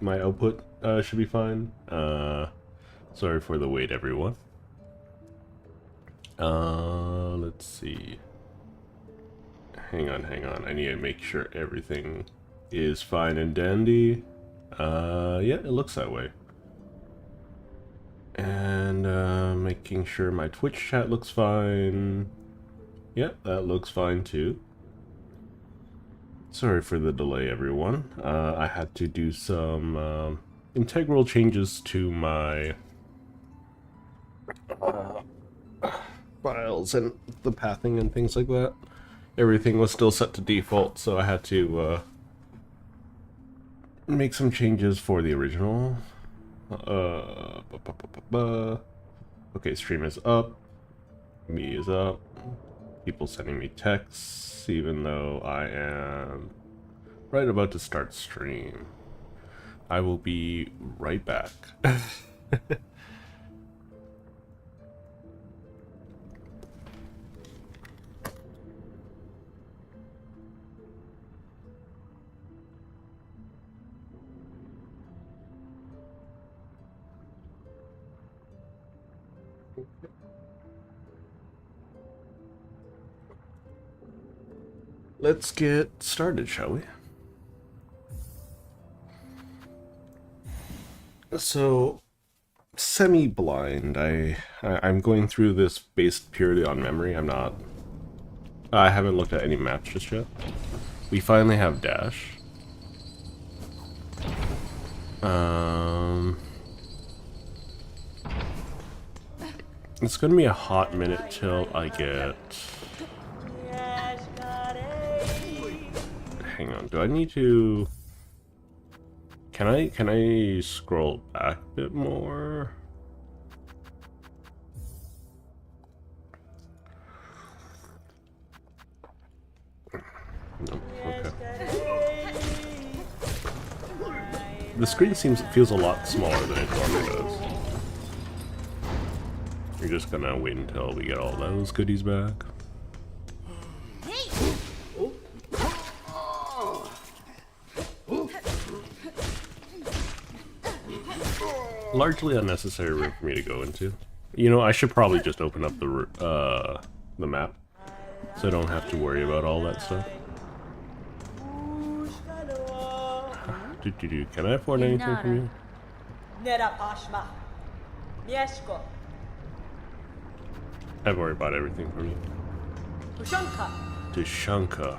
my output should be fine. Sorry for the wait, everyone. Let's see. Hang on. I need to make sure everything is fine and dandy. Yeah, it looks that way. And making sure my Twitch chat looks fine. Yeah, that looks fine too. Sorry for the delay, everyone. I had to do some integral changes to my files and the pathing and things like that. Everything was still set to default, so I had to make some changes for the original. Okay, stream is up. Me is up. People sending me texts, even though I am right about to start stream. I will be right back. Let's get started, shall we? So, semi-blind. I'm going through this based purely on memory. I haven't looked at any maps just yet. We finally have dash. It's gonna be a hot minute till I get. Hang on. Do I need to? Can I scroll back a bit more? No. Okay. The screen feels a lot smaller than it normally does. We're just gonna wait until we get all those goodies back. Largely unnecessary room for me to go into. You know, I should probably just open up the map, so I don't have to worry about all that stuff. Can I afford anything from you? I've already bought everything from you. Tushanka.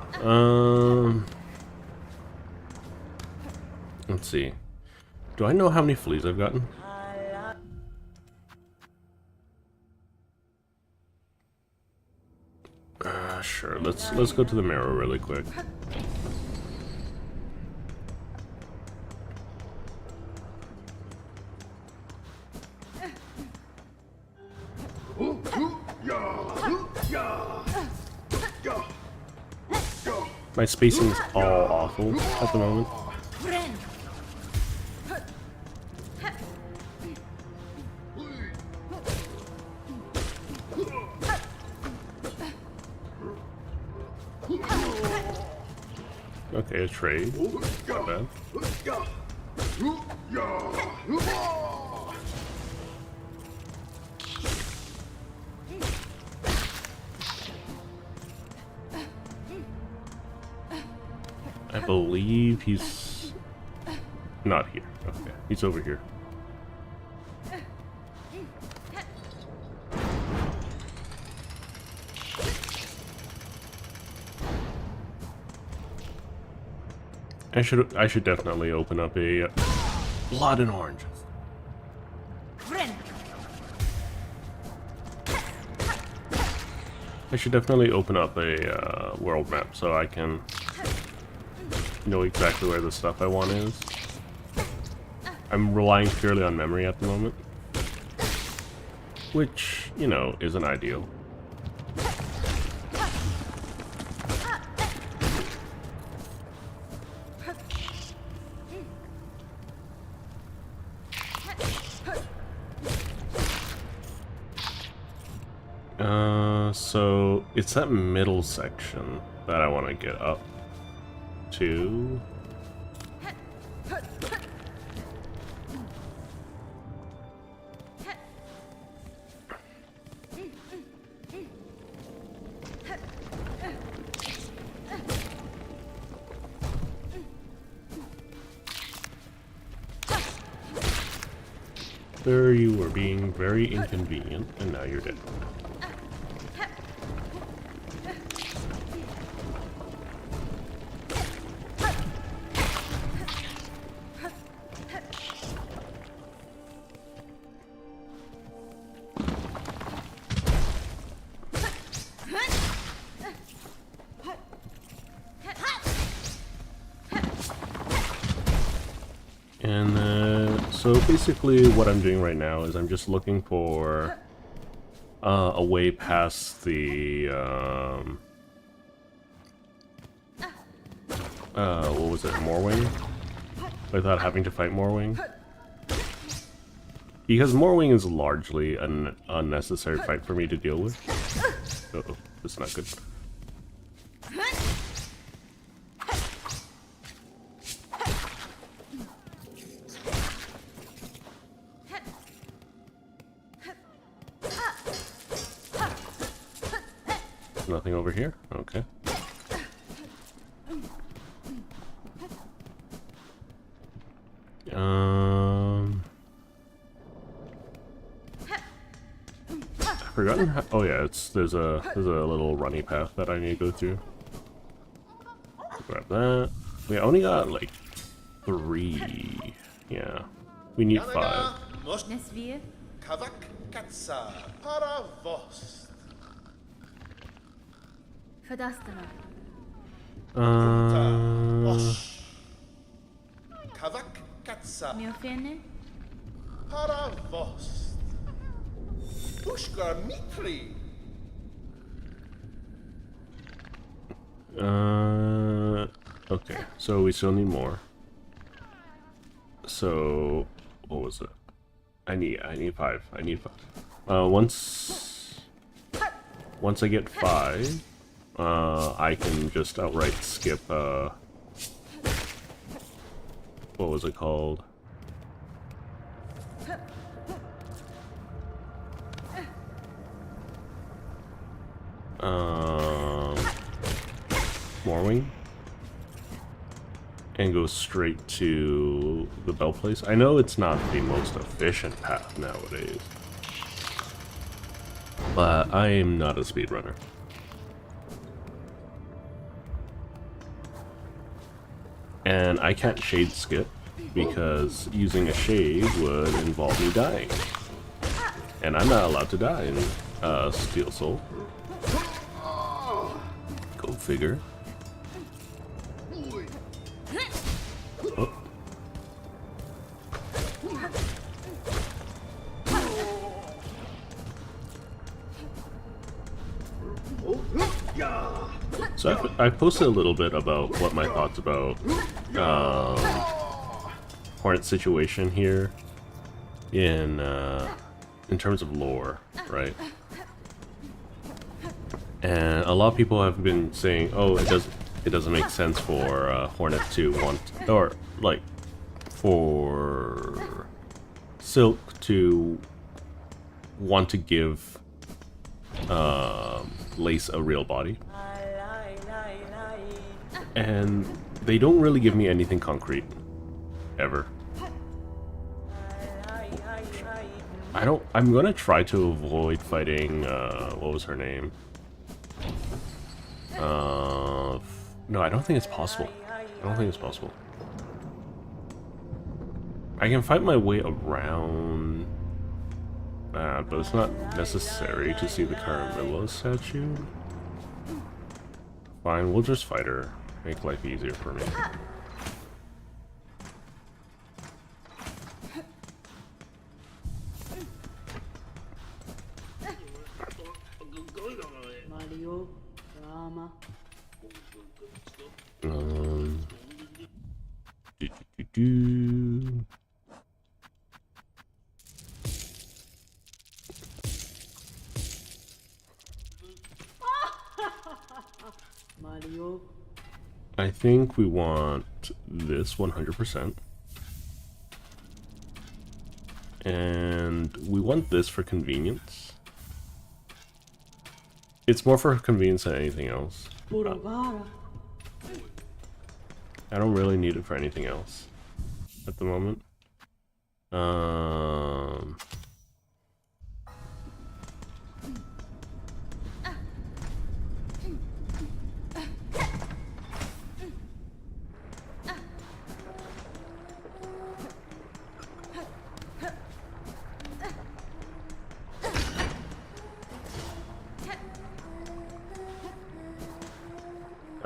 Let's see. Do I know how many fleas I've gotten? Sure. Let's go to the marrow really quick. My spacing is all awful at the moment. Okay, a trade. Not bad. I believe he's not here. Okay, he's over here. I should definitely open up a blood and oranges. I should definitely open up a world map so I can know exactly where the stuff I want is. I'm relying purely on memory at the moment, which, you know, isn't ideal. So it's that middle section that I want to get up to. Sir, you were being very inconvenient, and now you're dead. And so basically what I'm doing right now is I'm just looking for a way past the what was it, Morwing? Without having to fight Morwing. Because Morwing is largely an unnecessary fight for me to deal with. Uh-oh, that's not good. Nothing over here? Okay. I've forgotten how, oh yeah, there's a little runny path that I need to go through. Grab that. We only got like 3. Yeah. We need 5. Kavak Katsa para vos. Kavak Katsa para vos. Pushka Mitri. Okay, so we still need more. So what was it? I need 5. I need 5. Once I get 5, I can just outright skip what was it called? Morwing, and go straight to the Bell Place. I know it's not the most efficient path nowadays, but I am not a speedrunner. And I can't shade skip because using a shade would involve me dying. And I'm not allowed to die in Steel Soul. Go figure. Oh. So I posted a little bit about what my thoughts about Hornet's situation here in terms of lore, right? And a lot of people have been saying, "Oh, it doesn't make sense for Hornet to want, or like for Silk to want to give Lace a real body." And they don't really give me anything concrete, ever. I'm gonna try to avoid fighting, what was her name? No, I don't think it's possible. I don't think it's possible. I can fight my way around that, but it's not necessary to see the Carmilla statue. Fine, we'll just fight her. Make life easier for me. Do. Mario. I think we want this 100%. And we want this for convenience. It's more for convenience than anything else. I don't really need it for anything else at the moment.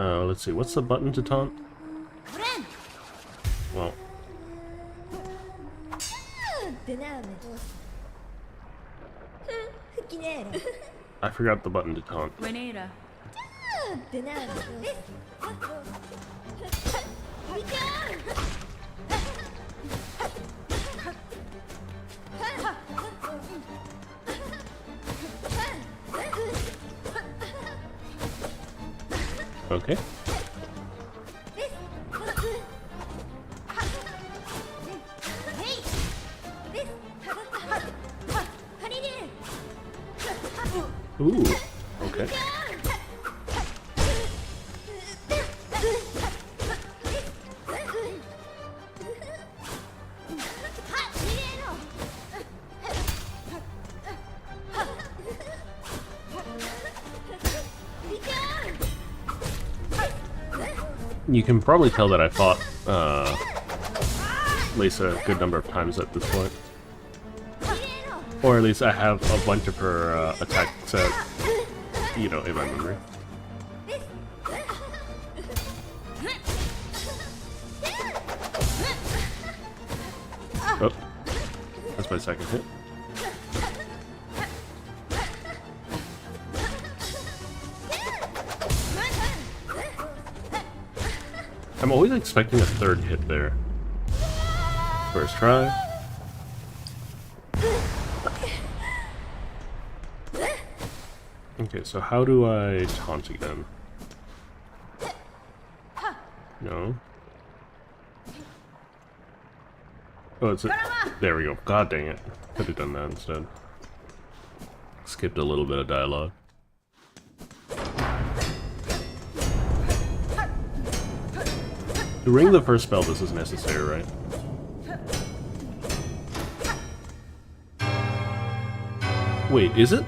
Let's see, what's the button to taunt? Well, I forgot the button to taunt. Renera. Okay. Ooh, okay. You can probably tell that I fought Lisa a good number of times at this point. Or at least I have a bunch of her attack set, you know, in my memory. Oh, that's my second hit. I'm always expecting a third hit there. First try. Okay, so how do I taunt again? No. Oh, it's there we go. God dang it. Could have done that instead. Skipped a little bit of dialogue. To ring the first spell, this is necessary, right? Wait, is it?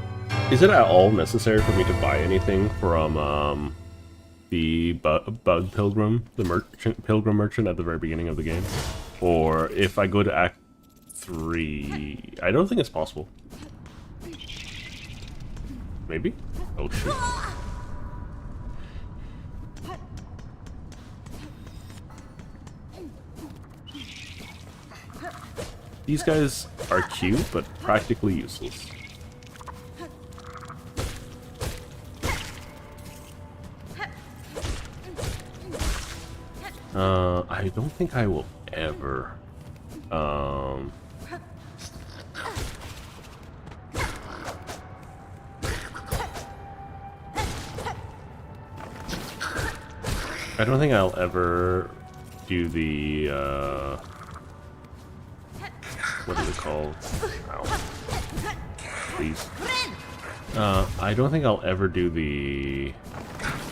Is it at all necessary for me to buy anything from the Bug Pilgrim, the Pilgrim Merchant at the very beginning of the game? Or if I go to Act 3, I don't think it's possible. Maybe? Oh shit. These guys are cute, but practically useless. I don't think I will ever, I don't think I'll ever do the, what is it called? Ow. Please. I don't think I'll ever do the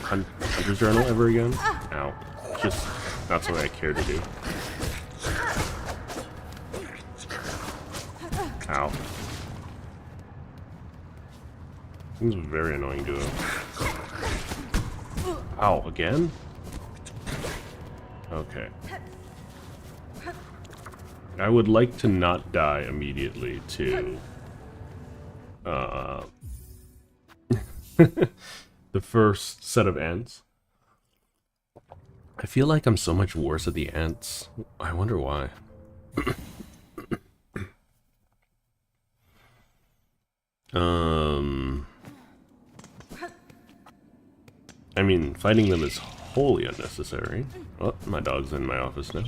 Hunter's Journal ever again. Ow. Just not something I care to do. Ow. Seems very annoying to him. Ow, again? Okay. I would like to not die immediately to the first set of ants. I feel like I'm so much worse at the ants. I wonder why. I mean, fighting them is wholly unnecessary. Oh, my dog's in my office now.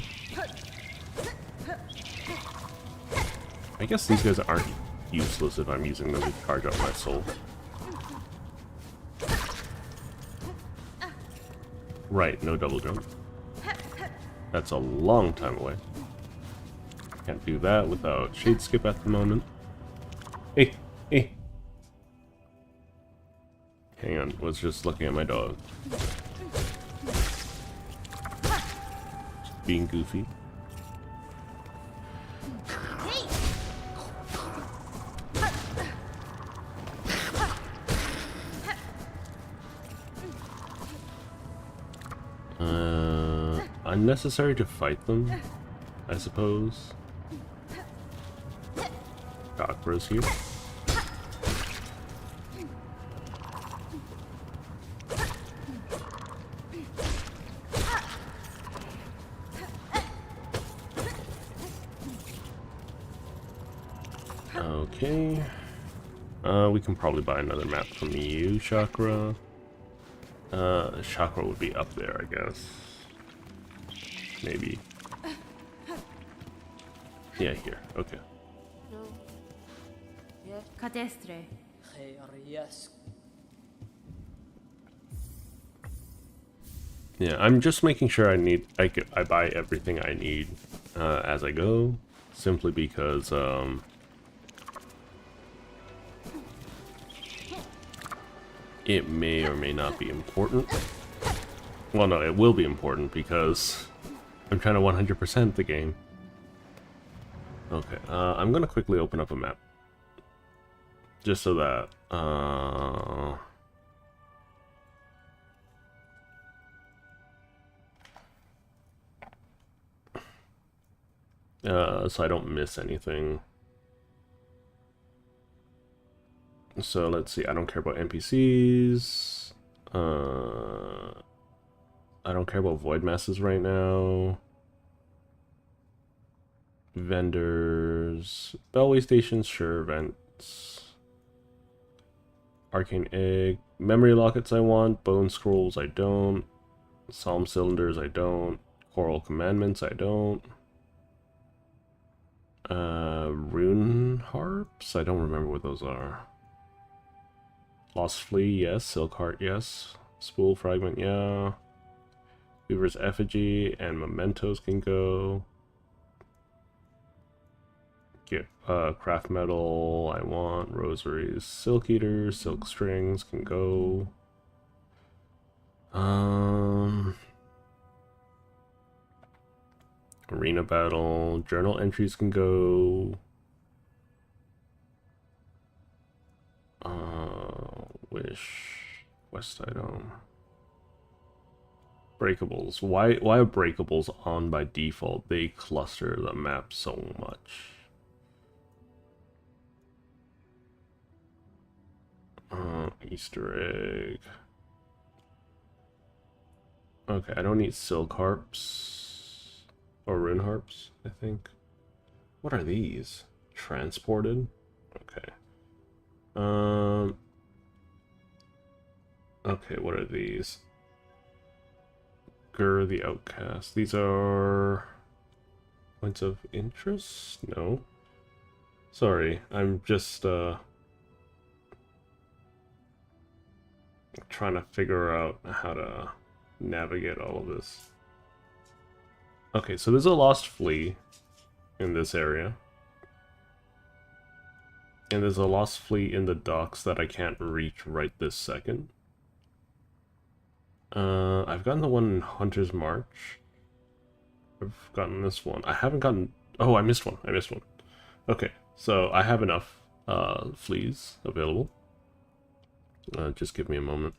I guess these guys aren't useless if I'm using them to charge up my soul. Right, no double jump. That's a long time away. Can't do that without Shade Skip at the moment. Hey, hey. Hang on, was just looking at my dog. Just being goofy. Unnecessary to fight them, I suppose. Chakras here. Okay. We can probably buy another map from you, Chakra. Chakra would be up there, I guess. Maybe. Yeah, here. Okay. Cadestre. Yeah, I'm just making sure I buy everything I need as I go, simply because it may or may not be important. Well, no, it will be important because I'm trying to 100% the game. Okay, I'm gonna quickly open up a map. Just so that, so I don't miss anything. So let's see, I don't care about NPCs. I don't care about void masses right now. Vendors, Bellway stations, sure, vents. Arcane egg, memory lockets I want, bone scrolls I don't, psalm cylinders I don't, choral commandments I don't. Rune harps? I don't remember what those are. Lost Flea, yes. Silk Heart, yes. Spool Fragment, yeah. Weaver's Effigy and Mementos can go. Get craft metal, I want. Rosaries, Silk Eaters, Silk Strings can go. Arena Battle, journal entries can go. Wish, quest item. Breakables. Why are breakables on by default? They cluster the map so much. Easter egg. Okay, I don't need silk harps or rune harps, I think. What are these? Transported? Okay. Okay, what are these? Gur the Outcast. These are points of interest? No. Sorry, I'm just trying to figure out how to navigate all of this. Okay, so there's a lost flea in this area. And there's a lost flea in the docks that I can't reach right this second. I've gotten the one in Hunter's March. I've gotten this one. I haven't gotten... Oh, I missed one. Okay, so I have enough fleas available. Just give me a moment.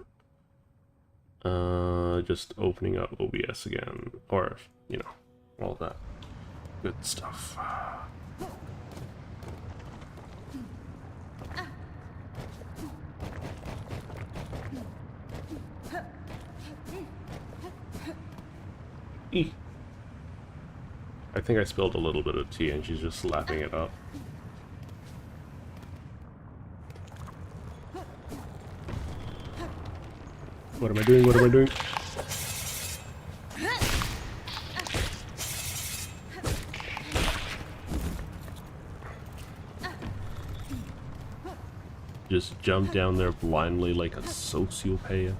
Just opening up OBS again. Or, you know, all that good stuff. Eek. I think I spilled a little bit of tea and she's just lapping it up. What am I doing? What am I doing? Just jump down there blindly like a sociopath.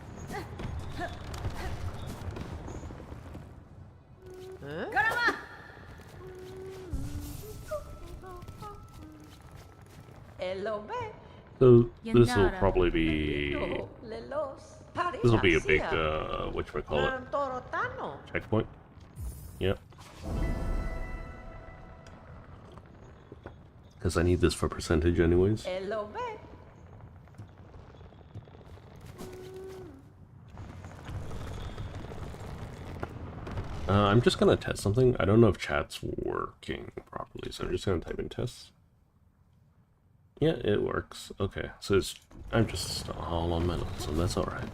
So this will probably be... This will be a big, whatchamacallit, checkpoint. Yep. Because I need this for percentage anyways. I'm just gonna test something. I don't know if chat's working properly, so I'm just gonna type in tests. Yeah, it works. Okay, so I'm just all on my notes, so that's alright.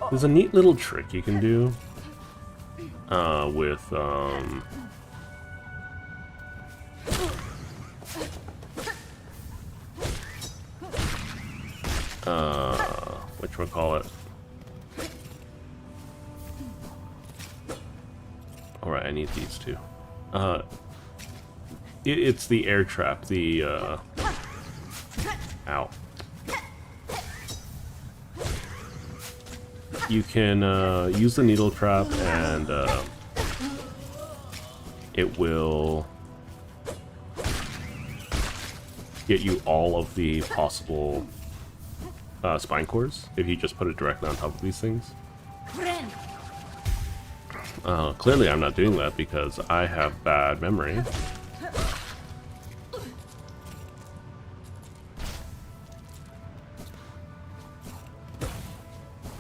There's a neat little trick you can do with whatchamacallit. Alright, I need these two. It's the air trap, the ow. You can use the needle trap and it will get you all of the possible spine cores if you just put it directly on top of these things. Clearly I'm not doing that because I have bad memory.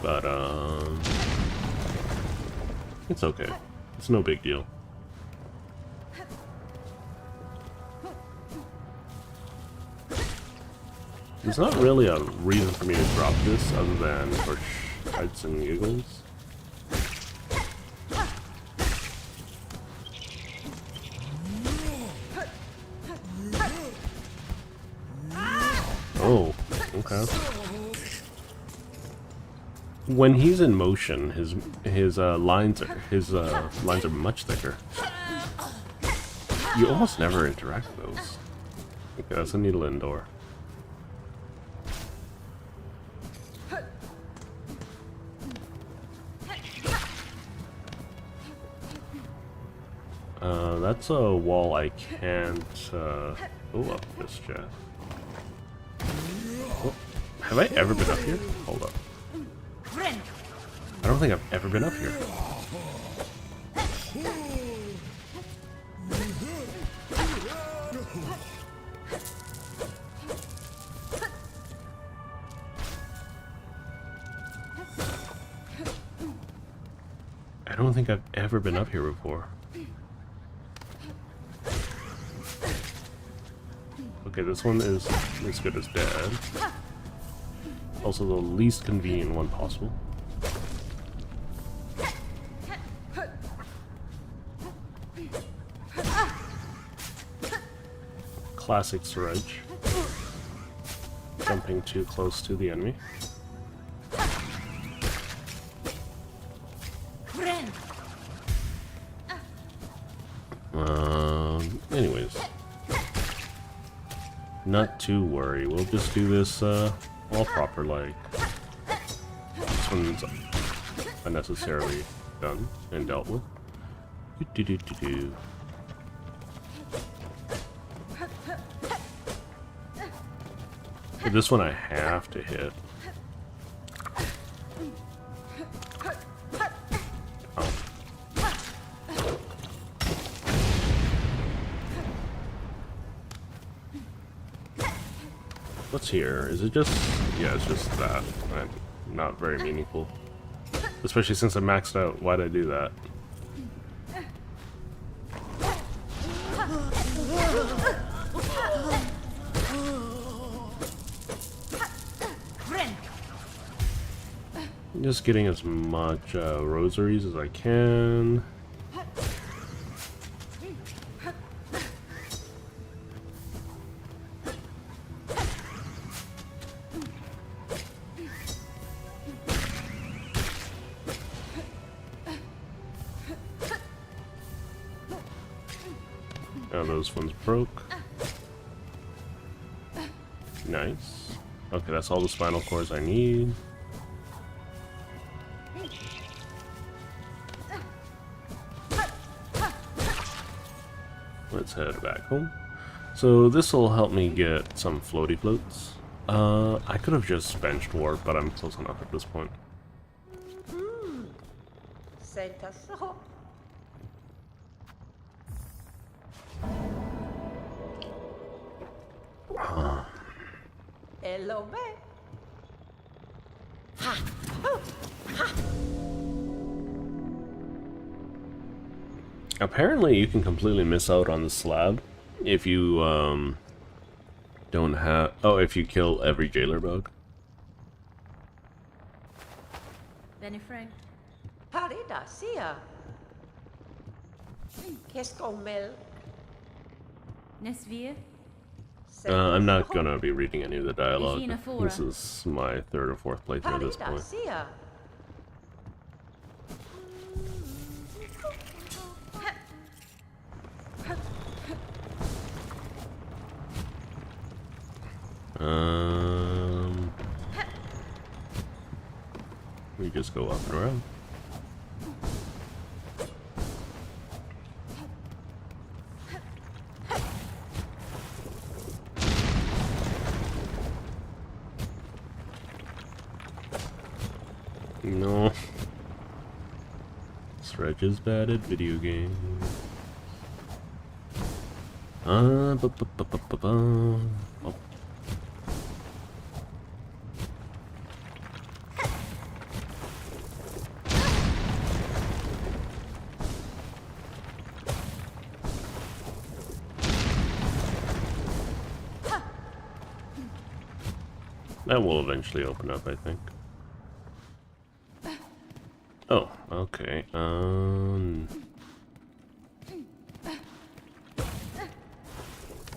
But, it's okay. It's no big deal. There's not really a reason for me to drop this other than for shits and giggles. Oh, okay. When he's in motion, his lines are much thicker. You almost never interact with those. Okay, that's a needle indoor. That's a wall I can't go up this jet. Oh, have I ever been up here? Hold up. I don't think I've ever been up here. I don't think I've ever been up here before. Okay, this one is as good as dead. Also the least convenient one possible. Classic Surge. Jumping too close to the enemy. Anyways. Not to worry, we'll just do this all proper like. This one's unnecessarily done and dealt with. Do-do-do-do-do. This one I have to hit. Oh. What's here? Is it just... yeah, it's just that. Not very meaningful. Especially since I maxed out. Why'd I do that? Just getting as much rosaries as I can. Now those ones broke. Nice. Okay, that's all the spinal cores I need. Let's head back home. So this will help me get some floaty floats. I could have just benched warp, but I'm close enough at this point. Hello, babe. Apparently you can completely miss out on the slab if you don't have... oh, if you kill every jailer bug. Benifreg. Parida sia. Qu'est-ce qu'on mêle? Nesvir. I'm not gonna be reading any of the dialogue. Regina Fora. This is my third or fourth playthrough at this Parida point. sia. We just go up and around. No. Stretch is bad at video games. Oh. That will eventually open up, I think. Oh, okay.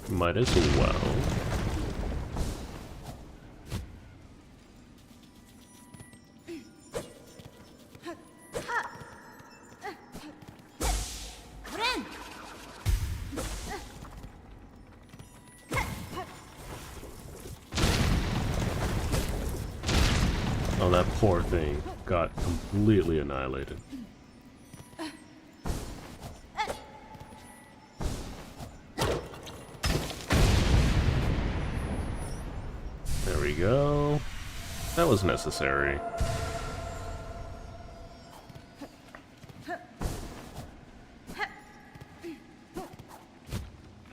Might as well. Ren! Oh, that poor thing got completely annihilated. There we go. That was necessary.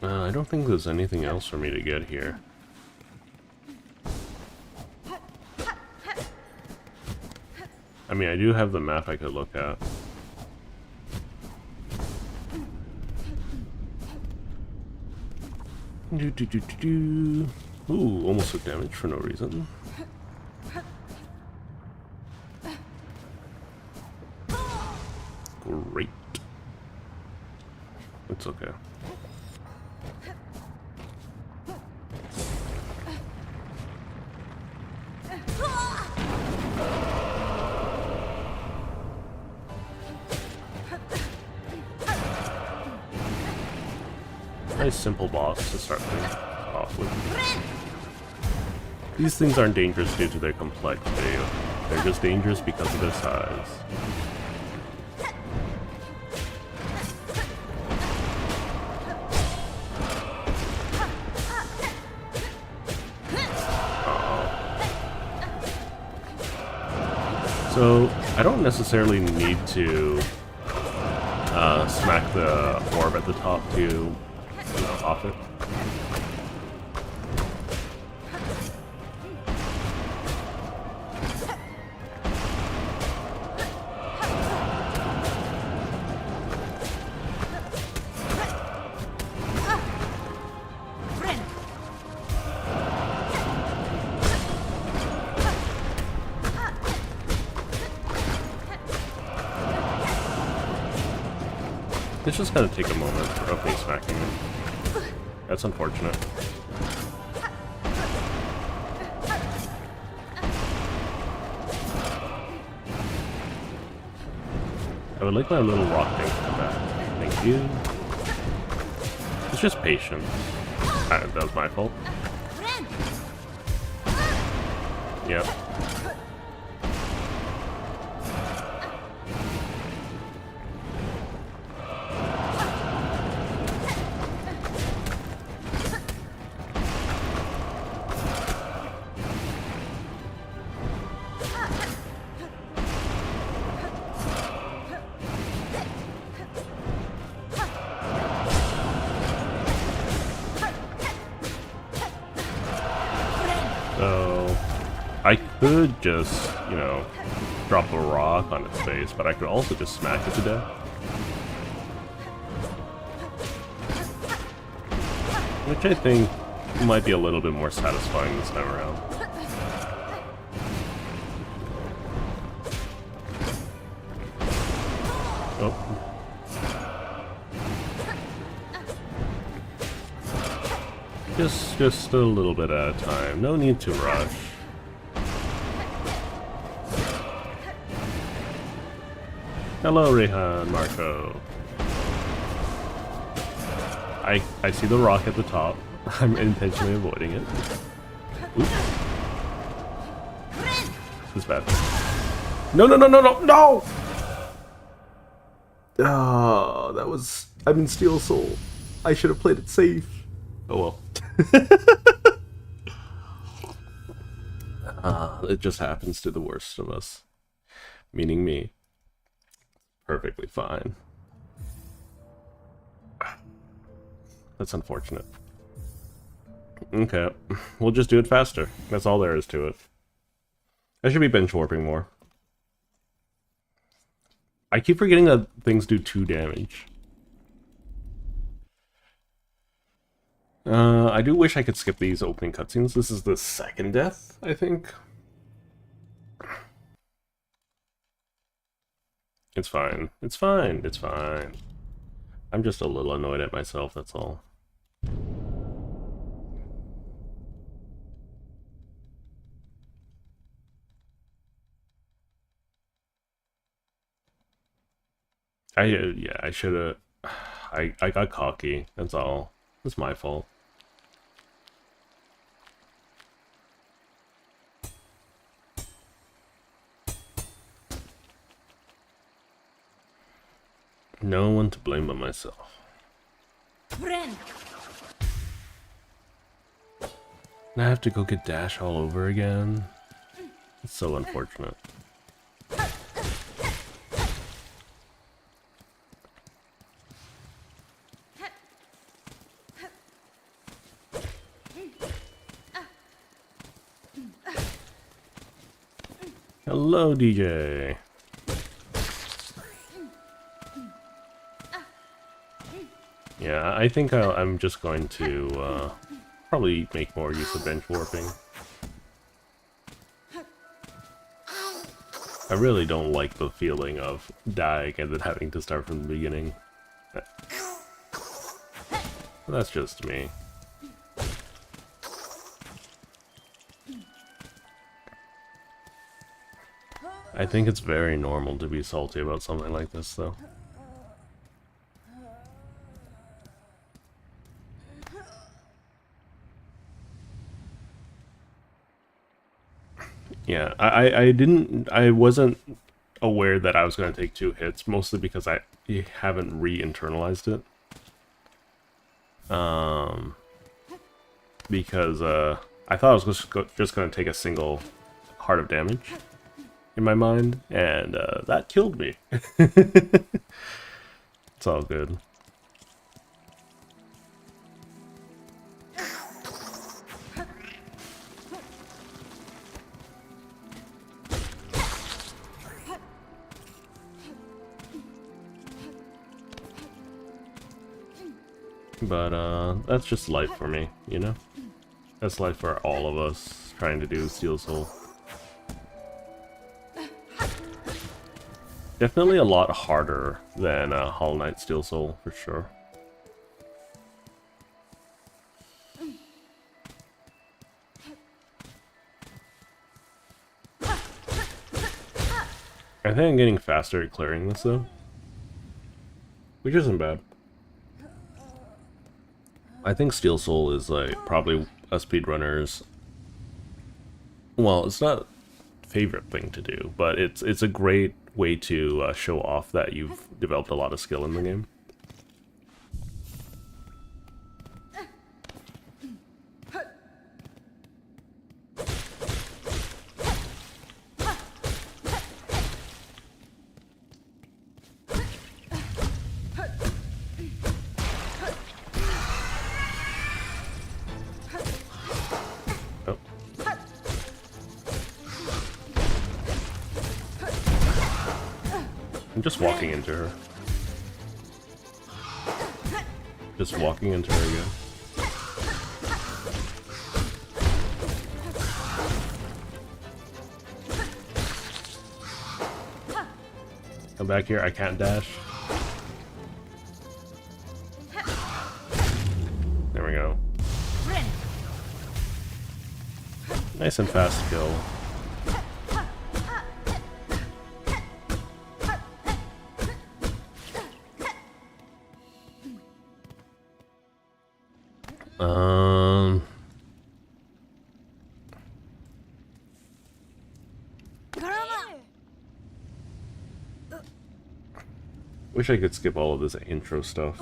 I don't think there's anything else for me to get here. I mean, I do have the map I could look at. Ooh, almost took damage for no reason. Great. It's okay. Nice simple boss to start things off with. These things aren't dangerous due to their complexity. They're just dangerous because of their size. So, I don't necessarily need to smack the orb at the top to off it. It's just gonna take a moment of me smacking it. That's unfortunate. I would like my little rock thing to come back. Thank you. It's just patience. That was my fault. Yep. So, I could just, you know, drop a rock on its face, but I could also just smack it to death. Which I think might be a little bit more satisfying this time around. just a little bit at a time. No need to rush. Hello, Rehan, Marco. I see the rock at the top. I'm intentionally avoiding it. Oops. This is bad. No, no, no, no, no, no! Oh, that was... I'm in Steel Soul. I should have played it safe. Oh well. It just happens to the worst of us. Meaning me. Perfectly fine. That's unfortunate. Okay, we'll just do it faster. That's all there is to it. I should be bench warping more. I keep forgetting that things do 2 damage. I do wish I could skip these opening cutscenes. This is the second death, I think. It's fine. It's fine. It's fine. I'm just a little annoyed at myself, that's all. Yeah, I should have... I got cocky, that's all. It's my fault. No one to blame but myself. Friend. And I have to go get Dash all over again. It's so unfortunate. Hello, DJ. Yeah, I think I'm just going to probably make more use of bench warping. I really don't like the feeling of dying and then having to start from the beginning. That's just me. I think it's very normal to be salty about something like this, though. Yeah, I wasn't aware that I was going to take 2 hits, mostly because I haven't re-internalized it. Because I thought I was just going to take a single heart of damage in my mind, and that killed me. It's all good. But that's just life for me, you know? That's life for all of us trying to do Steel Soul. Definitely a lot harder than Hollow Knight Steel Soul, for sure. I think I'm getting faster at clearing this, though. Which isn't bad. I think Steel Soul is like probably a speedrunner's... Well, it's not favorite thing to do, but it's a great way to show off that you've developed a lot of skill in the game. I'm just walking into her. Just walking into her again. Come back here, I can't dash. There we go. Nice and fast kill. Wish I could skip all of this intro stuff.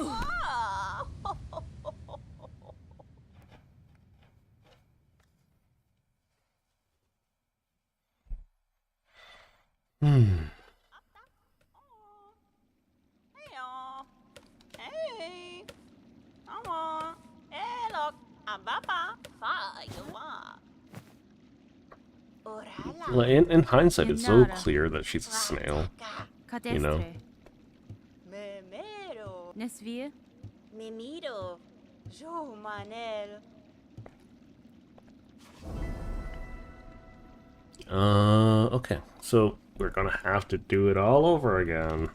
Well, in hindsight, it's so clear that she's a snail. You know? Nesvir. Mimiro. Jo Manel. Okay. So, we're gonna have to do it all over again.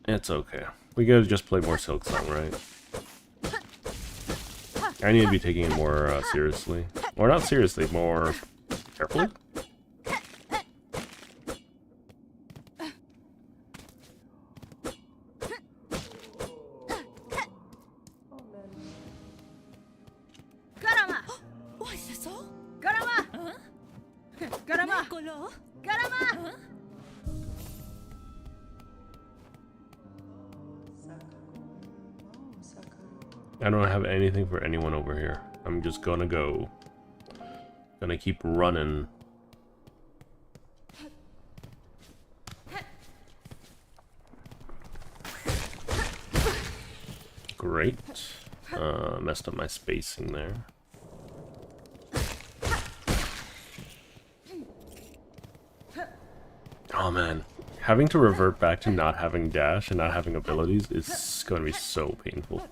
It's okay. We gotta just play more Silksong, right? I need to be taking it more seriously. Or not seriously, more carefully? Garama! Garama! Garama! Garama! I don't have anything for anyone over here. I'm just gonna go. Gonna keep running. Great. Messed up my spacing there. Oh man. Having to revert back to not having dash and not having abilities is going to be so painful.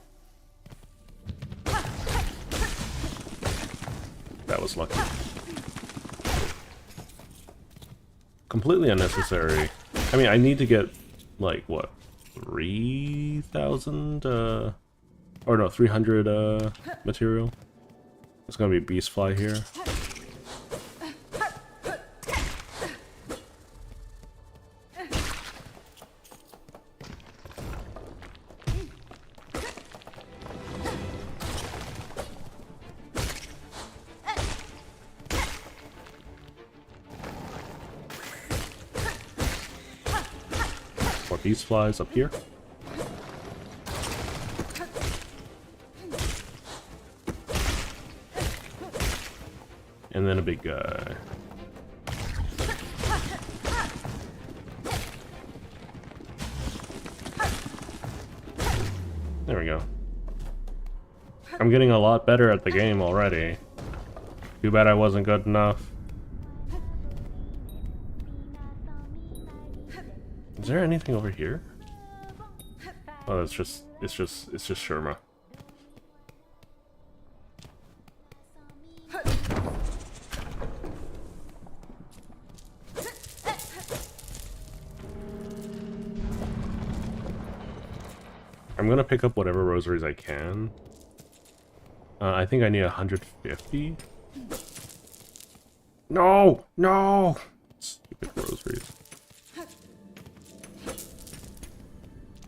That was lucky. Completely unnecessary. I mean, I need to get, like, what? 3,000, or no, 300, material. It's gonna be Beast Fly here. Beast Flies up here. And then a big guy. There we go. I'm getting a lot better at the game already. Too bad I wasn't good enough. Is there anything over here? Oh, it's just Sherma. I'm gonna pick up whatever rosaries I can. I think I need 150. No! No! Stupid rosaries.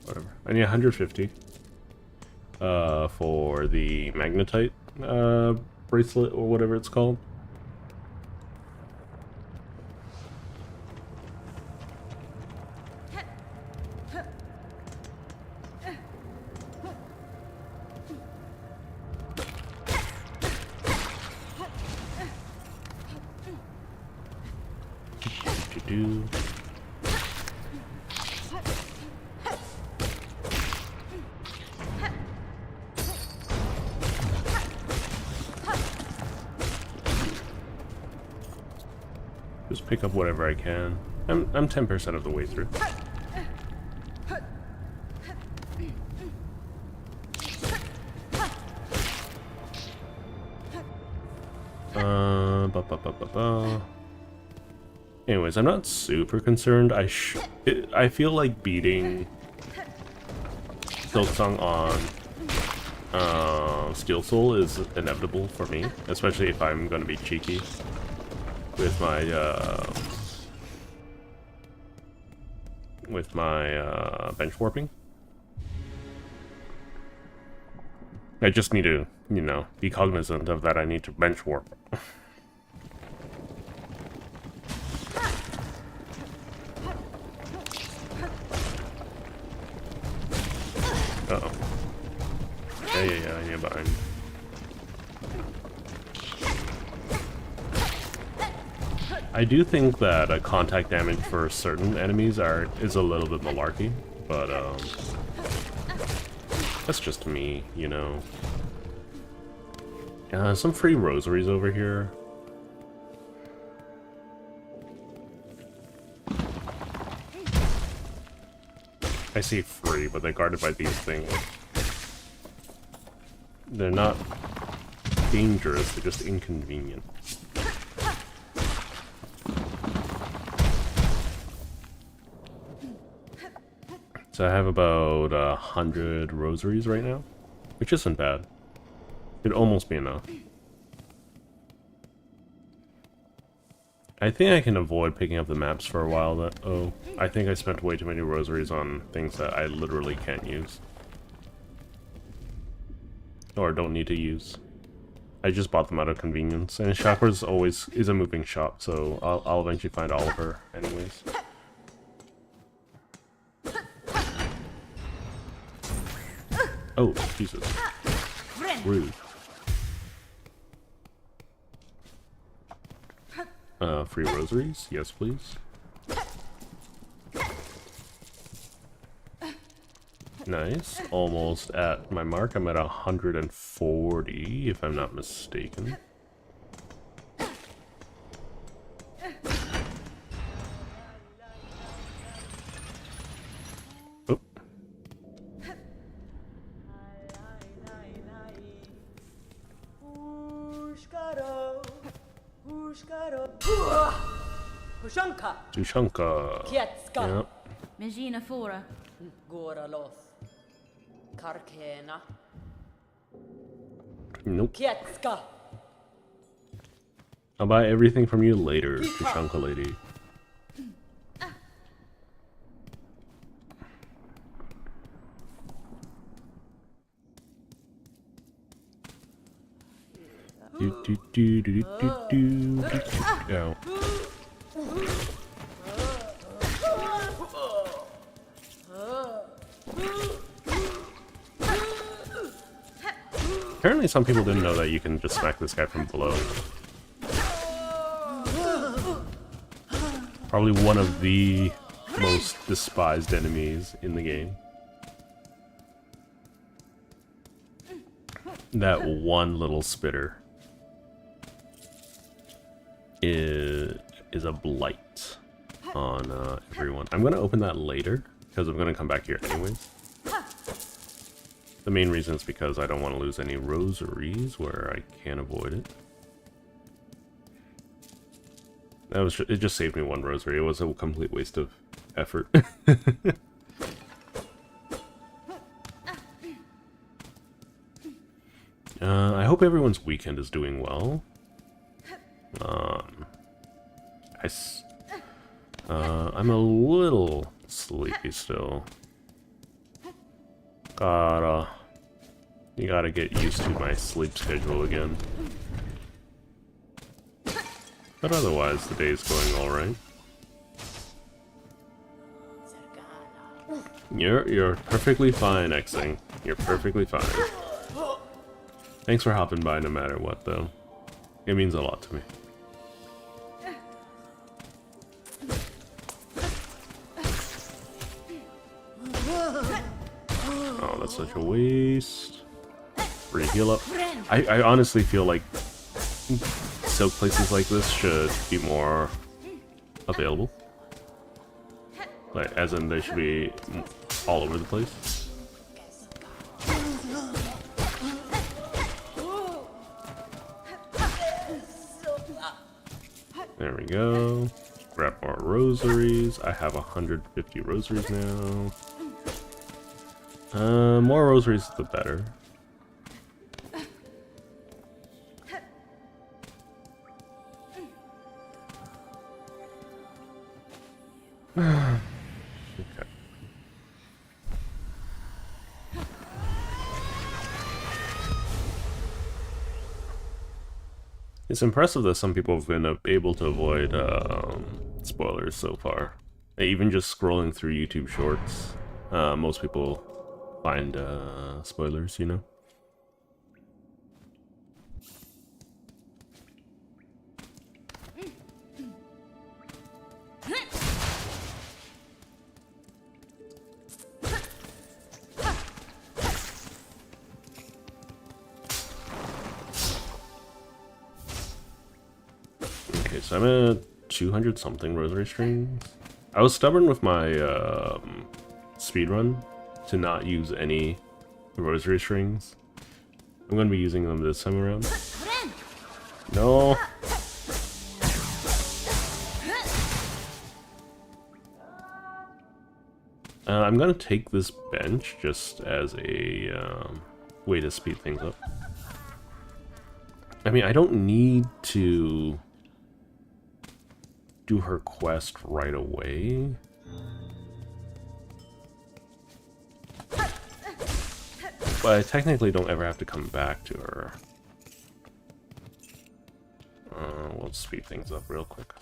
Whatever. I need 150 for the magnetite bracelet or whatever it's called. Just pick up whatever I can. I'm 10% of the way through. Anyways, I'm not super concerned. I feel like beating Silksong Steel Soul is inevitable for me, especially if I'm going to be cheeky with my bench warping. I just need to, you know, be cognizant of that. I need to bench warp. Uh-oh. Yeah, I need behind. I do think that contact damage for certain enemies is a little bit malarkey, but that's just me, you know. Some free rosaries over here. I say free, but they're guarded by these things. They're not dangerous, they're just inconvenient. So I have about 100 rosaries right now, which isn't bad. It'd almost be enough. I think I can avoid picking up the maps for a while. Oh, I think I spent way too many rosaries on things that I literally can't use. Or don't need to use. I just bought them out of convenience. And Chakra's always is a moving shop, so I'll eventually find Oliver anyways. Oh, Jesus. Rude. Free rosaries? Yes, please. Nice. Almost at my mark. I'm at 140, if I'm not mistaken. Oh. Dushanka. Yep. Megina Fora. Goraloth. Karkena. Nope. Kietska. I'll buy everything from you later, Dushanka lady. Ow. Apparently some people didn't know that you can just smack this guy from below. Probably one of the most despised enemies in the game. That one little spitter is a blight on everyone. I'm gonna open that later because I'm gonna come back here anyways. The main reason is because I don't want to lose any rosaries where I can avoid it. It just saved me one rosary. It was a complete waste of effort. I hope everyone's weekend is doing well. I'm a little sleepy still. You gotta get used to my sleep schedule again. But otherwise, the day's going alright. You're perfectly fine, Xing. You're perfectly fine. Thanks for hopping by no matter what, though. It means a lot to me. Oh, that's such a waste. Free heal up. I honestly feel like silk places like this should be more available. Like, as in they should be all over the place. There we go. Grab more rosaries. I have 150 rosaries now. More rosaries the better. Okay. It's impressive that some people have been able to avoid spoilers so far. Even just scrolling through YouTube Shorts, most people find spoilers, you know? Okay, so I'm at 200 something rosary strings. I was stubborn with my speedrun to not use any rosary strings. I'm going to be using them this time around. No. I'm going to take this bench just as a way to speed things up. I mean, I don't need to do her quest right away. But I technically don't ever have to come back to her. We'll speed things up real quick.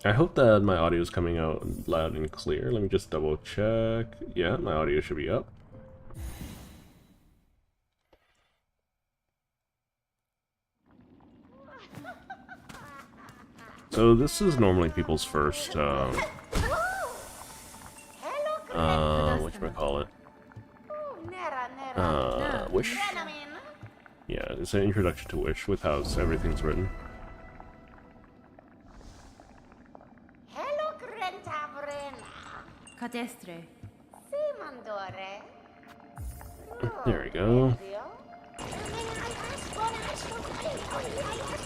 I hope that my audio is coming out loud and clear. Let me just double check. Yeah, my audio should be up. So this is normally people's first, whatchamacallit? Wish? Yeah, it's an introduction to Wish with how everything's written. Cadestre. There we go.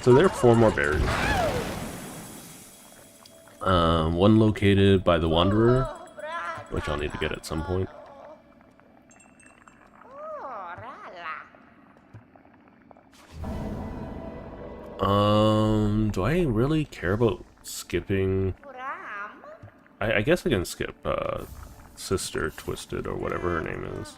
So there are 4 more berries. One located by the Wanderer, which I'll need to get at some point. Do I really care about skipping? I guess I can skip Sister Twisted or whatever her name is.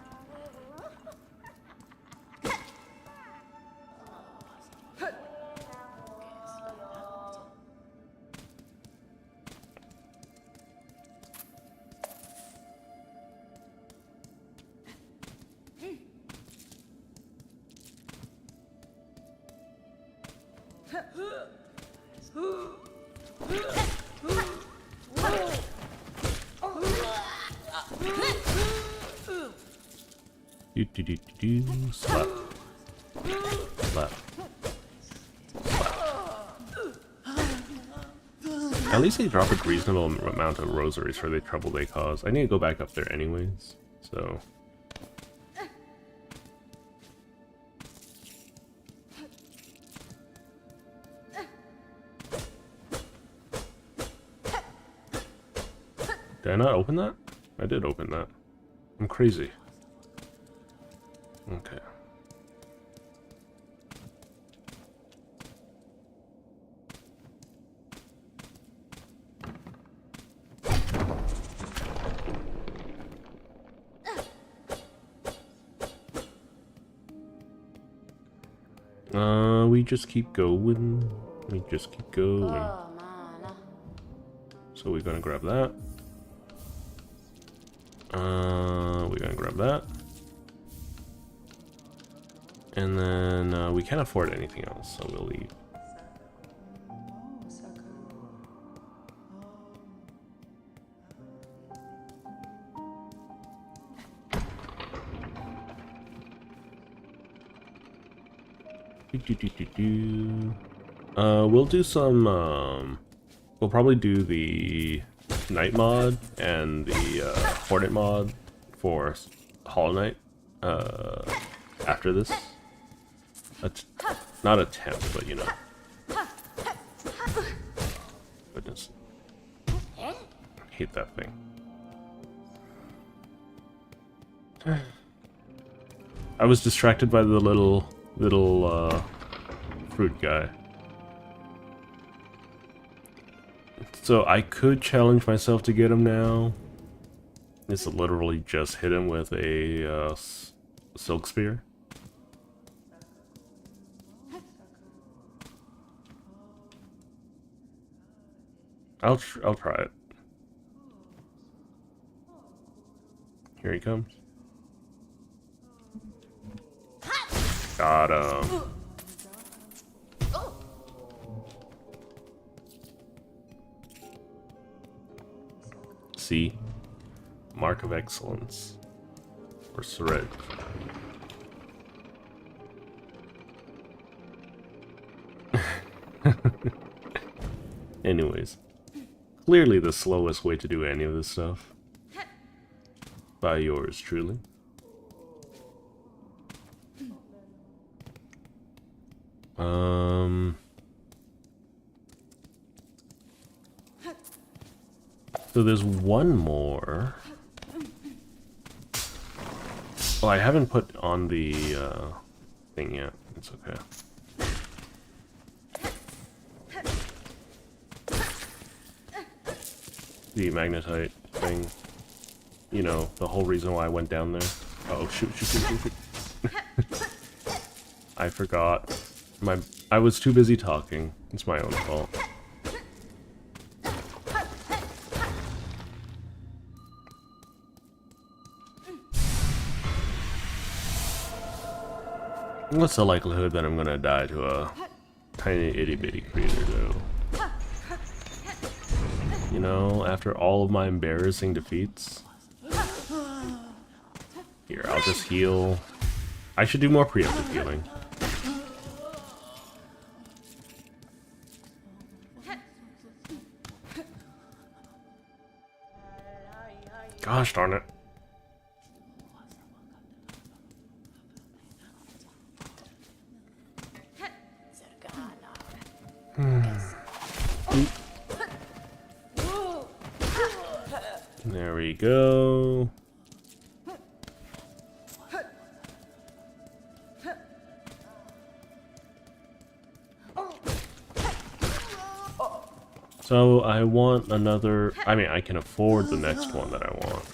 Slap. Slap. At least they drop a reasonable amount of rosaries for the trouble they cause. I need to go back up there anyways, so... Did I not open that? I did open that. I'm crazy. Okay. We just keep going. We just keep going. So we're gonna grab that. We're gonna grab that. And then we can't afford anything else, so we'll leave. We'll do some, we'll probably do the night mod and the Hornet mod for Hollow Knight after this. Not attempt, but you know. Goodness. I hate that thing. I was distracted by the little fruit guy. So I could challenge myself to get him now. It's literally just hit him with a silk spear. I'll try it. Here he comes. Got him. See? Mark of Excellence. Or Seret. Anyways. Clearly the slowest way to do any of this stuff. By yours truly. So there's one more. Well, I haven't put on the thing yet. It's okay. The magnetite thing. You know, the whole reason why I went down there. Oh, shoot. I forgot. I was too busy talking. It's my own fault. What's the likelihood that I'm gonna die to a tiny itty bitty creature though? You know, after all of my embarrassing defeats. Here, I'll just heal. I should do more preemptive healing. Gosh darn it. There we go. So I want another, I mean, I can afford the next one that I want.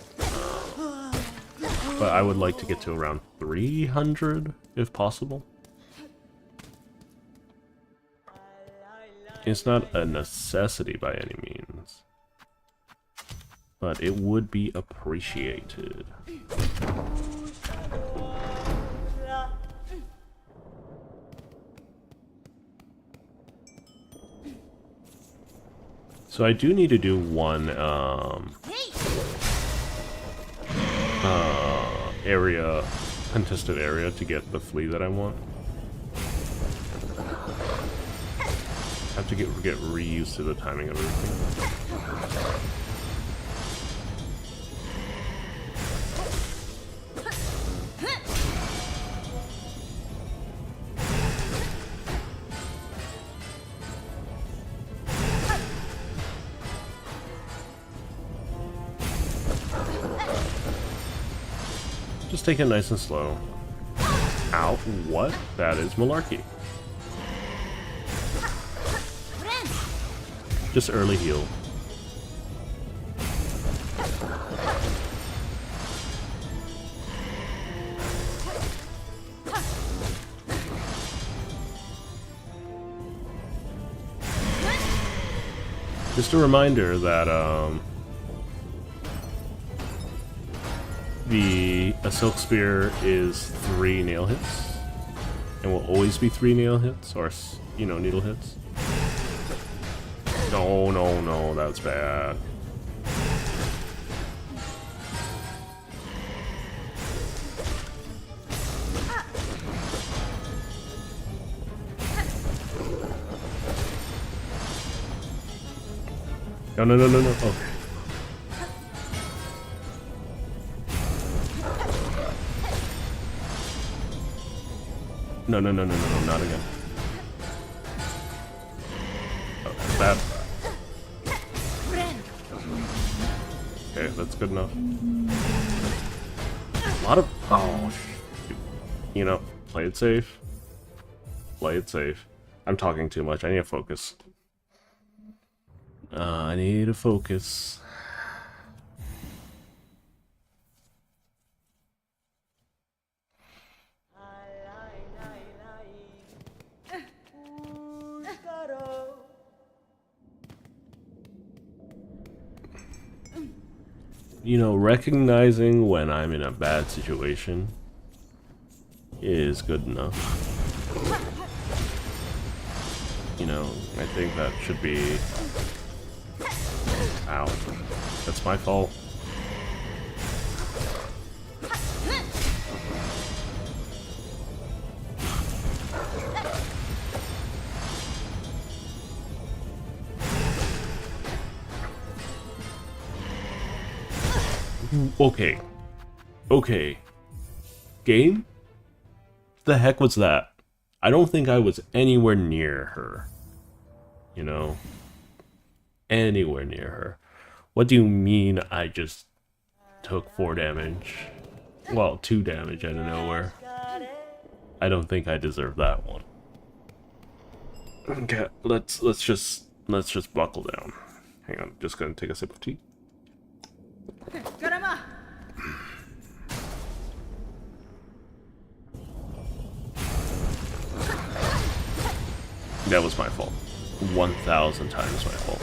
But I would like to get to around 300 if possible. It's not a necessity by any means, but it would be appreciated. So I do need to do one area, contested area to get the flea that I want. I have to get reused to the timing of everything. Just take it nice and slow. Ow, what? That is malarkey. Just early heal. Just a reminder that a silk spear is 3 nail hits, and will always be 3 nail hits, or you know, needle hits. No, that's bad. No, okay. No, not again. Oh, that. Okay, that's good enough. A lot of... Oh, shoot. You know, play it safe. Play it safe. I'm talking too much. I need to focus. I need to focus. You know, recognizing when I'm in a bad situation is good enough. You know, I think that should be... Ow. That's my fault. Okay. Okay. Game? The heck was that? I don't think I was anywhere near her. You know? Anywhere near her. What do you mean I just took 4 damage? Well, 2 damage out of nowhere. I don't think I deserve that one. Okay, let's just buckle down. Hang on, just gonna take a sip of tea. Garama! That was my fault. 1,000 times my fault.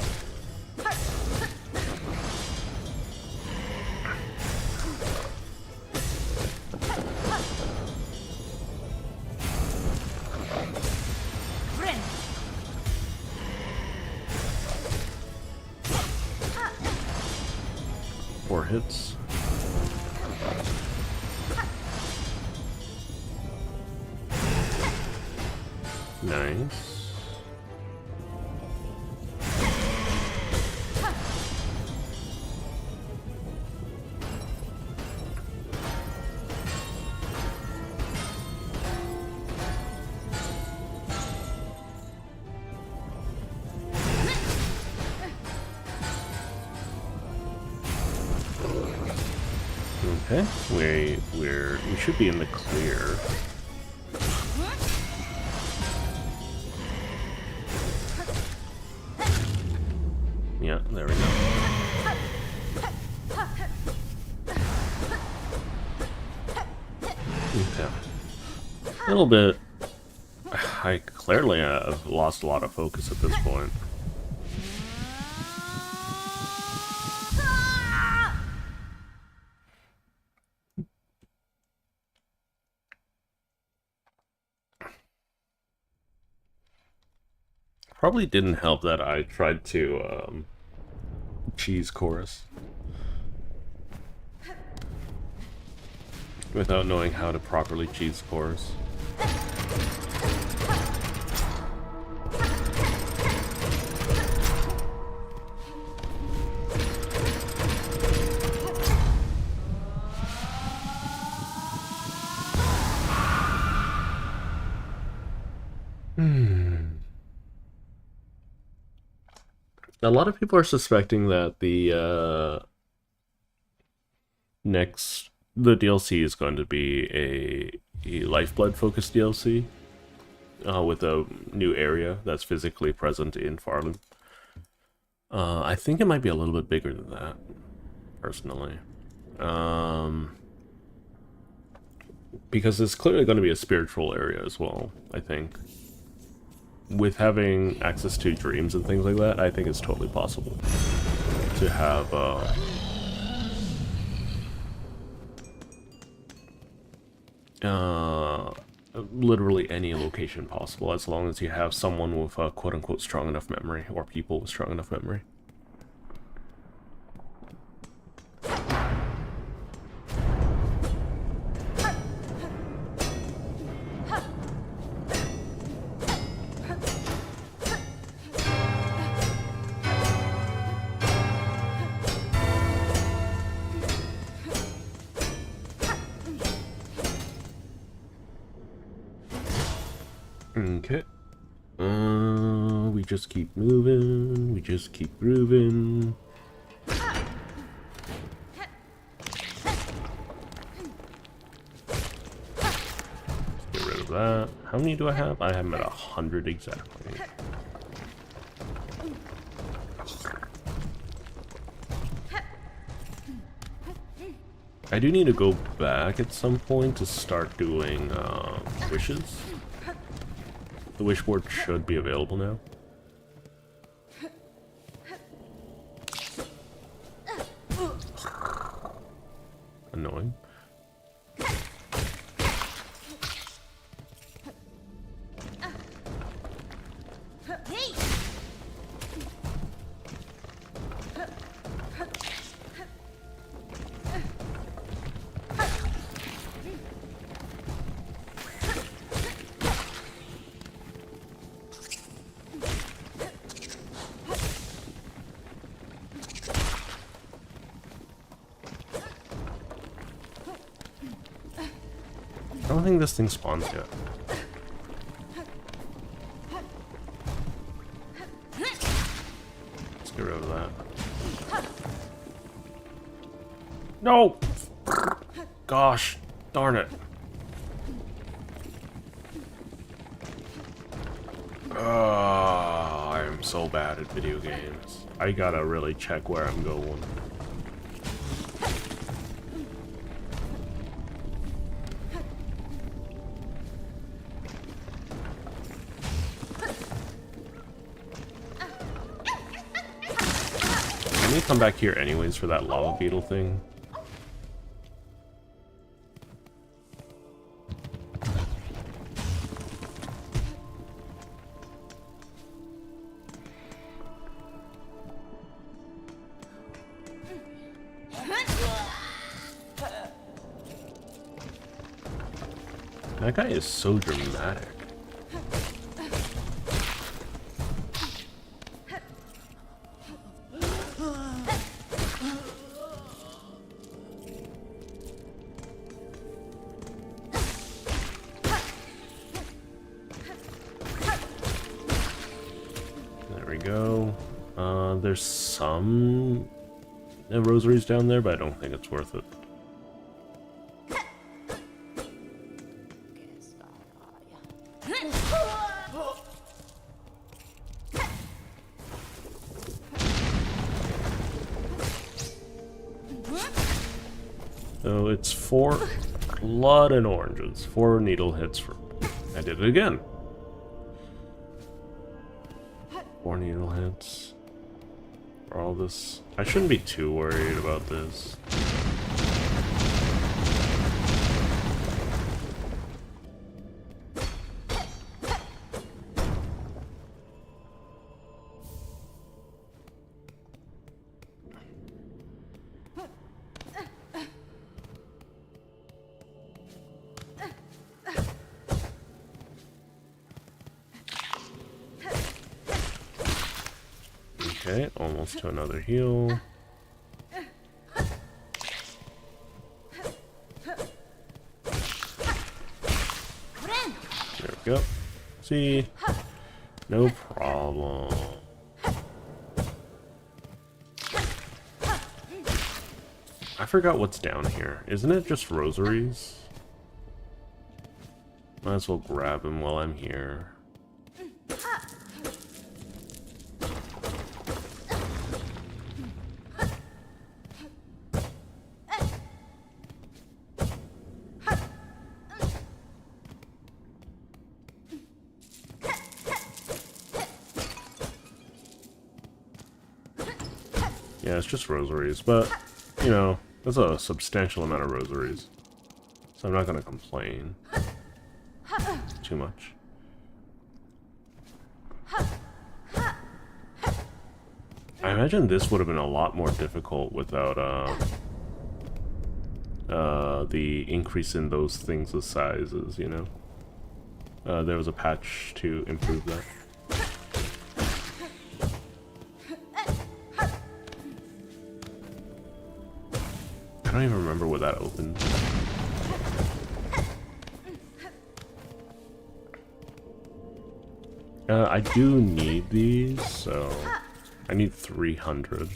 Four hits. Nice. Okay, we should be in the clear. Yeah, there we go. Okay. A little bit. I clearly have lost a lot of focus at this point. Probably didn't help that I tried to cheese chorus without knowing how to properly cheese chorus. A lot of people are suspecting that the DLC is going to be a Lifeblood focused DLC with a new area that's physically present in Farland. I think it might be a little bit bigger than that, personally, because it's clearly going to be a spiritual area as well. I think. With having access to dreams and things like that, I think it's totally possible to have literally any location possible, as long as you have someone with a quote-unquote strong enough memory, or people with strong enough memory. Okay. We just keep moving. We just keep grooving. Get rid of that. How many do I have? I have them at 100 exactly. I do need to go back at some point to start doing wishes. The wish board should be available now. Annoying. I don't think this thing spawns yet. Let's get rid of that. No! Gosh, darn it. I am so bad at video games. I gotta really check where I'm going. Let me come back here anyways for that lava beetle thing. That guy is so dramatic. There we go. There's some rosaries down there, but I don't think it's worth it. So it's 4 blood and oranges. 4 needle hits for... I did it again. 4 needle hits. For all this. I shouldn't be too worried about this. Okay, almost to another heal. There we go. See? No problem. I forgot what's down here. Isn't it just rosaries? Might as well grab him while I'm here. Yeah, it's just rosaries, but, you know, that's a substantial amount of rosaries. So I'm not going to complain too much. I imagine this would have been a lot more difficult without the increase in those things' sizes, you know? There was a patch to improve that. I don't even remember where that opened. I do need these, so I need 300.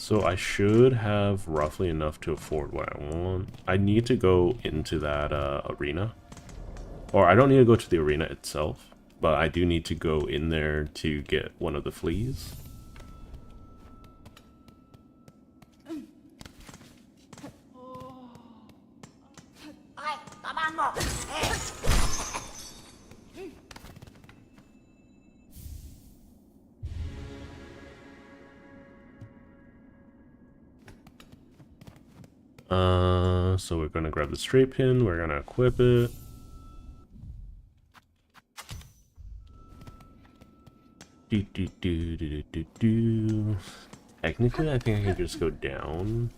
So I should have roughly enough to afford what I want. I need to go into that arena. Or I don't need to go to the arena itself, but I do need to go in there to get one of the fleas. So we're gonna grab the straight pin, we're gonna equip it. Technically, I think I can just go down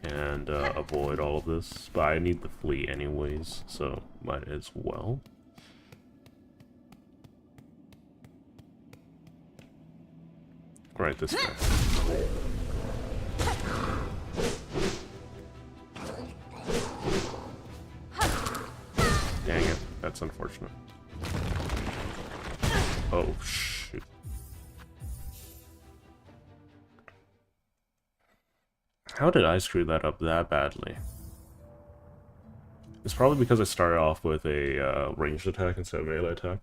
and avoid all of this, but I need the flea anyways, so might as well. Right, this guy. Dang it, that's unfortunate. Oh, shoot. How did I screw that up that badly? It's probably because I started off with a ranged attack instead of melee attack.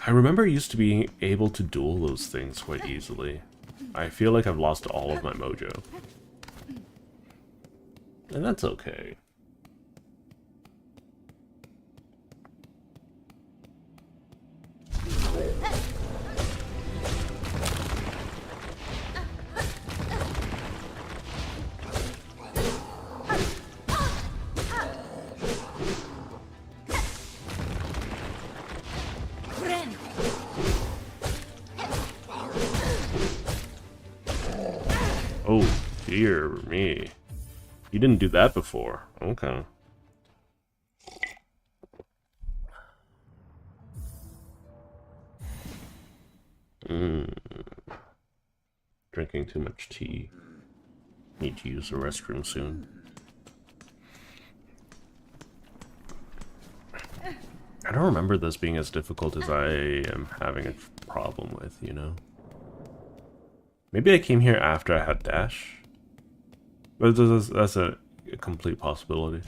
I remember I used to be able to duel those things quite easily. I feel like I've lost all of my mojo. And that's okay. Oh, dear me. You didn't do that before. Okay. Drinking too much tea. Need to use the restroom soon. I don't remember this being as difficult as I am having a problem with, you know? Maybe I came here after I had dash. But that's a complete possibility.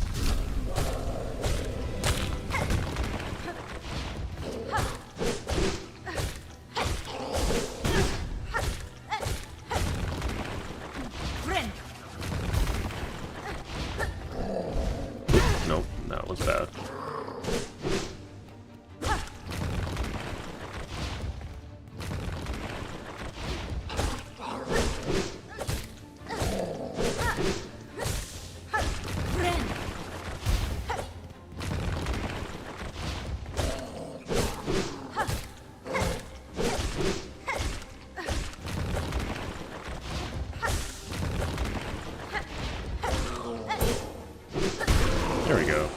Nope, that was bad. There we go.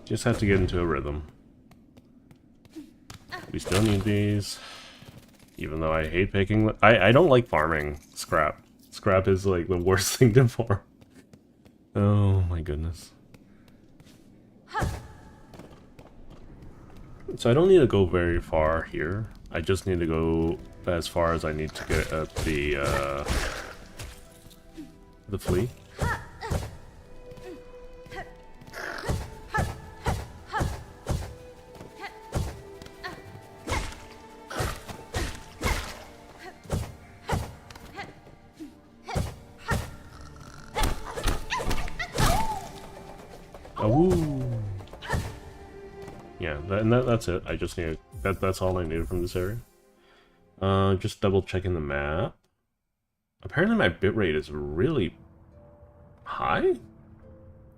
Just have to get into a rhythm. We still need these. Even though I hate picking... I don't like farming scrap. Scrap is like the worst thing to farm. Oh my goodness. So I don't need to go very far here. I just need to go as far as I need to get at the flea. Oh, yeah, that's it. I just need that's all I needed from this area. Just double checking the map. Apparently, my bitrate is really high.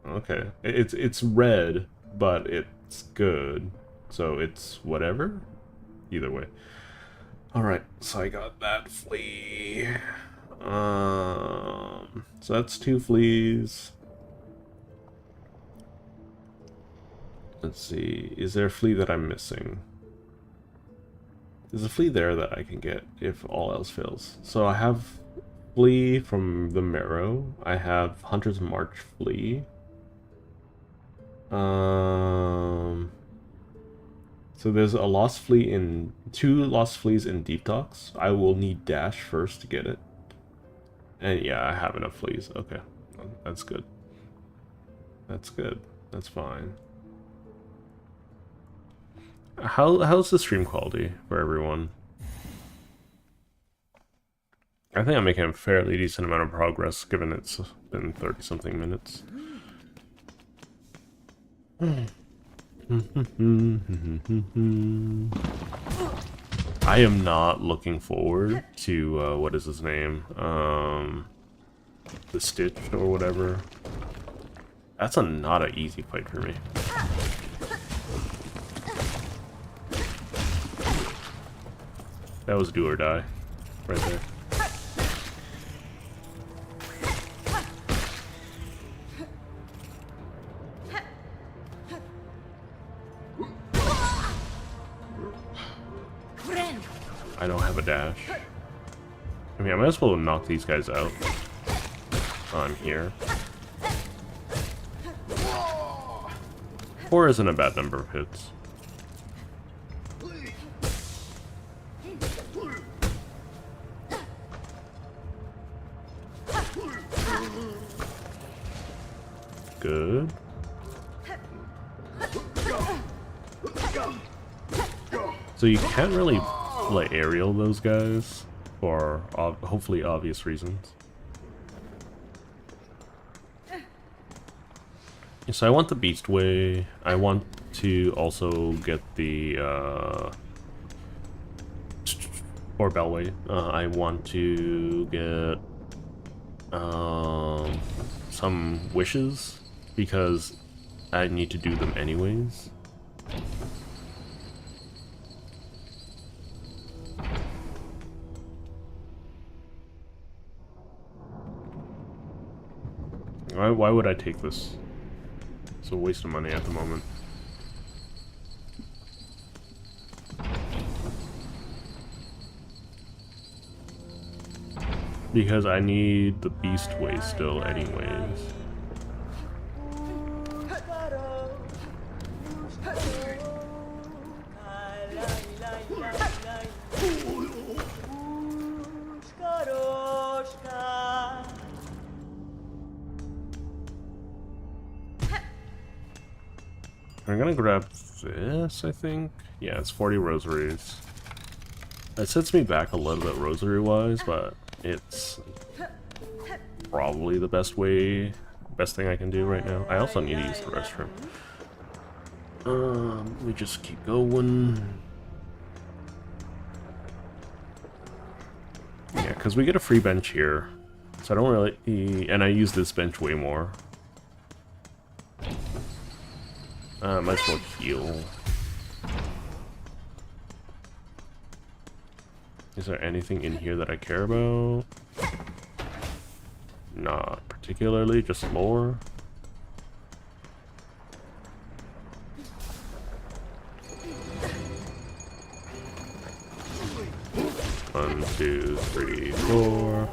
Okay, it's red, but it's good, so it's whatever. Either way. All right, so I got that flea. So that's 2 fleas. Let's see, is there a flea that I'm missing? There's a flea there that I can get if all else fails. So I have flea from the Marrow. I have Hunter's March flea. So So there's a lost flea in 2 lost fleas in Deep Docks. I will need dash first to get it. And yeah, I have enough fleas. Okay, that's good. That's good. That's fine. How's the stream quality for everyone? I think I'm making a fairly decent amount of progress, given it's been 30-something minutes. I am not looking forward to, what is his name? The Stitch or whatever. That's not an easy fight for me. That was do or die, right there. I don't have a dash. I mean, I might as well knock these guys out. I'm here. 4 isn't a bad number of hits. Good. So you can't really like aerial those guys for hopefully obvious reasons. So I want the Beast Way. I want to also get the or Bellway. I want to get some wishes because I need to do them anyways. Why would I take this? It's a waste of money at the moment. Because I need the Beast Way still anyways. I'm gonna grab this, I think. Yeah, it's 40 rosaries. It sets me back a little bit rosary-wise, but it's probably the best thing I can do right now. I also need to use the restroom. We just keep going. Yeah, because we get a free bench here. So I don't really... And I use this bench way more. Might as well heal. Is there anything in here that I care about? Not particularly, just lore. One, 2, 3, 4.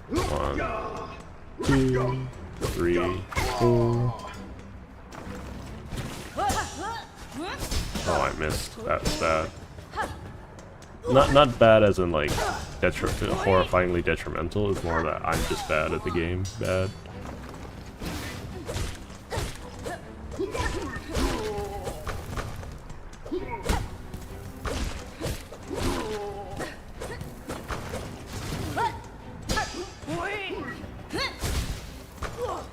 1, 2, 3, 4. Oh, I missed. That's bad. Not bad as in like horrifyingly detrimental. It's more that I'm just bad at the game. Bad.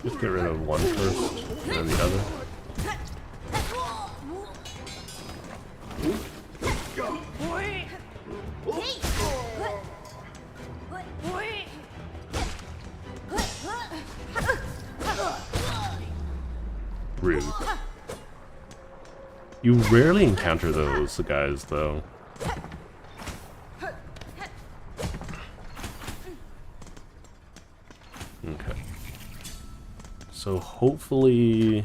Just get rid of one first, and then the other. Rude. You rarely encounter those guys, though. Okay. So hopefully...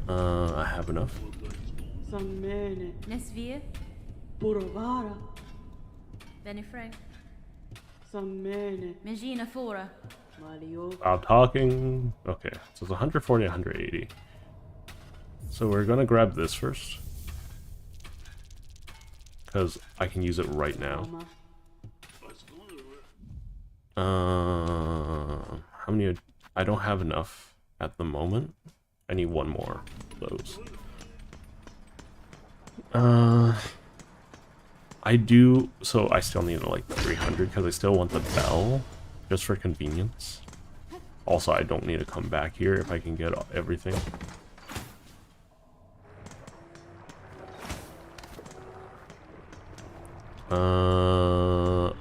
I have enough. Nesvir, Benifrey, Megina Fora. Stop talking. Okay, so it's 140, 180. So we're gonna grab this first. Because I can use it right now. How many? I don't have enough at the moment. I need one more of those. I do, so I still need like 300 because I still want the bell, just for convenience. Also, I don't need to come back here if I can get everything.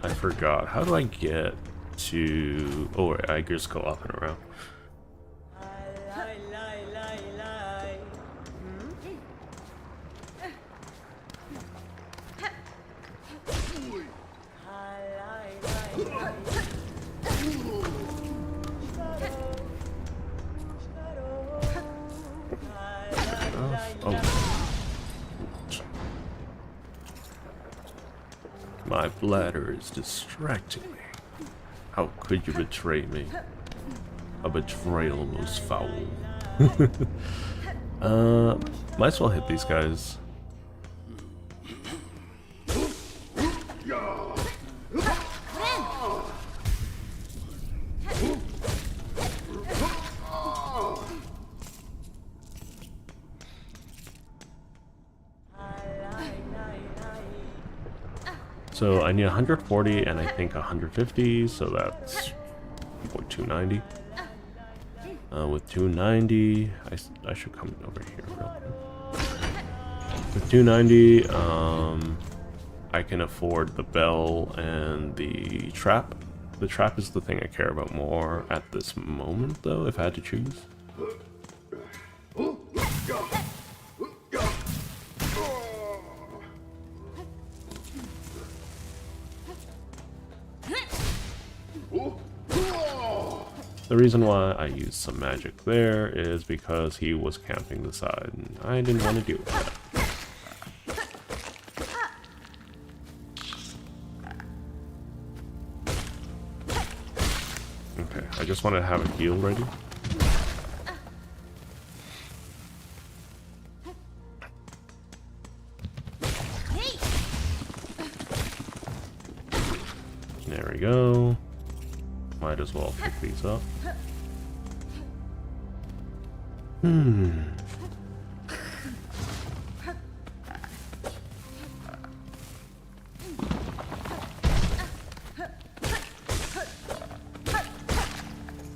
I forgot. How do I get to... Oh, I just go up and around. My bladder is distracting me. How could you betray me? A betrayal most foul. Might as well hit these guys. So I need 140 and I think 150, so that's 290. With 290, I should come over here real quick. With 290, I can afford the bell and the trap. The trap is the thing I care about more at this moment, though, if I had to choose. The reason why I used some magic there is because he was camping the side, and I didn't want to deal with that. Okay, I just want to have a heal ready. There we go. Might as well pick these up.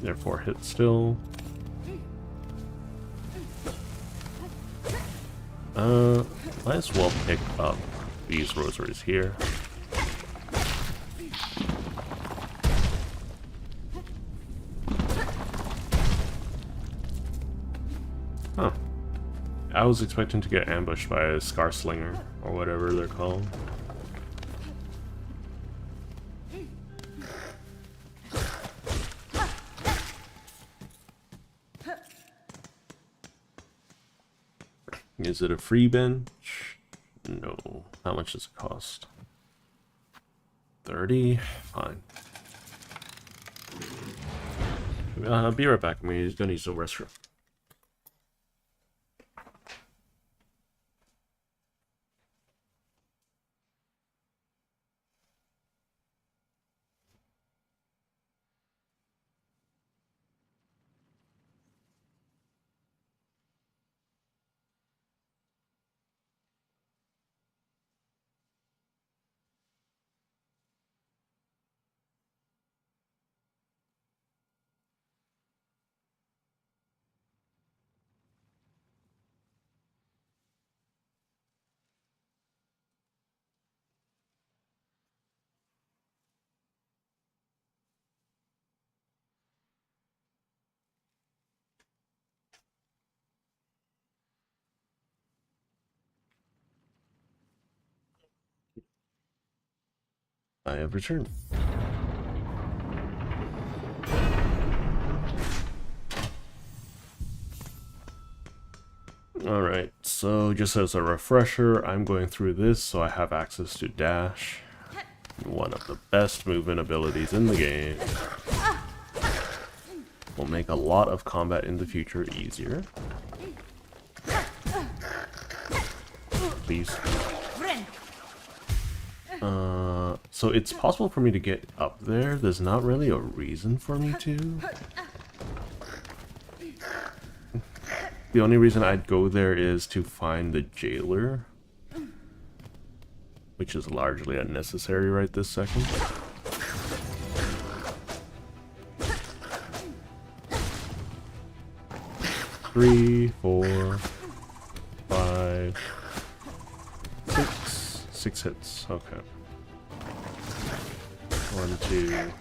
Therefore, hit still. Might as well pick up these rosaries here. Huh. I was expecting to get ambushed by a Scar Slinger, or whatever they're called. Is it a free bench? No. How much does it cost? 30? Fine. I'll be right back. I'm gonna use the restroom. I have returned. Alright, so just as a refresher, I'm going through this so I have access to dash. One of the best movement abilities in the game. Will make a lot of combat in the future easier. please. Friend. So it's possible for me to get up there. There's not really a reason for me to. The only reason I'd go there is to find the jailer, which is largely unnecessary right this second. Three, 4, 5, 6. 6 hits. Okay. 1, 2.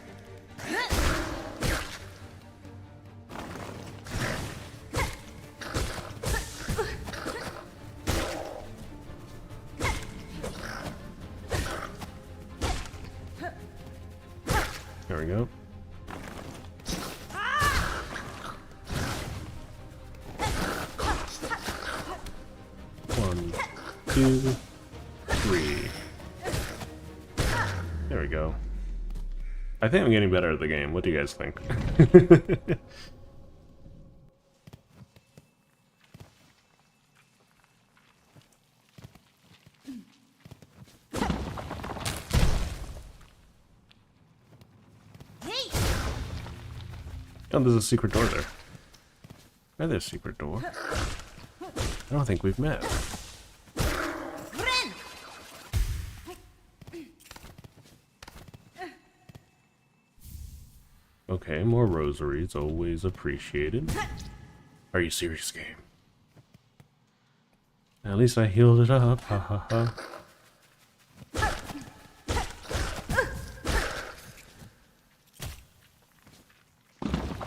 There we go. One, 2, 3. There we go. I think I'm getting better at the game. What do you guys think? Oh, there's a secret door there. Where's there a secret door? I don't think we've met. Okay, more rosaries, always appreciated. Are you serious, game? At least I healed it up, ha ha ha.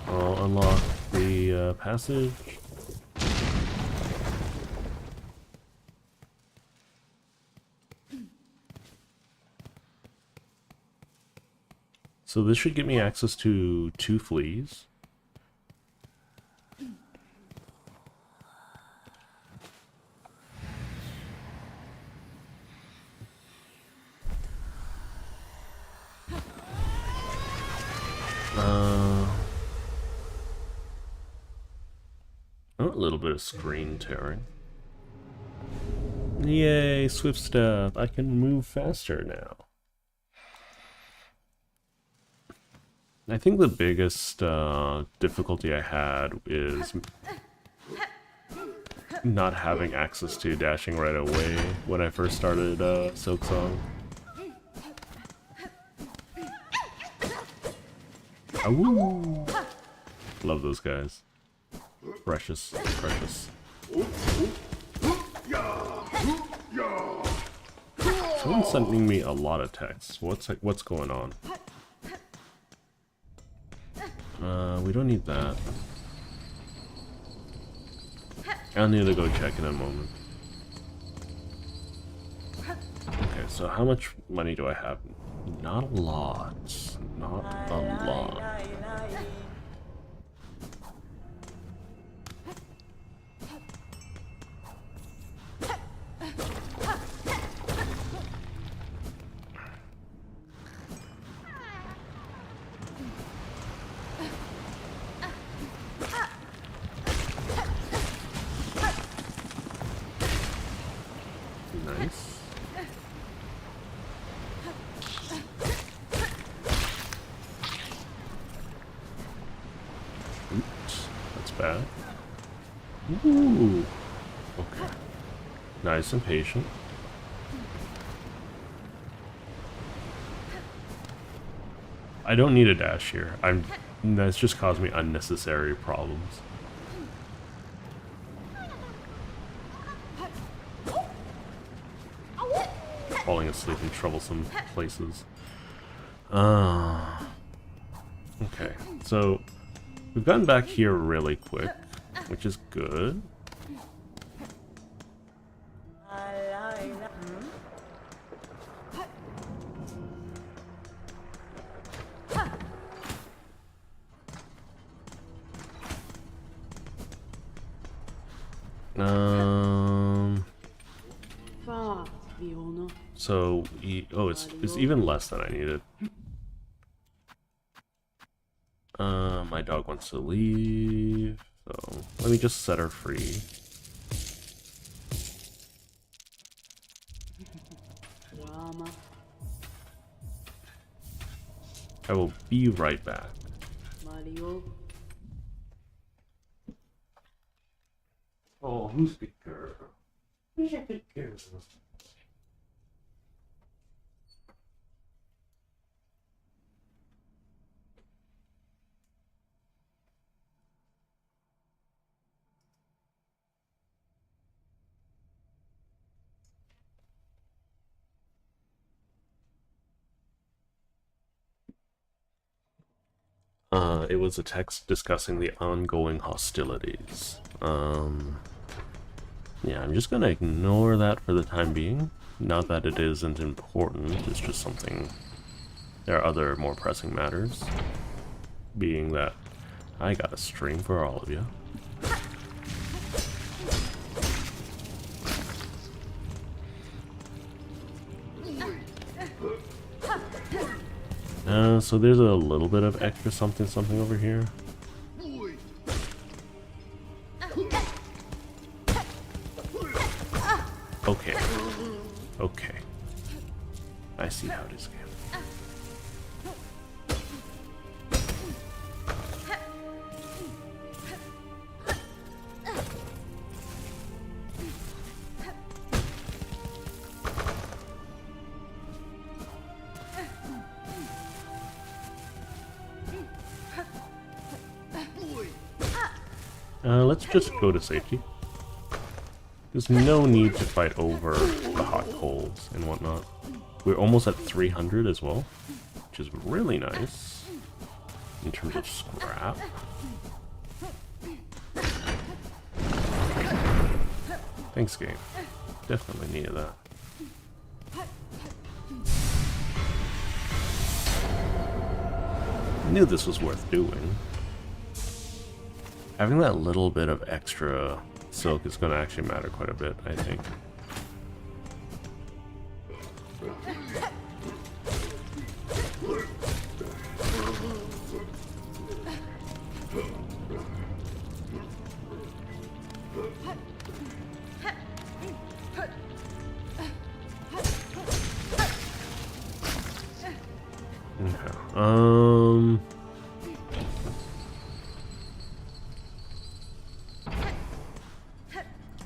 I'll unlock the passage. So this should give me access to 2 fleas. Oh, a little bit of screen tearing. Yay, swift step. I can move faster now. I think the biggest difficulty I had is not having access to dashing right away when I first started Silksong. Ooh. Love those guys. Precious, precious. Someone's sending me a lot of texts. What's going on? We don't need that. I'll need to go check in a moment. Okay, so how much money do I have? Not a lot. Not a lot. Nice. Oops, that's bad. Ooh. Okay. Nice and patient. I don't need a dash here. That's just caused me unnecessary problems. Falling asleep in troublesome places. Okay, so we've gotten back here really quick, which is good. So, it's even less than I needed. My dog wants to leave, so let me just set her free. Ama. I will be right back. Mario. Oh, who's the girl? Who's a good girl? It was a text discussing the ongoing hostilities. Yeah, I'm just gonna ignore that for the time being. Not that it isn't important, it's just something... There are other more pressing matters. Being that I got a stream for all of you. So there's a little bit of extra something over here. Okay. Okay. I see how it is again. Let's just go to safety. There's no need to fight over the hot coals and whatnot. We're almost at 300 as well, which is really nice in terms of scrap. Thanks, game. Definitely needed that. Knew this was worth doing. Having that little bit of extra silk is going to actually matter quite a bit, I think. Okay.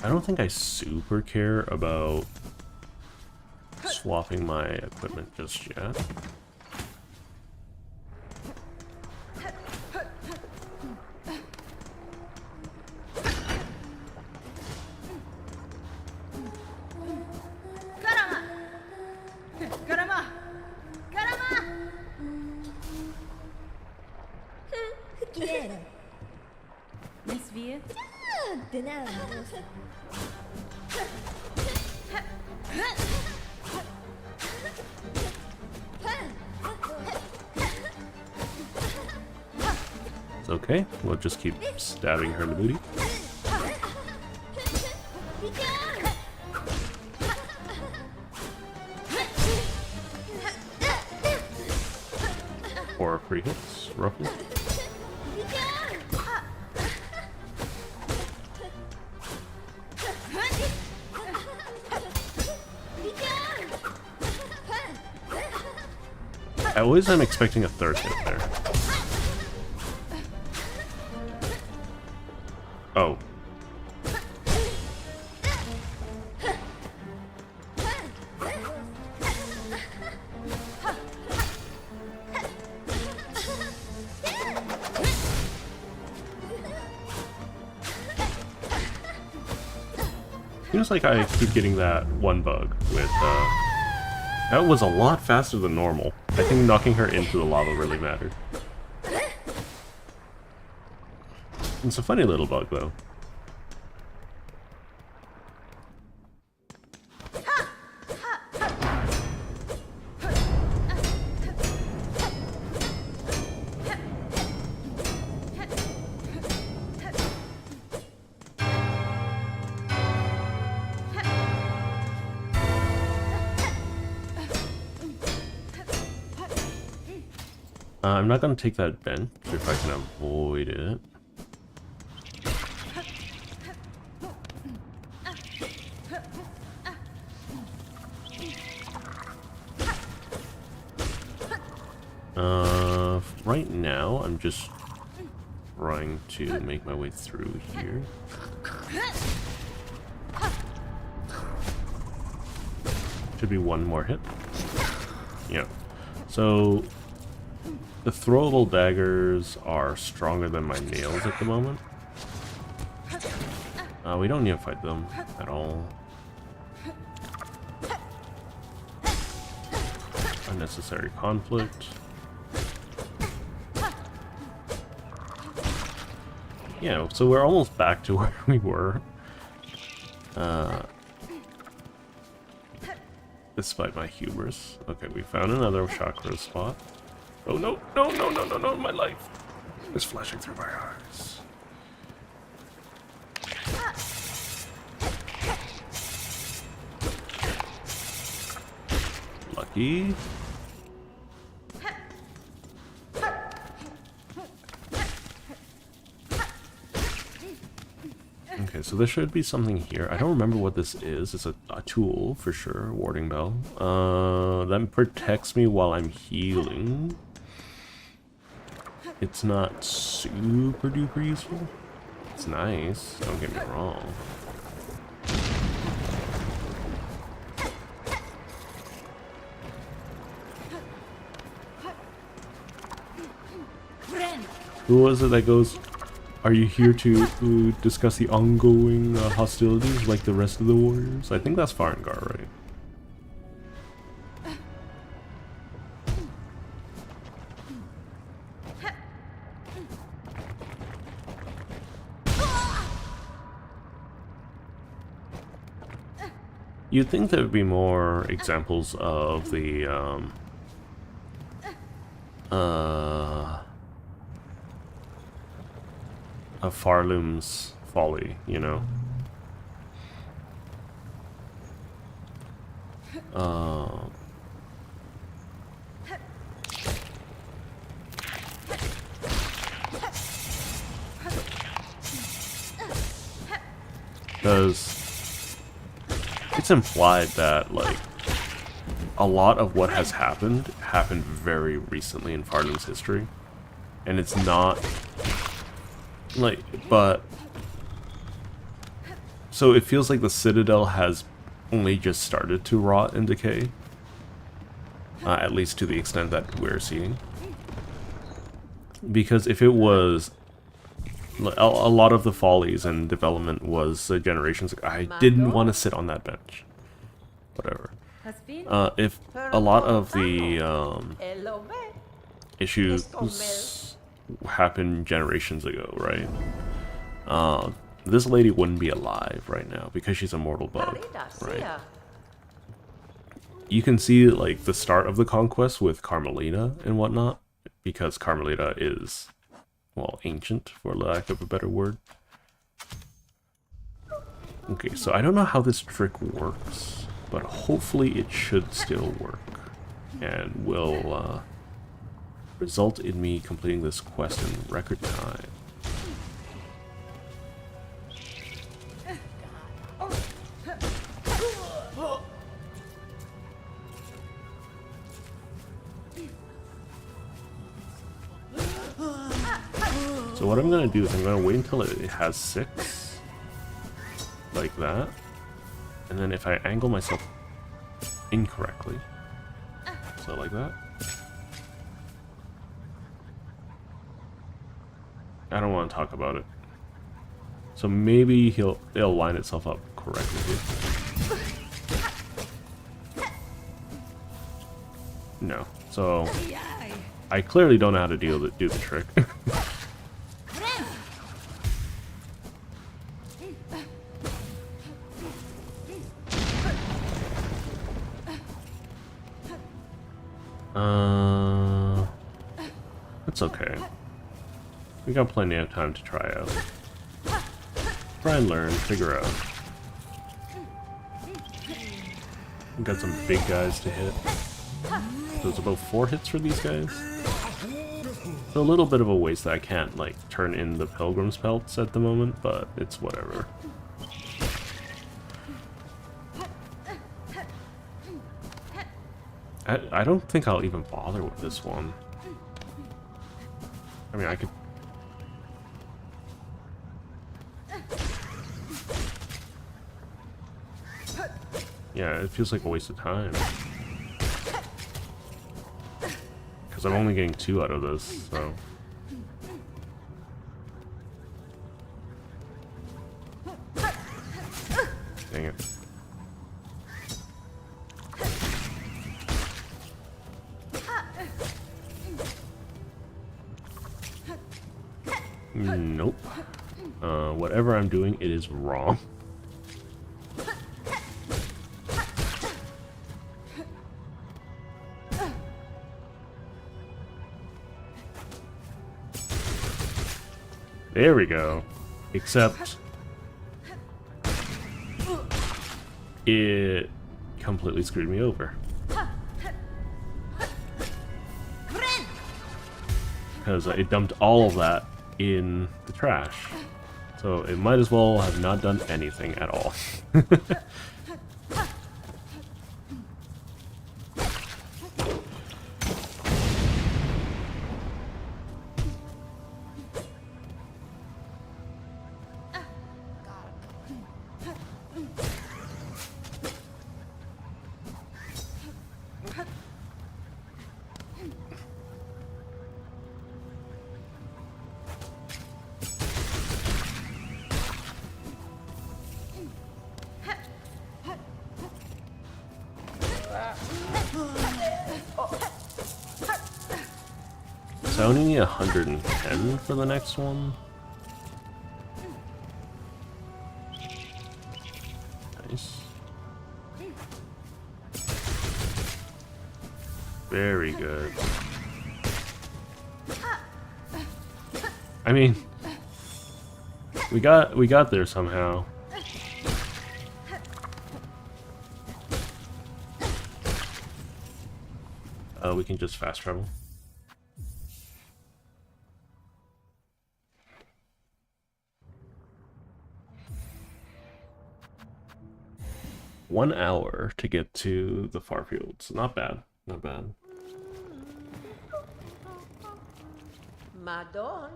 I don't think I super care about swapping my equipment just yet. Miss Veer? It's okay. We'll just keep stabbing her in the booty. Or free hits, roughly. I always am expecting a third hit there. Oh. Seems like I keep getting that one bug with, that was a lot faster than normal. I think knocking her into the lava really mattered. It's a funny little bug, though. I'm not going to take that bench if I can avoid it. Right now, I'm just trying to make my way through here. Should be one more hit. Yeah. So, the throwable daggers are stronger than my nails at the moment. We don't need to fight them at all. Unnecessary conflict. Yeah, so we're almost back to where we were. Despite my hubris. Okay, we found another chakra spot. Oh no, no, no, no, no, no, my life is flashing through my eyes. Lucky. Okay, so there should be something here. I don't remember what this is. It's a tool for sure. Warding bell. That protects me while I'm healing. It's not super duper useful. It's nice, don't get me wrong. Who was it that goes, are you here to discuss the ongoing hostilities like the rest of the warriors? I think that's Farengar, right? You'd think there would be more examples of the, of Farloom's folly, you know? Because it's implied that, like, a lot of what has happened very recently in Farloom's history. And it's not, like, but... So it feels like the Citadel has only just started to rot and decay. At least to the extent that we're seeing. Because if it was... A lot of the follies and development was generations ago. I didn't want to sit on that bench. Whatever. If a lot of the issues happened generations ago, right? This lady wouldn't be alive right now because she's a mortal bug, right? You can see like the start of the conquest with Carmelita and whatnot, because Carmelita is, well, ancient, for lack of a better word. Okay, so I don't know how this trick works, but hopefully it should still work, and will result in me completing this quest in record time. So what I'm going to do is I'm going to wait until it has 6, like that, and then if I angle myself incorrectly, so like that, I don't want to talk about it, so maybe it'll line itself up correctly here. No, so I clearly don't know how to do the trick. It's okay. We got plenty of time to try out. Try and learn, figure out. We got some big guys to hit. There's about 4 hits for these guys. So a little bit of a waste that I can't, like, turn in the Pilgrim's Pelts at the moment, but it's whatever. I don't think I'll even bother with this one. I mean, I could... Yeah, it feels like a waste of time. Because I'm only getting 2 out of this, so... Dang it. Nope. Whatever I'm doing, it is wrong. There we go. Except it completely screwed me over. Because it dumped all of that in the trash. So it might as well have not done anything at all. So I only need 110 for the next one. Nice. Very good. I mean, we got there somehow. We can just fast travel. One hour to get to the Farfields. Not bad. Not bad. Madon.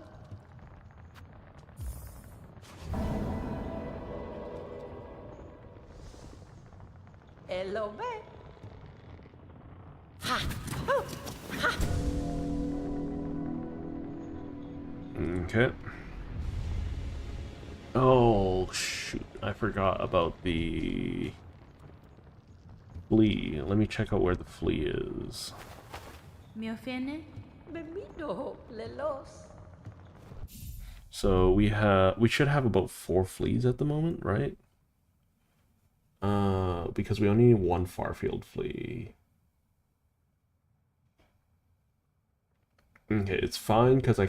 Hello, babe. Okay. Oh, shoot. I forgot about the flea. Let me check out where the flea is. Me ofende? Bemido, lelos. So we should have about 4 fleas at the moment, right? Because we only need 1 Farfield flea. Okay, it's fine because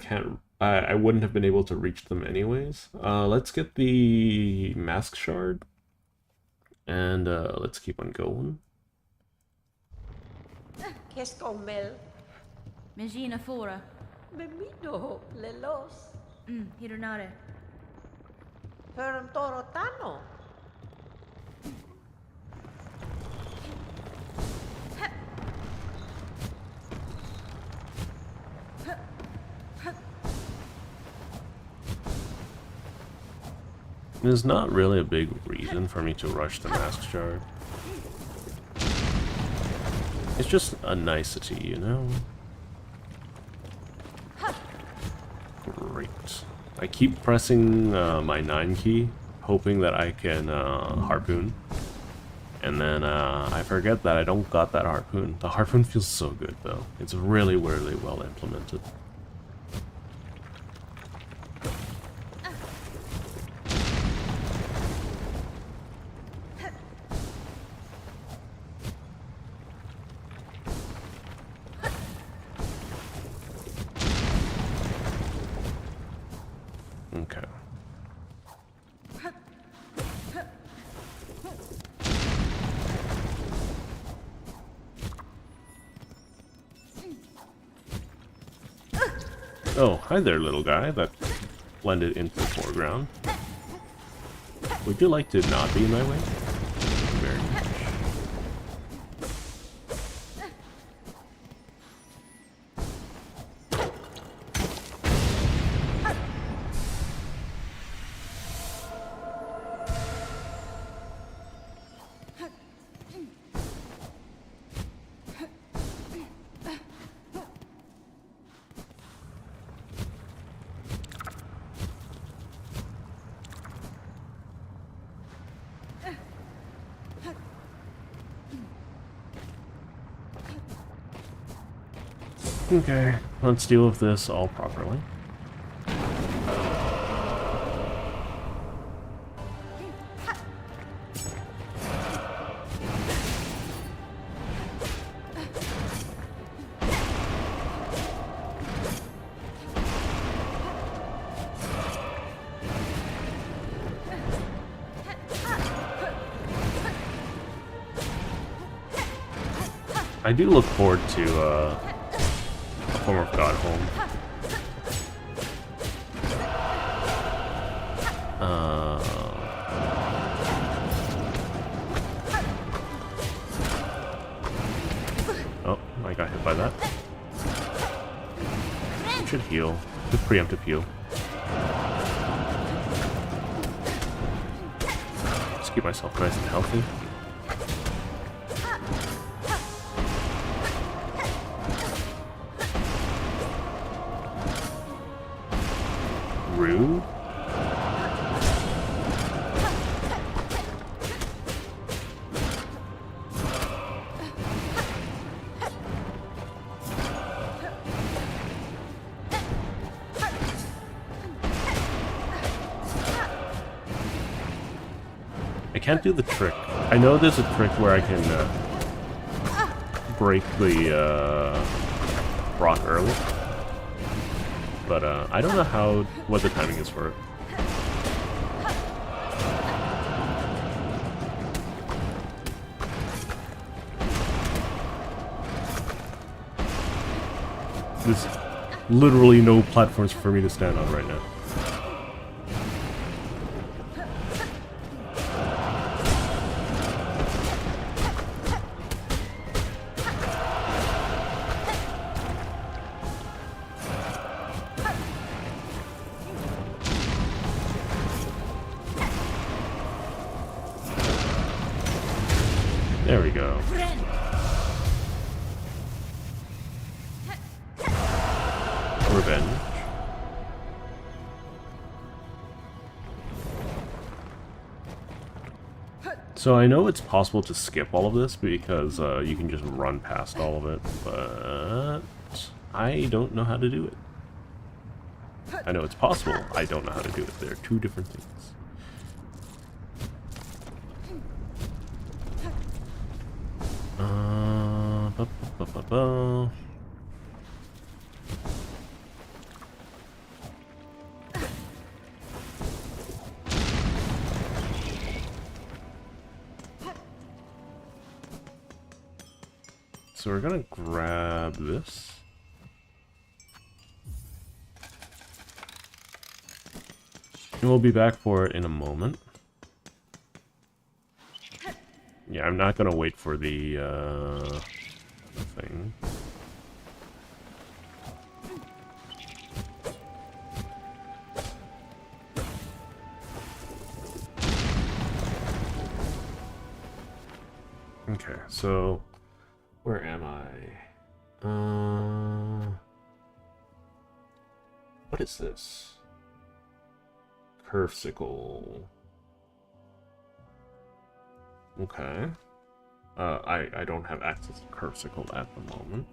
I wouldn't have been able to reach them anyways. Let's get the mask shard. And let's keep on going. Keskomel. Magina fora. Bemido, lelos. Hironare. Herm torotano. There's not really a big reason for me to rush the mask shard. It's just a nicety, you know? Great. I keep pressing my 9 key, hoping that I can harpoon. And then I forget that I don't got that harpoon. The harpoon feels so good though. It's really, really well implemented. Okay. Oh, hi there, little guy that blended into the foreground. Would you like to not be in my way? Very much. Okay, let's deal with this all properly. I do look forward to Form of Godholm. Oh, I got hit by that. Should heal. Just preemptive heal. Just keep myself nice and healthy. Rude. I can't do the trick. I know there's a trick where I can break the rock early. But I don't know what the timing is for it. There's literally no platforms for me to stand on right now. There we go. Revenge. So I know it's possible to skip all of this because you can just run past all of it, but I don't know how to do it. I know it's possible, I don't know how to do it. They're two different things. So we're gonna grab this. And we'll be back for it in a moment. Yeah, I'm not gonna wait for the thing. Okay, so where am I? What is this? Curvesicle. Okay. I don't have access to Curvesicle at the moment.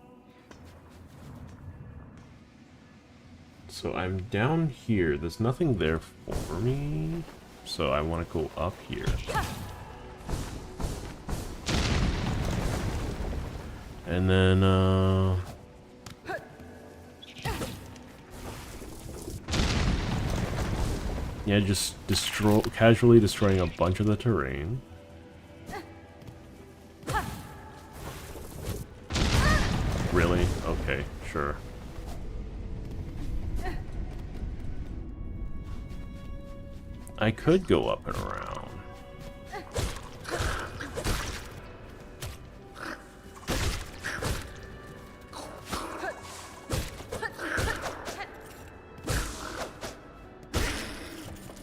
So I'm down here. There's nothing there for me. So I want to go up here. And then, yeah, just casually destroying a bunch of the terrain. Really? Okay, sure. I could go up and around.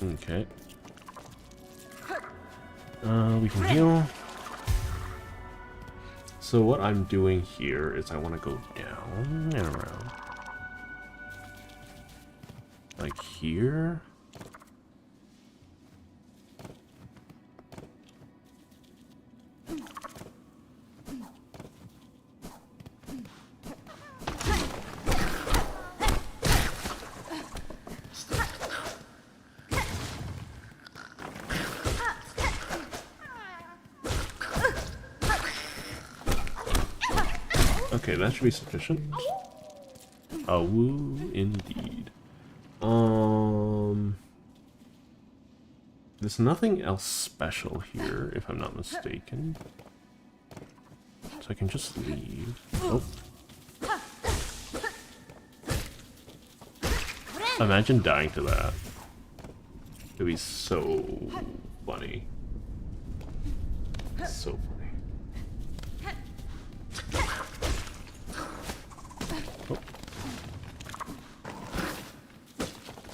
Okay. We can heal. So what I'm doing here is I want to go down and around. Like here. Okay, that should be sufficient. A woo indeed. There's nothing else special here, if I'm not mistaken. So I can just leave. Oh. Imagine dying to that. It'd be so funny. So funny. Oh.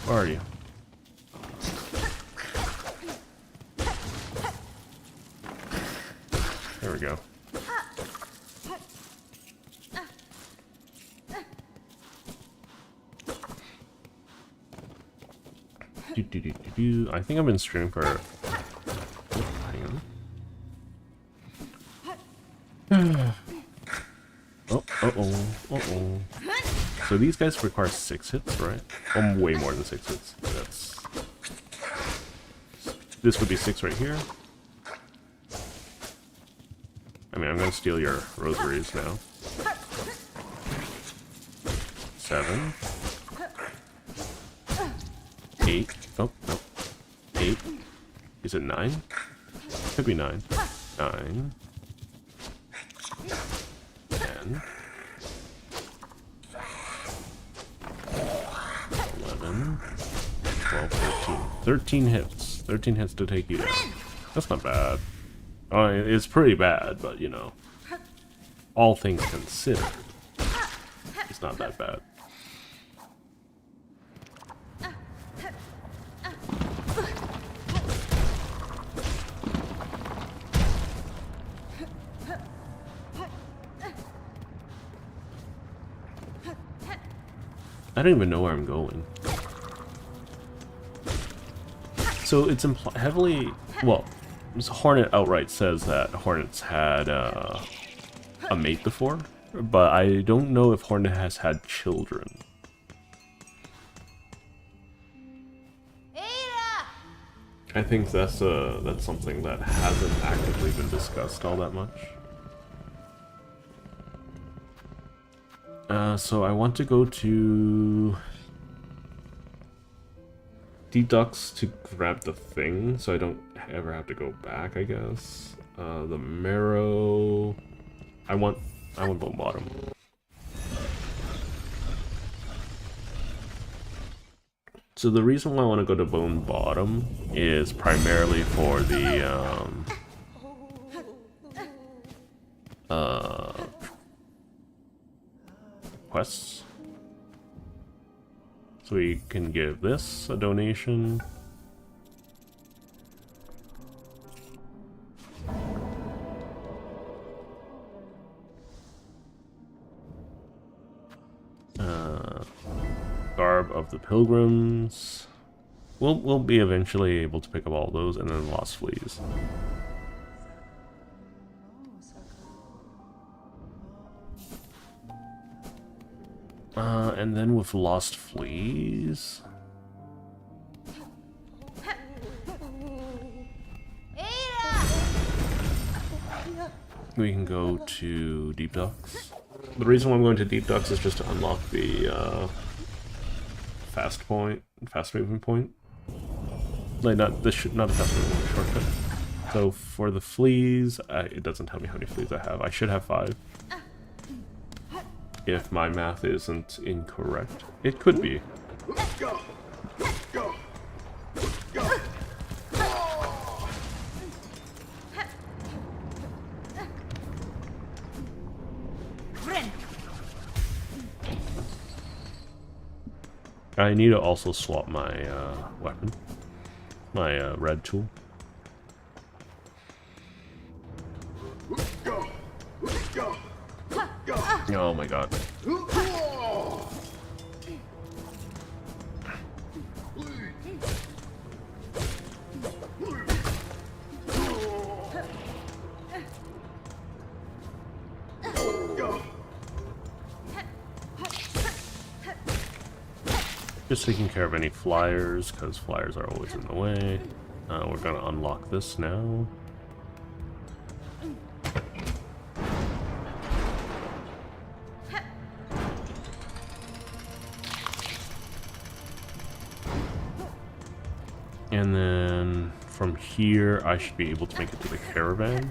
Where are you? There we go. I think I've been streaming for... Oh, hang on. Uh-oh. So these guys require 6 hits, right? Way more than 6 hits. That's... This would be 6 right here. I mean, I'm gonna steal your rosaries now. 7. 8. Oh, no. 8. Is it 9? Could be 9. 9. 10. 11. 12, 13. 13 hits. 13 hits to take you down. That's not bad. Oh, it's pretty bad, but you know, all things considered, it's not that bad. I don't even know where I'm going. So it's heavily, well, Hornet outright says that Hornet's had a mate before, but I don't know if Hornet has had children. I think that's something that hasn't actively been discussed all that much. So I want to go to Deep Ducks to grab the thing, so I don't ever have to go back, I guess. The marrow... I want Bone Bottom. So the reason why I want to go to Bone Bottom is primarily for the, quests. So we can give this a donation. Garb of the Pilgrims. We'll be eventually able to pick up all those, and then Lost Fleas. And then with Lost Fleas, we can go to Deep Ducks. The reason why I'm going to Deep Ducks is just to unlock the fast moving point. Like not a fast moving shortcut. So for the fleas, it doesn't tell me how many fleas I have. I should have 5. If my math isn't incorrect. It could be. Go! Go! Go! I need to also swap my weapon. My red tool. Go! Go! Go! Oh my god. Just taking care of any flyers, because flyers are always in the way. We're gonna unlock this now. And then from here, I should be able to make it to the caravan.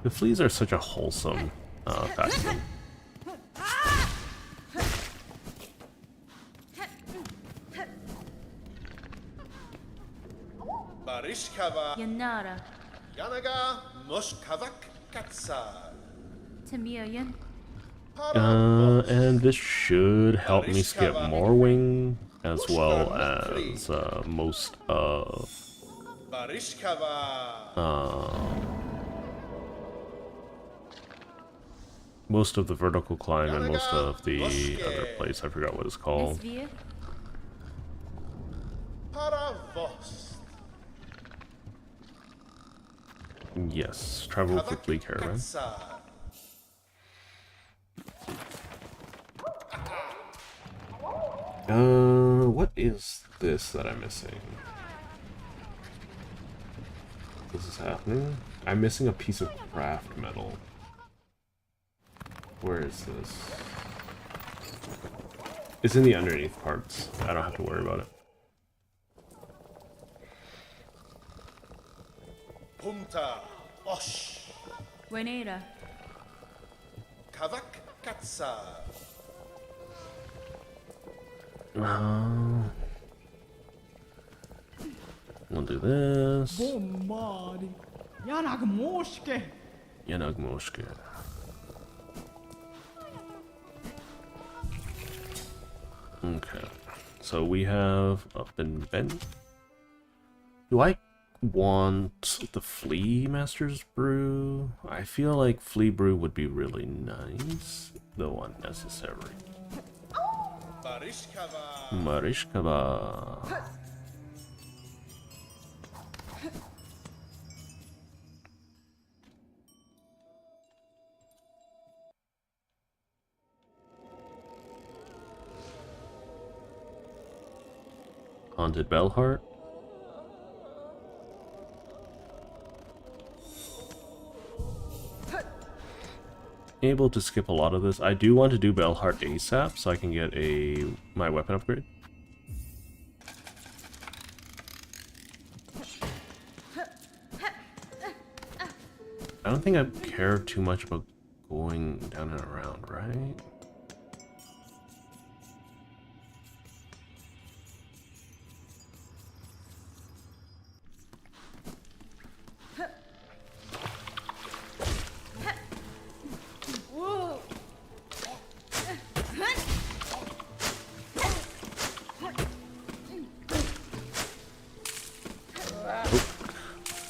The fleas are such a wholesome faction. Barishkava Yanara. Yanaga Mushkavak Katsar. Tamirian. And this should help me skip Morwing, as well as most of Barishkava most of the vertical climb and most of the other place. I forgot what it's called. Svir. Paravos Yes, travel quickly, caravan. Katsar. What is this that I'm missing? This is happening? I'm missing a piece of craft metal. Where is this? It's in the underneath parts. I don't have to worry about it. Punta Osh Wenera. Kavak Katsar. We'll do this. Bombari. Yanagmoshke. Yanagmoshke. Okay. So we have up and bend. Do I want the Flea Master's Brew? I feel like Flea Brew would be really nice, though unnecessary. Barishkava Marishkava. Haunted Bellheart. Able to skip a lot of this. I do want to do Bellheart ASAP so I can get my weapon upgrade. I don't think I care too much about going down and around, right?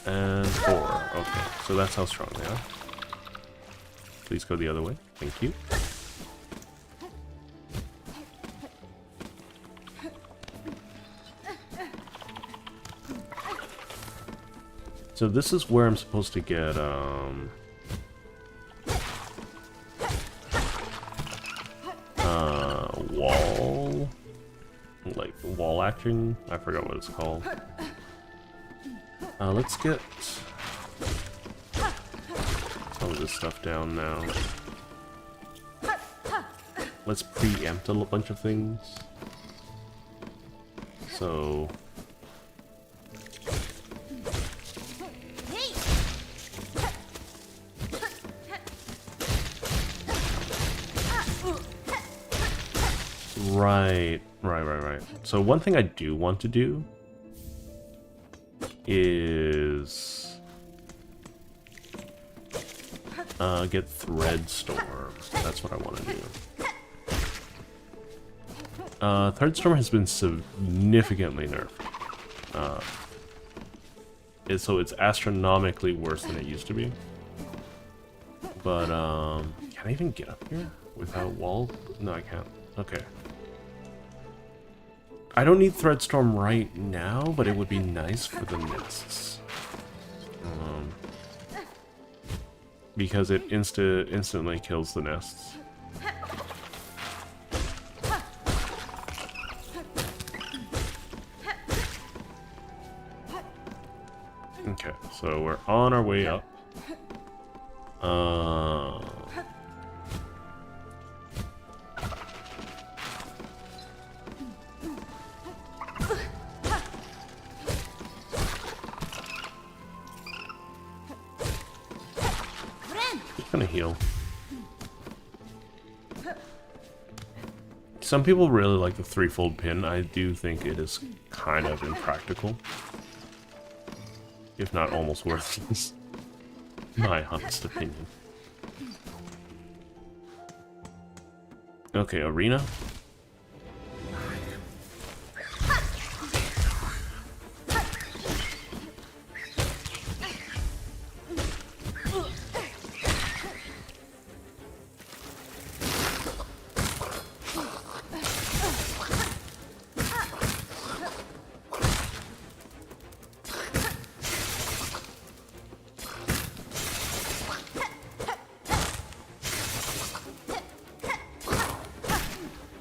And 4. Okay, so that's how strong they are. Please go the other way. Thank you. So this is where I'm supposed to get, wall, like wall action. I forgot what it's called. Let's get some of this stuff down now. Let's preempt a bunch of things. So right. So one thing I do want to do is get Threadstorm. That's what I want to do. Threadstorm has been significantly nerfed. So it's astronomically worse than it used to be. But can I even get up here without wall? No, I can't. Okay. I don't need Threadstorm right now, but it would be nice for the nests. Because it instantly kills the nests. Okay, so we're on our way up. gonna heal. Some people really like the threefold pin. I do think it is kind of impractical. If not almost worthless. My honest opinion. Okay, arena.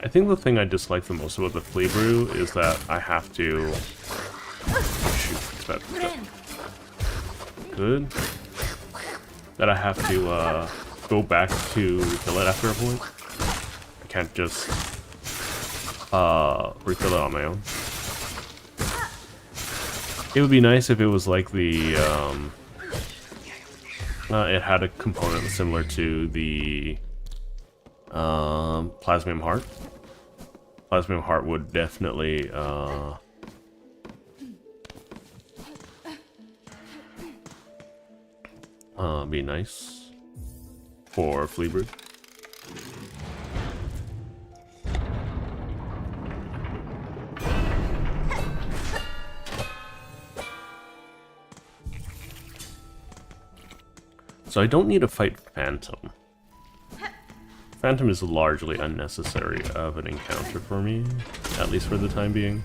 I think the thing I dislike the most about the flea brew is that I have to shoot. It's bad. Good. That I have to go back to refill it after a point. I can't just refill it on my own. It would be nice if it was like the it had a component similar to the Plasmium Heart. Plasmium Heart would definitely be nice for flea brew. So I don't need to fight Phantom. Phantom is largely unnecessary of an encounter for me, at least for the time being.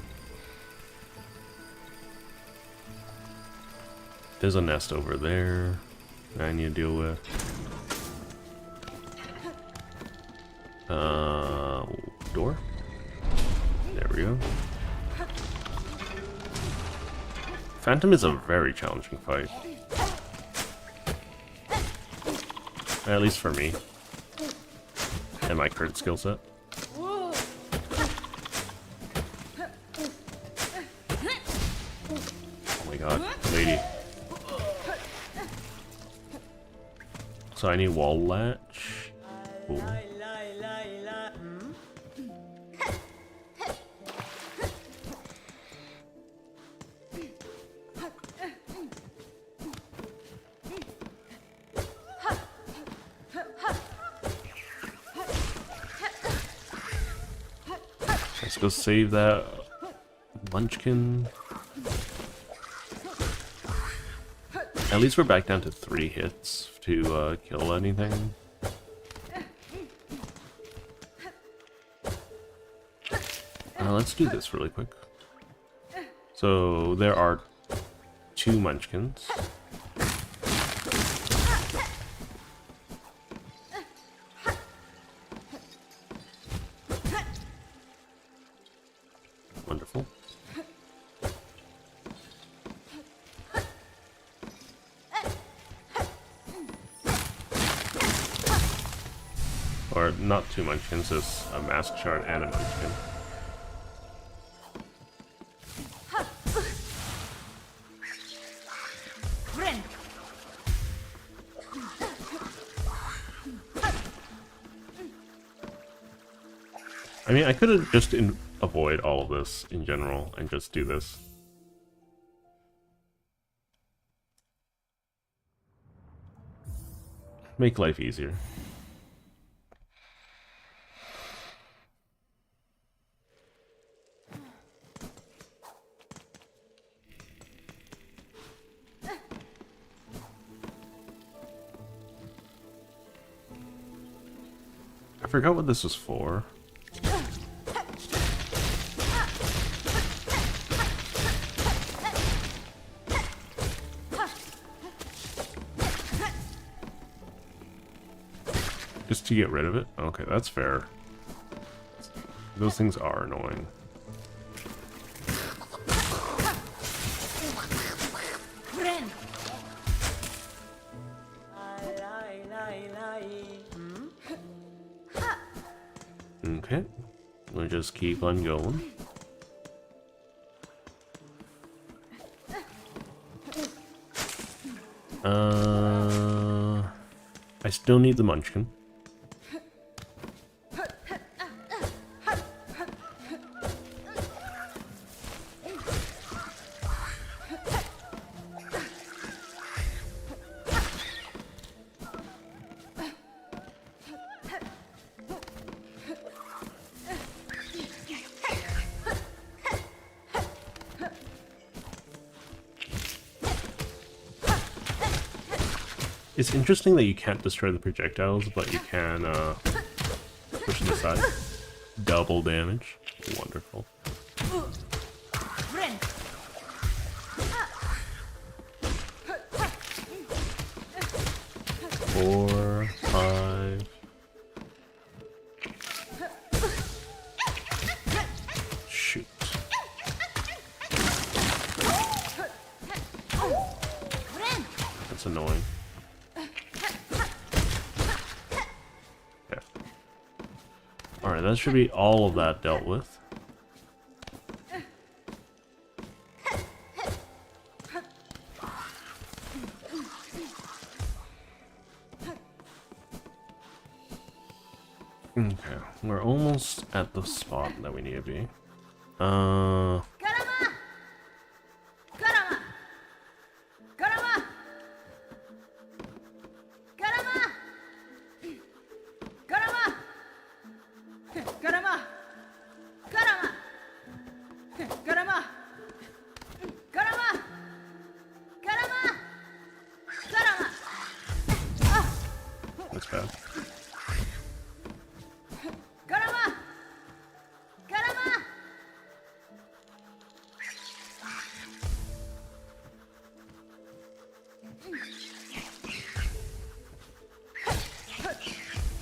There's a nest over there that I need to deal with. Door? There we go. Phantom is a very challenging fight. At least for me. And my current skill set. Oh my god, lady. So I need wall latch. Cool. Let's go save that Munchkin. At least we're back down to 3 hits to kill anything. Let's do this really quick. So there are 2 Munchkins. Wonderful. Or not 2 Munchkins, there's a Mask Shard and a Munchkin. I mean, I could have just avoid all of this in general and just do this. Make life easier. I forgot what this was for. Just to get rid of it? Okay, that's fair. Those things are annoying. Okay, we'll just keep on going. I I still need the munchkin. It's interesting that you can't destroy the projectiles, but you can push them aside. Double damage. Wonderful. Ren. 4, 5. Shoot. That's annoying. Alright, that should be all of that dealt with. Okay, we're almost at the spot that we need to be. Karama! Karama! Karama! Karama! Karama! Karama! Karama! Karama! Karama! Karama! Karama! That's bad. Karama! Karama!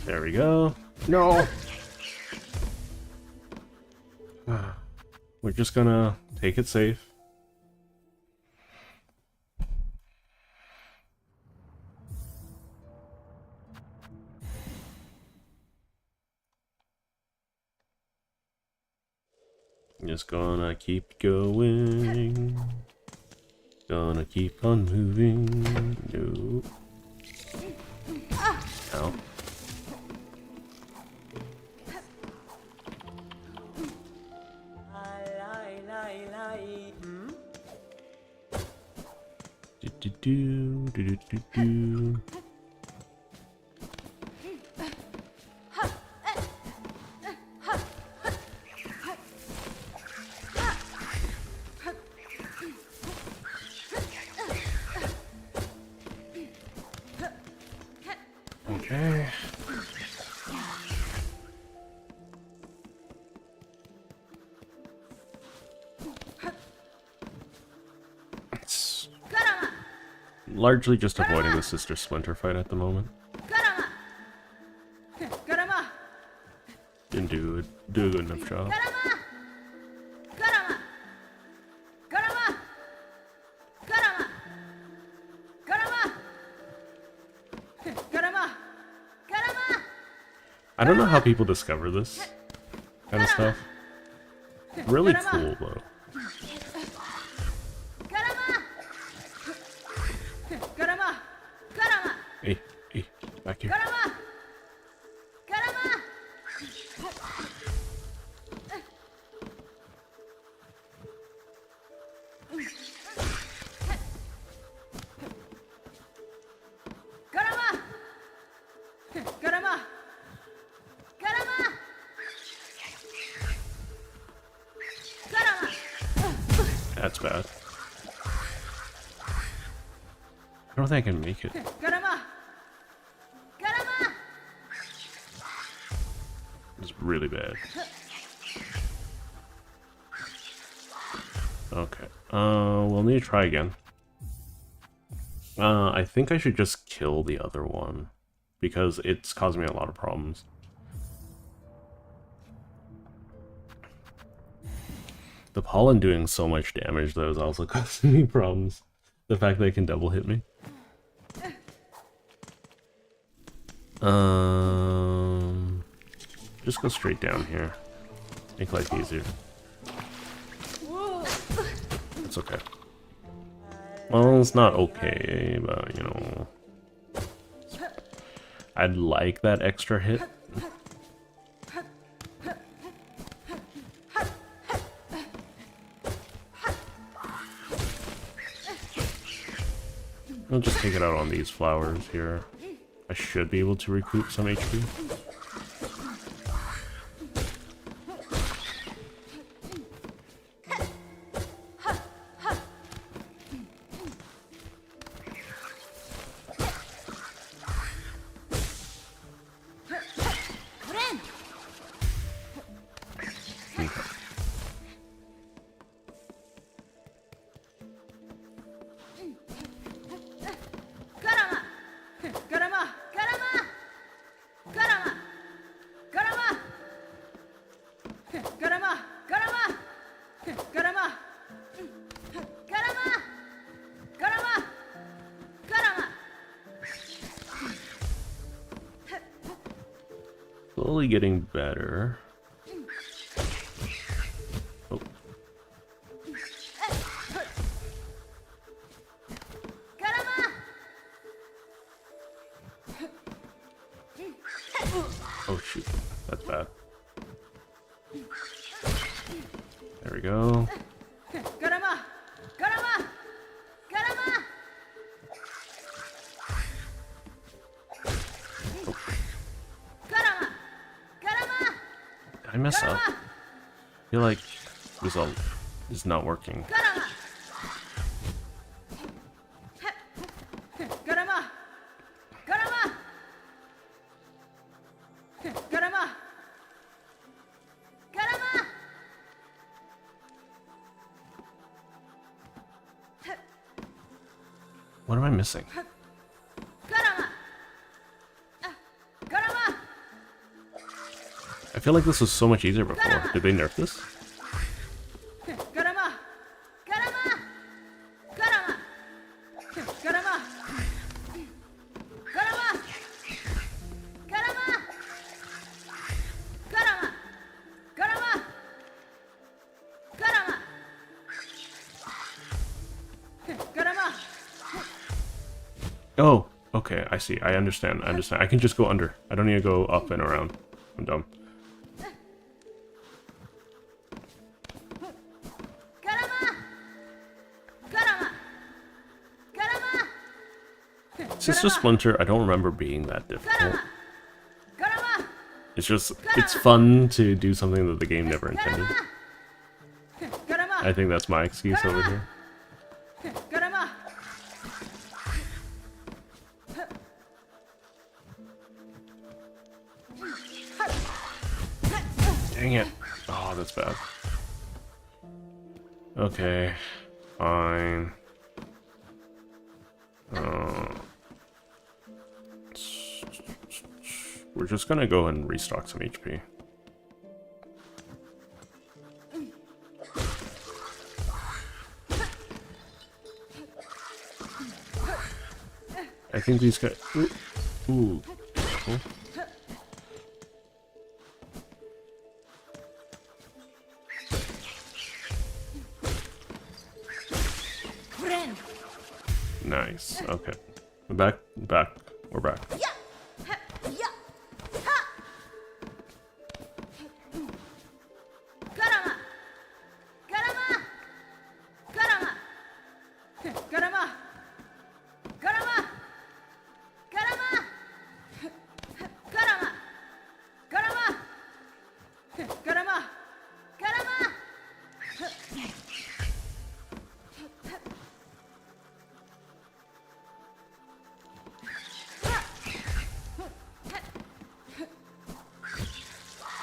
There we go. No! We're just gonna take it safe. Just gonna keep going. Gonna keep on moving. No. Ow. Do do do do do do. Okay. It's largely just avoiding the Sister Splinter fight at the moment. Karama! Karama! Didn't do a good enough job. Karama! Karama! Karama! Karama! Karama! Karama! Karama! I don't know how people discover this kind of stuff. Really cool though. Karama! Karama! Karama! Hey, hey, back here. Karama! Karama! Karama! Karama! Karama! Karama! That's bad. I don't think I can make it. Karama! Karama! It's really bad. Okay. We'll need to try again. I think I should just kill the other one, because it's causing me a lot of problems. The pollen doing so much damage though is also causing me problems. The fact that it can double hit me. Just go straight down here. Make life easier. It's okay. Well, it's not okay, but you know. I'd like that extra hit. I'll just take it out on these flowers here. I should be able to recoup some HP. Ren! Garama! Garama! Garama! Garama! Garama! Garama! Garama! Garama! Garama! Garama! Garama! Slowly getting better. Oh, Garama! oh shoot. That's bad. There we go. Garama! Garama! Garama! Garama! Garama! Did I mess up? I feel like this all is not working. Garama! Garama! Garama! Garama! Garama! What am I missing? Garama! Garama! I feel like this was so much easier before. Did they nerf this? Garama! Garama! Garama! Garama! Garama! Garama! Garama! Garama! Garama! Garama! Oh, okay. I see. I understand. I understand. I can just go under. I don't need to go up and around. I'm dumb. Garama! Garama! Garama! Since just Splinter, I don't remember being that difficult. Garama! Garama! It's just, it's fun to do something that the game never intended. Garama! I think that's my excuse over here. Garama! Dang it. Oh, that's bad. Okay. Fine. We're just gonna go and restock some HP. I think these guys... Ooh. Careful. Ren! Nice. Okay. We're back. Back. We're back. Yeah! Yeah! Ha! Garama! Garama! Garama! Garama! Garama! Garama! Garama! Garama! Garama! Garama!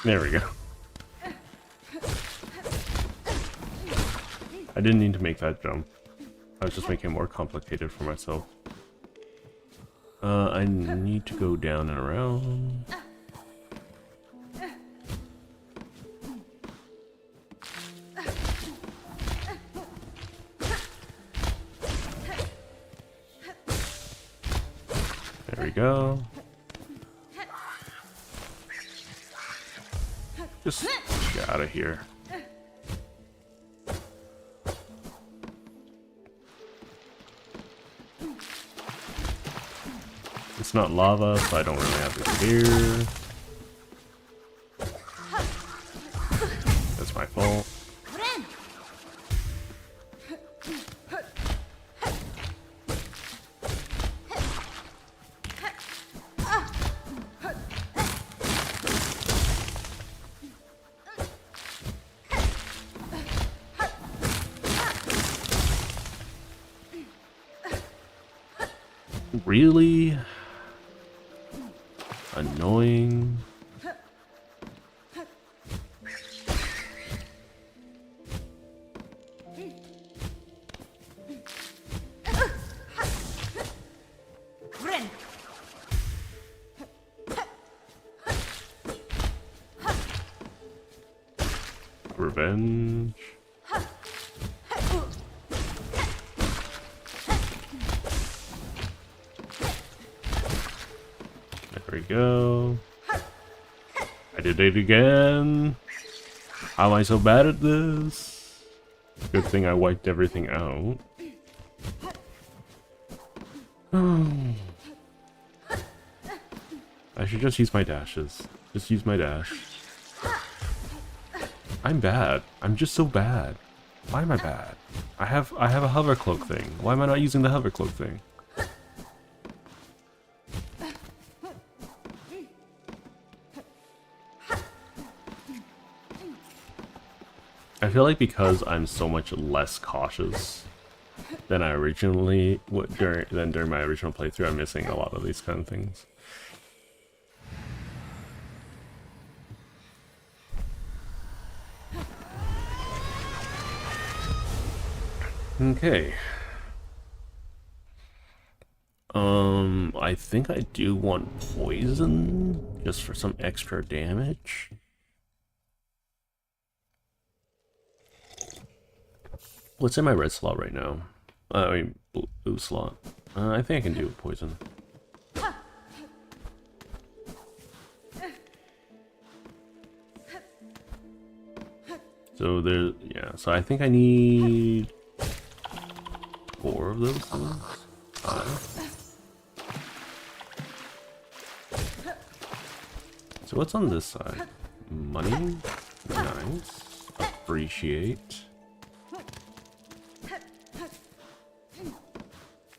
There we go. I didn't need to make that jump. I was just making it more complicated for myself. I need to go down and around. There we go. Just get out of here. This not lava, so I don't really have to fear. That's my fault. Ren! Really annoying. Ren! Revenge. There we go. I did it again. How am I so bad at this? Good thing I wiped everything out. I should just use my dashes. Just use my dash. I'm bad. I'm just so bad. Why am I bad? I have a hover cloak thing. Why am I not using the hover cloak thing? I feel like because I'm so much less cautious than I originally during my original playthrough, I'm missing a lot of these kind of things. Okay. I think I do want poison just for some extra damage. What's in my red slot right now? I mean, blue slot. I think I can do poison. So there, yeah. So I think I need 4 of those things. 5. So what's on this side? Money, nice. Appreciate.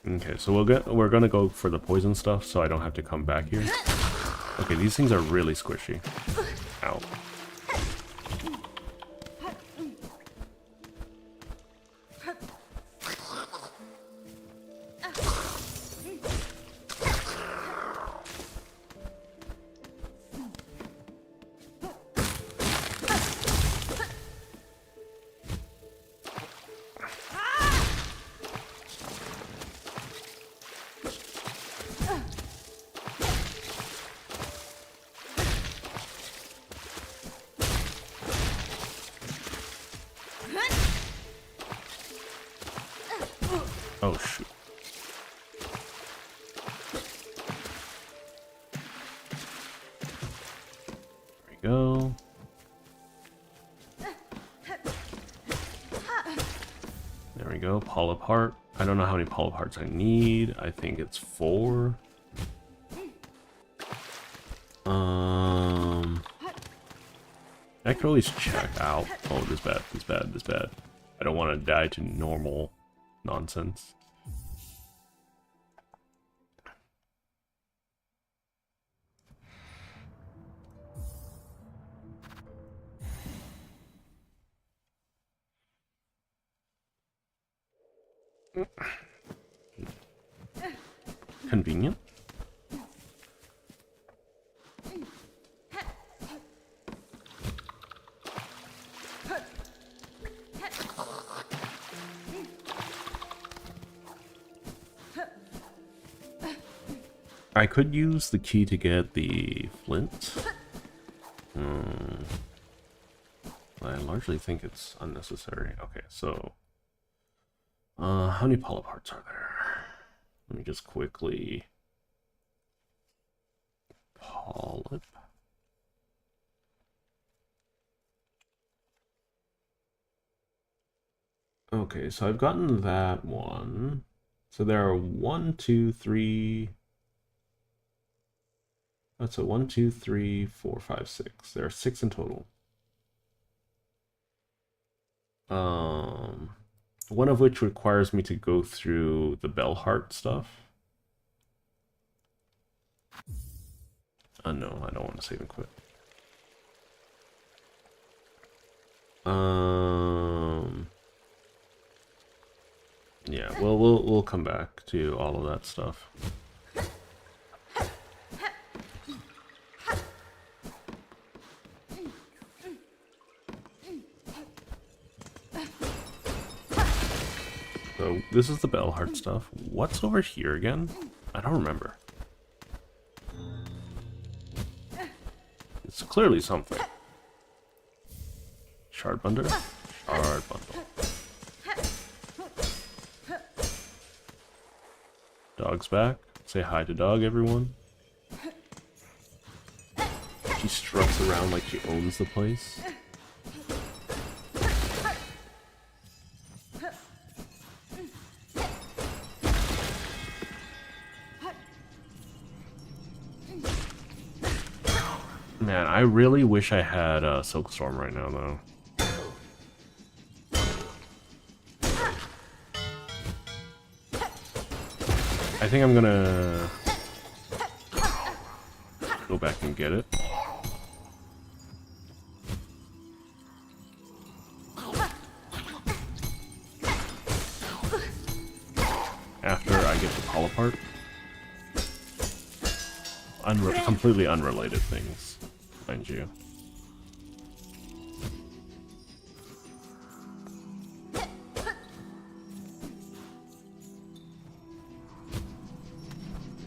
Okay, so we're gonna go for the poison stuff, so I don't have to come back here. Okay, these things are really squishy. Ow. Oh shoot. There we go. There we go, polyp-heart. I don't know how many polyp-hearts I need. I think it's 4. I could always check out. Oh, this bad, this bad, this bad. I don't want to die to normal nonsense. Convenient. I could use the key to get the flint. I largely think it's unnecessary. Okay, so how many polyp-hearts are there? Let me just quickly polyp. Okay, so I've gotten that one. So there are 1, 2, 3, That's a 1, 2, 3, 4, 5, 6. There are 6 in total. One of which requires me to go through the Bellheart stuff. No, I don't want to save and quit. Yeah, well, we'll come back to all of that stuff. So this is the Bellheart stuff. What's over here again? I don't remember. It's clearly something. Shard bundle? Shard bundle. Dog's back. Say hi to dog, everyone. She struts around like she owns the place. Man, I really wish I had Silkstorm right now, though. I think I'm gonna go back and get it. After I get the Call Apart. Completely unrelated things, mind you.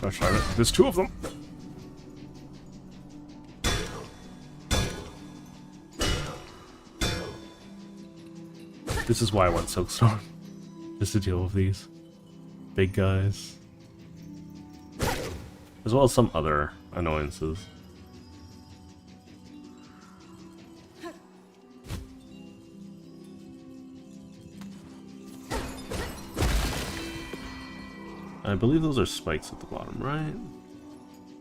Gosh darn it, there's 2 of them! This is why I want Silkstorm. Just to deal with these big guys. As well as some other annoyances. I believe those are spikes at the bottom, right?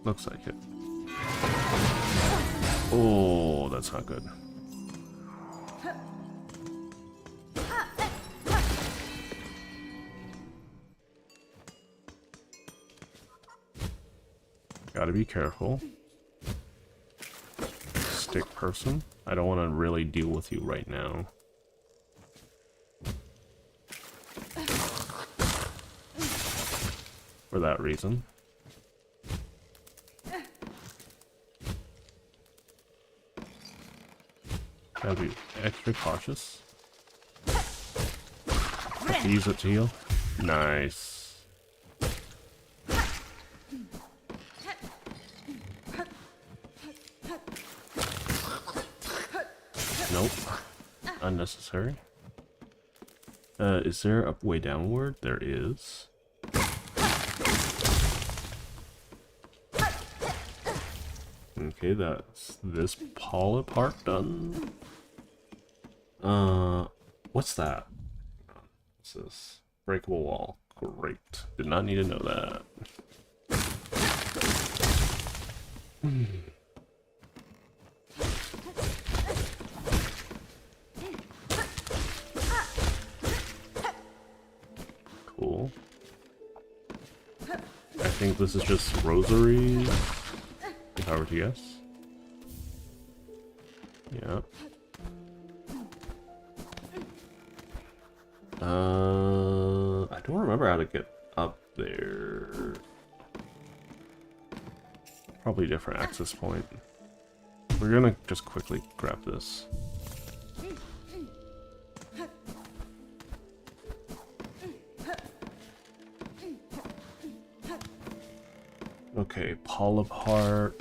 Looks like it. Oh, that's not good. Gotta be careful. Stick person. I don't want to really deal with you right now. For that reason. Gotta be extra cautious. Use it to heal. Nice. Nope. Unnecessary. Is there a way downward? There is. Okay, that's this Paula part done. What's that? What's this? Breakable wall. Great. Did not need to know that. Cool. I think this is just Rosary. If I were to guess. Yep. I don't remember how to get up there. Probably a different access point. We're gonna just quickly grab this. Okay, Paul apart.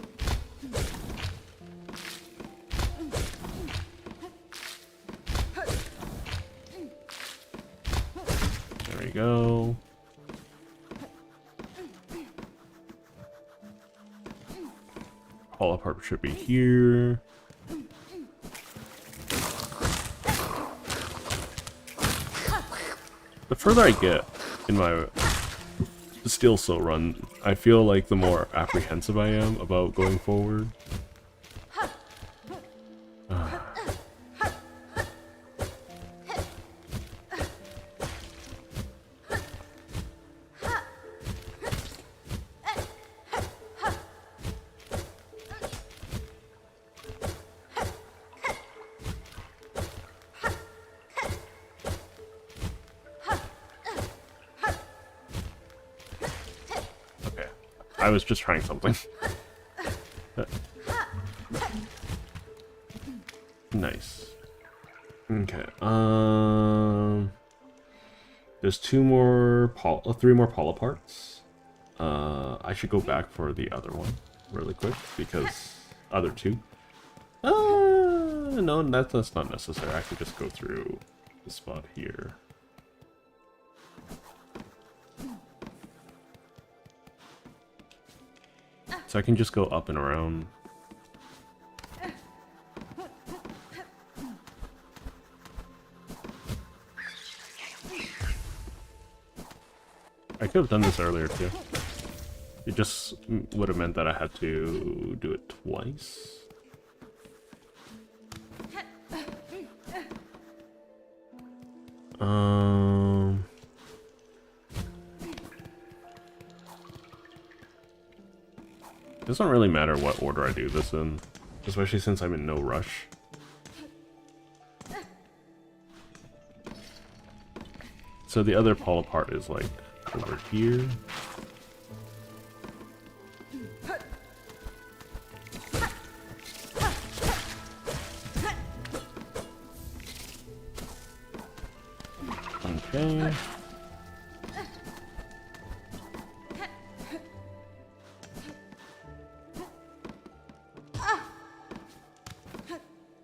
There we go. Paul apart should be here. The further I get in my still so run. I feel like the more apprehensive I am about going forward. Okay, I was just trying something. Nice. Okay. There's three more Paula parts. I should go back for the other one really quick because other two. No, that's not necessary. I could just go through the spot here. So I can just go up and around. I could have done this earlier too. It just would have meant that I had to do it twice. It doesn't really matter what order I do this in, especially since I'm in no rush. So the other Paula part is like over here. Okay.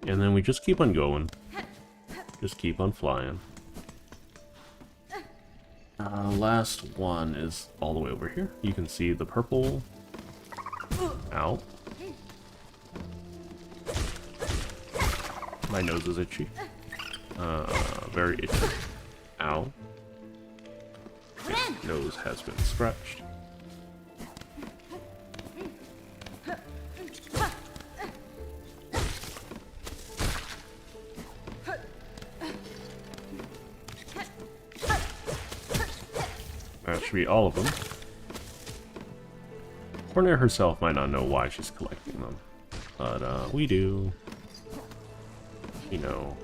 And then we just keep on going. Just keep on flying. Last one is all the way over here. You can see the purple. Ow. My nose is itchy. Very itchy. Ow. Nose has been scratched. That should be all of them. Hornet herself might not know why she's collecting them, but we do. You know.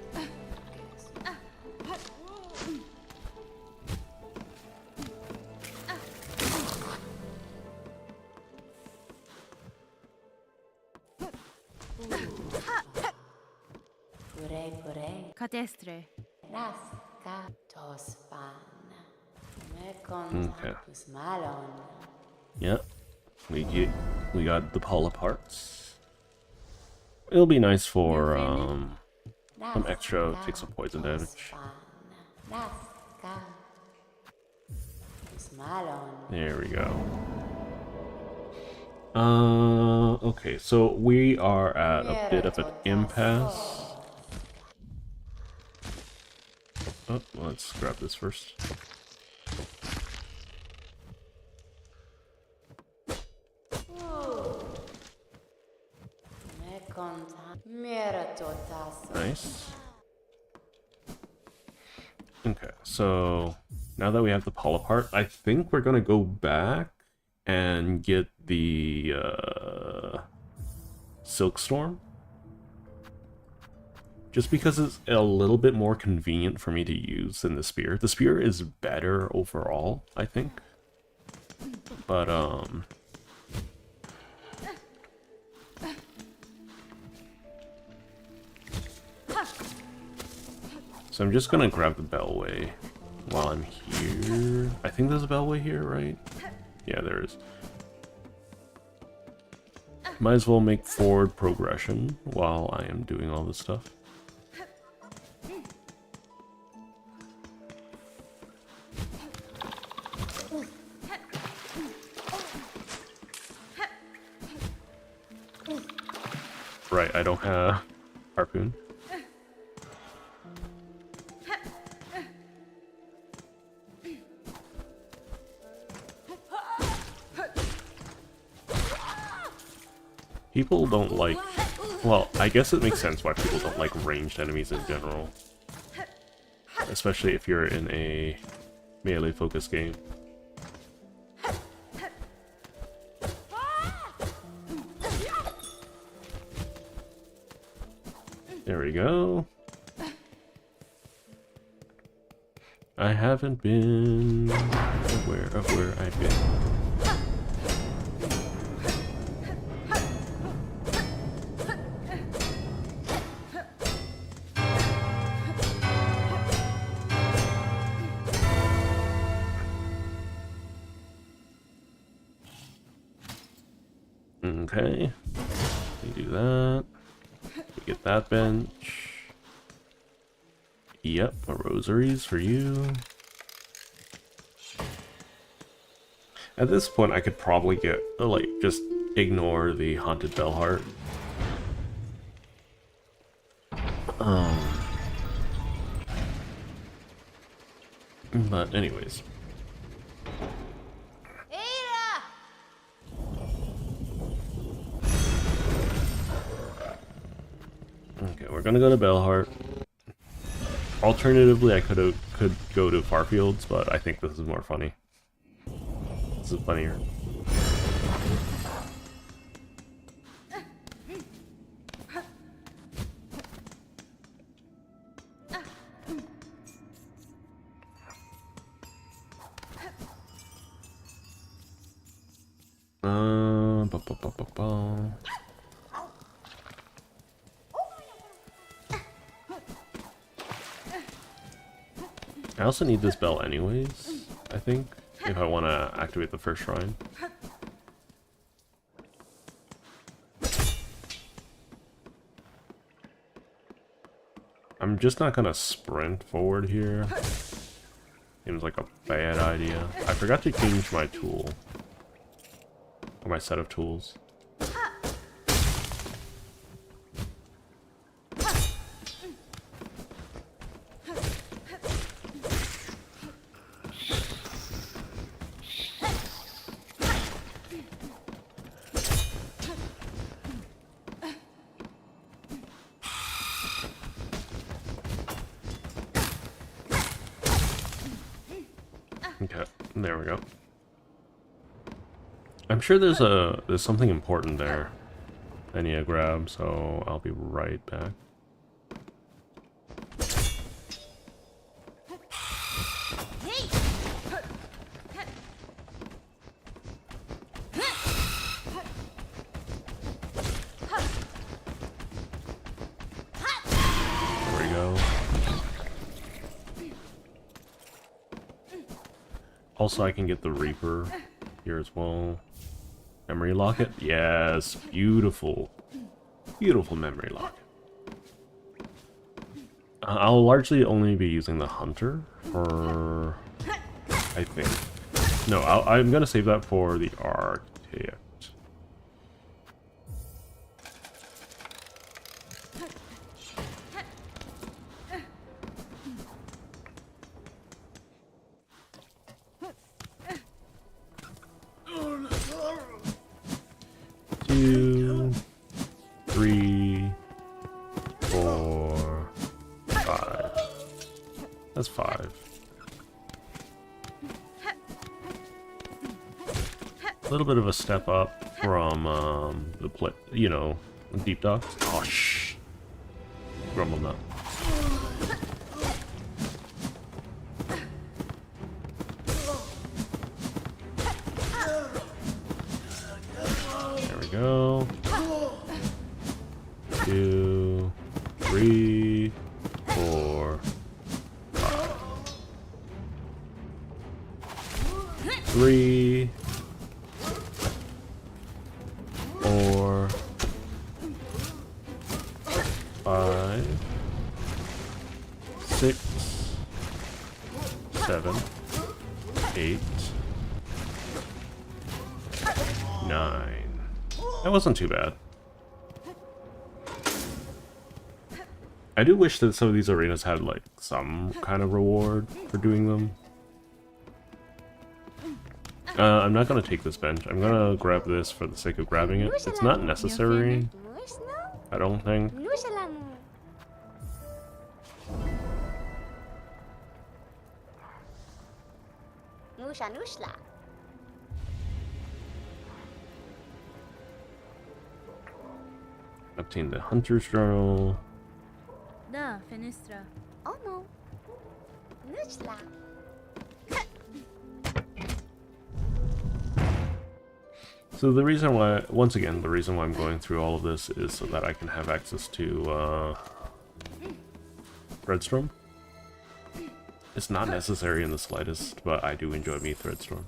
Catestre. Okay. Yep. We got the Paula parts. It'll be nice for some extra, take some poison damage. There we go. Okay, so we are at a bit of an impasse. Oh, let's grab this first. Nice. Okay, so now that we have the Paula part, I think we're gonna go back and get the Silkstorm. Just because it's a little bit more convenient for me to use than the spear. The spear is better overall, I think. But so I'm just gonna grab the Bellway while I'm here. I think there's a Bellway here, right? Yeah, there is. Might as well make forward progression while I am doing all this stuff. Right, I don't have harpoon. People don't like... Well, I guess it makes sense why people don't like ranged enemies in general. Especially if you're in a melee-focused game. There we go. I haven't been aware of where I've been. Okay, we do that. We get that bench. Yep, a rosaries for you. At this point, I could probably get, like, just ignore the Haunted Bellheart. But anyways. Ada! Okay, we're gonna go to Bellheart. Alternatively, I could go to Farfields, but I think this is more funny. This is funnier. Ba, ba, ba, ba, ba. I also need this bell anyways, I think, if I want to activate the first shrine. I'm just not gonna sprint forward here. Seems like a bad idea. I forgot to change my tool. Or my set of tools. Okay, there we go. I'm sure there's something important there I need to grab, so I'll be right back. There we go. Also, I can get the Reaper here as well. Memory locket? Yes, beautiful. Beautiful memory locket. I'll largely only be using the Hunter for... I think. No, I'm gonna save that for the Architect. Two, three, 4, 5. That's 5. A little bit of a step up from Deep Docks. Oh shh. Grumble nut. There we go. 2, 3, 4, 5. 3, 4, 5, 6, 7, 8, 9. That wasn't too bad. I do wish that some of these arenas had like some kind of reward for doing them. I'm not gonna take this bench. I'm gonna grab this for the sake of grabbing it. It's not necessary, I don't think. Obtain the Hunter's Journal. Da, fenestra. So the reason why, once again, the reason why I'm going through all of this is so that I can have access to Threadstorm. It's not necessary in the slightest, but I do enjoy me Threadstorm.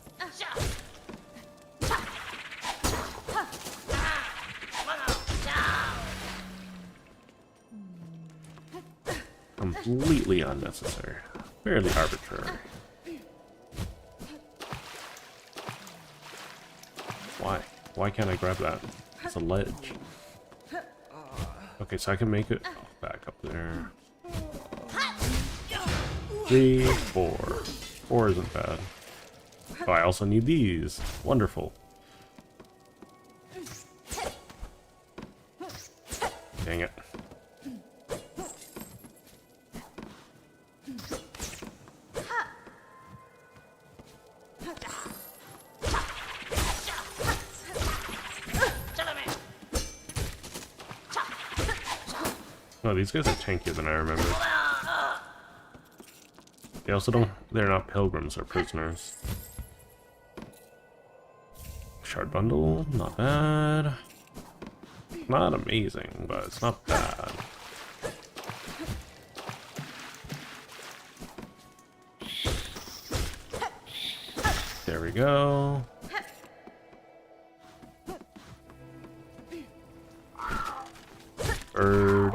Completely unnecessary. Fairly arbitrary. Why? Why can't I grab that? It's a ledge. Okay, so I can make it back up there. 3, 4. 4 isn't bad. Oh, I also need these. Wonderful. Dang it. Oh, these guys are tankier than I remember. They also don't, they're not pilgrims, they're prisoners. Shard bundle, not bad. Not amazing, but it's not bad. There we go. Bird.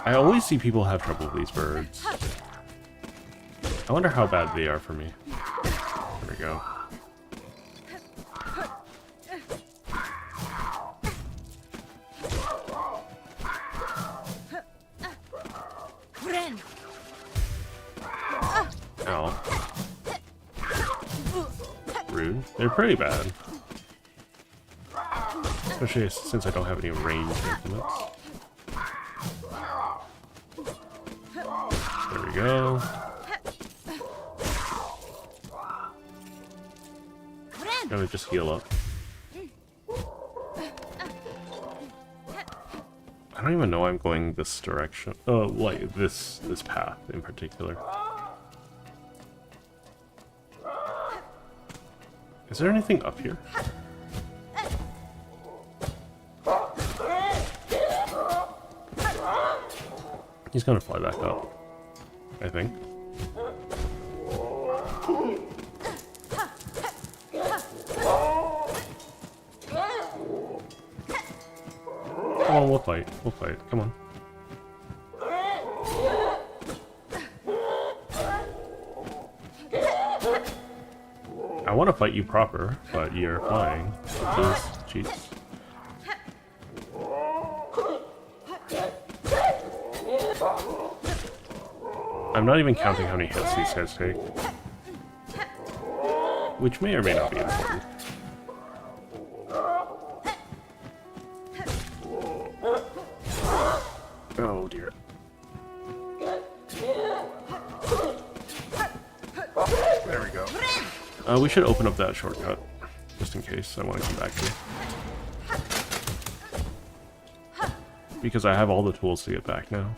I always see people have trouble with these birds. I wonder how bad they are for me. There we go. Ow. Rude. They're pretty bad. Especially since I don't have any ranged implements. There we go. Let me just heal up. I don't even know I'm going this direction. Oh, like this path in particular. Is there anything up here? He's gonna fly back up, I think. Come on, we'll fight. We'll fight. Come on. I want to fight you proper, but you're flying. Please, jeez. I'm not even counting how many hits these guys take. Which may or may not be important. Oh dear. There we go. We should open up that shortcut, just in case I want to come back here. Because I have all the tools to get back now.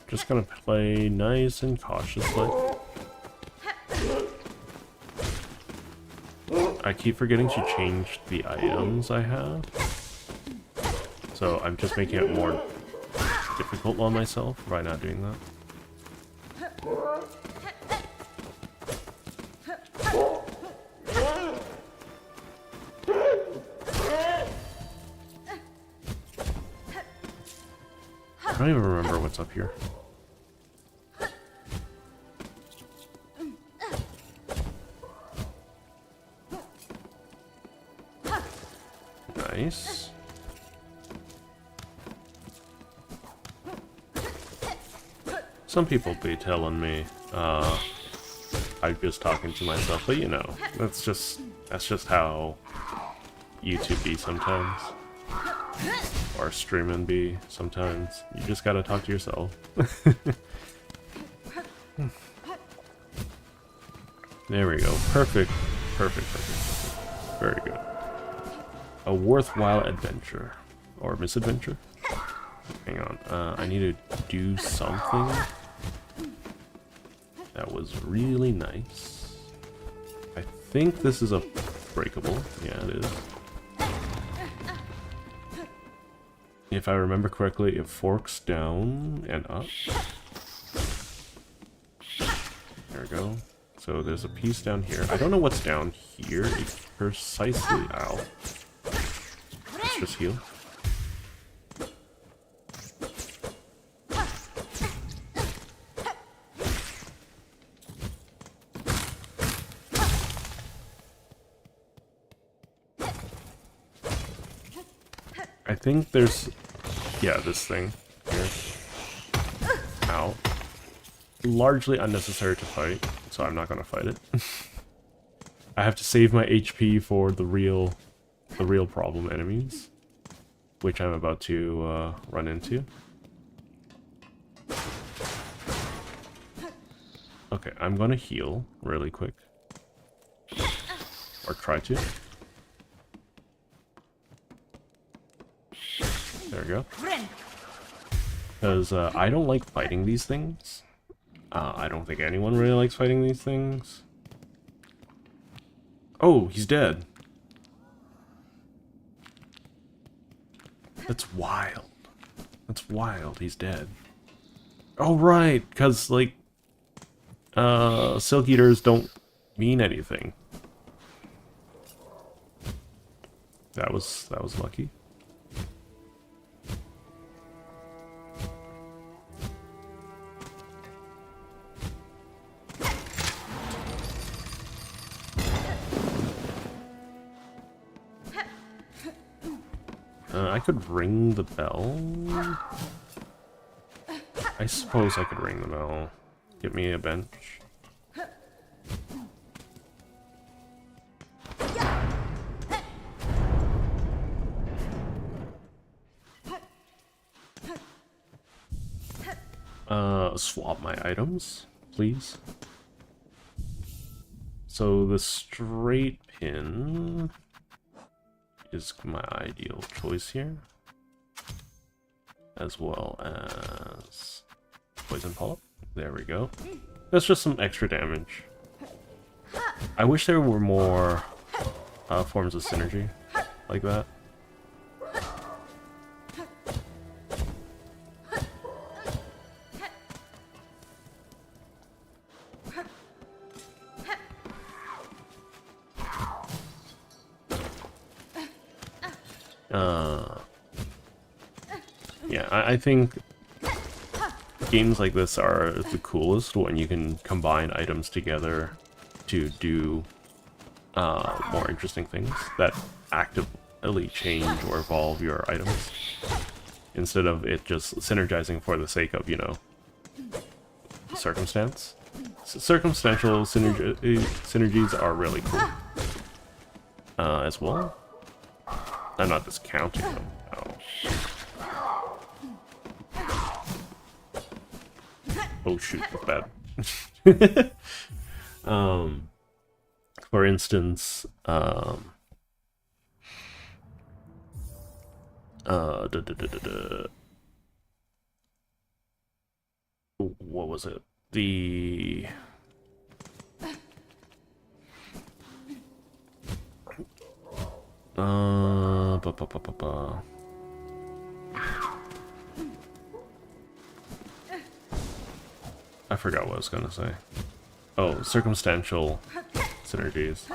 Just gonna play nice and cautiously. I keep forgetting to change the items I have. So I'm just making it more difficult on myself by not doing that. I don't even remember what's up here. Nice. Some people be telling me I'm just talking to myself, but you know, that's just how YouTube be sometimes, or streaming be sometimes. You just gotta talk to yourself. There we go. Perfect. Perfect. Very good. A worthwhile adventure. Or misadventure? Hang on. I need to do something that was really nice. I think this is a breakable. Yeah, it is. If I remember correctly, it forks down and up. There we go. So there's a piece down here. I don't know what's down here precisely. Ow. Let's just heal. I think there's... yeah, this thing here. Ow. Largely unnecessary to fight, so I'm not gonna fight it. I have to save my HP for the real problem enemies, which I'm about to run into. Okay, I'm gonna heal really quick. Or try to. There we go. Because I don't like fighting these things. I don't think anyone really likes fighting these things. Oh, he's dead. That's wild. That's wild, he's dead. Oh, right, because, like, Silk Eaters don't mean anything. That was lucky. I could ring the bell. I suppose I could ring the bell. Get me a bench. Swap my items, please. So the straight pin is my ideal choice here, as well as poison polyp. There we go. That's just some extra damage. I wish there were more forms of synergy like that. Yeah, I think games like this are the coolest when you can combine items together to do more interesting things that actively change or evolve your items, instead of it just synergizing for the sake of, you know, circumstance. Circumstantial synergies are really cool as well. I'm not discounting them. Oh shoot, that's bad. For instance, what was it? The I forgot what I was gonna say. Oh, circumstantial synergies.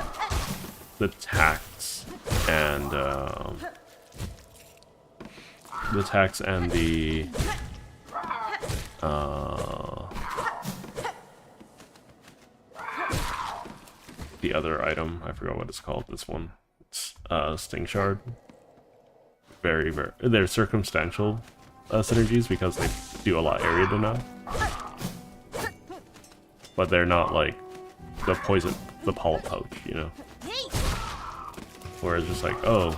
The tax and the other item. I forgot what it's called. This one, Sting Shard. they're circumstantial synergies because they do a lot area deny. But they're not like the polyp pouch, you know? Where it's just like, oh,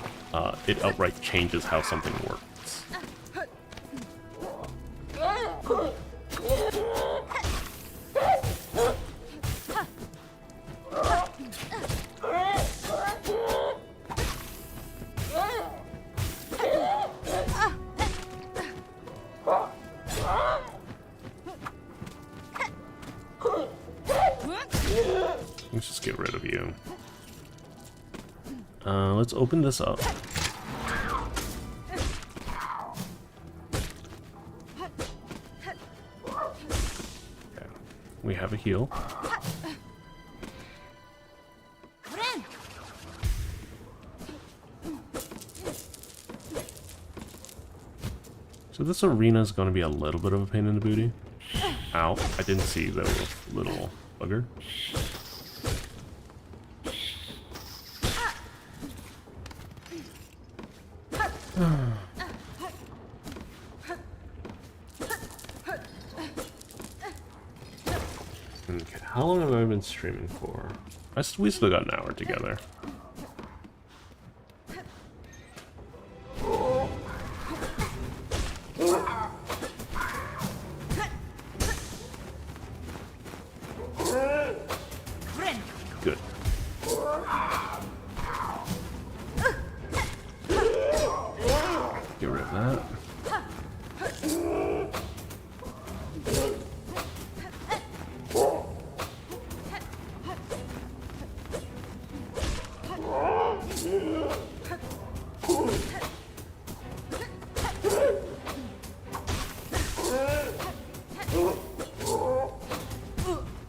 it outright changes how something works. Let's just get rid of you. Let's open this up. Okay. We have a heal. So this arena is going to be a little bit of a pain in the booty. Ow, I didn't see the little bugger. Okay, how long have I been streaming for? We still got an hour together. Good. Get rid of that.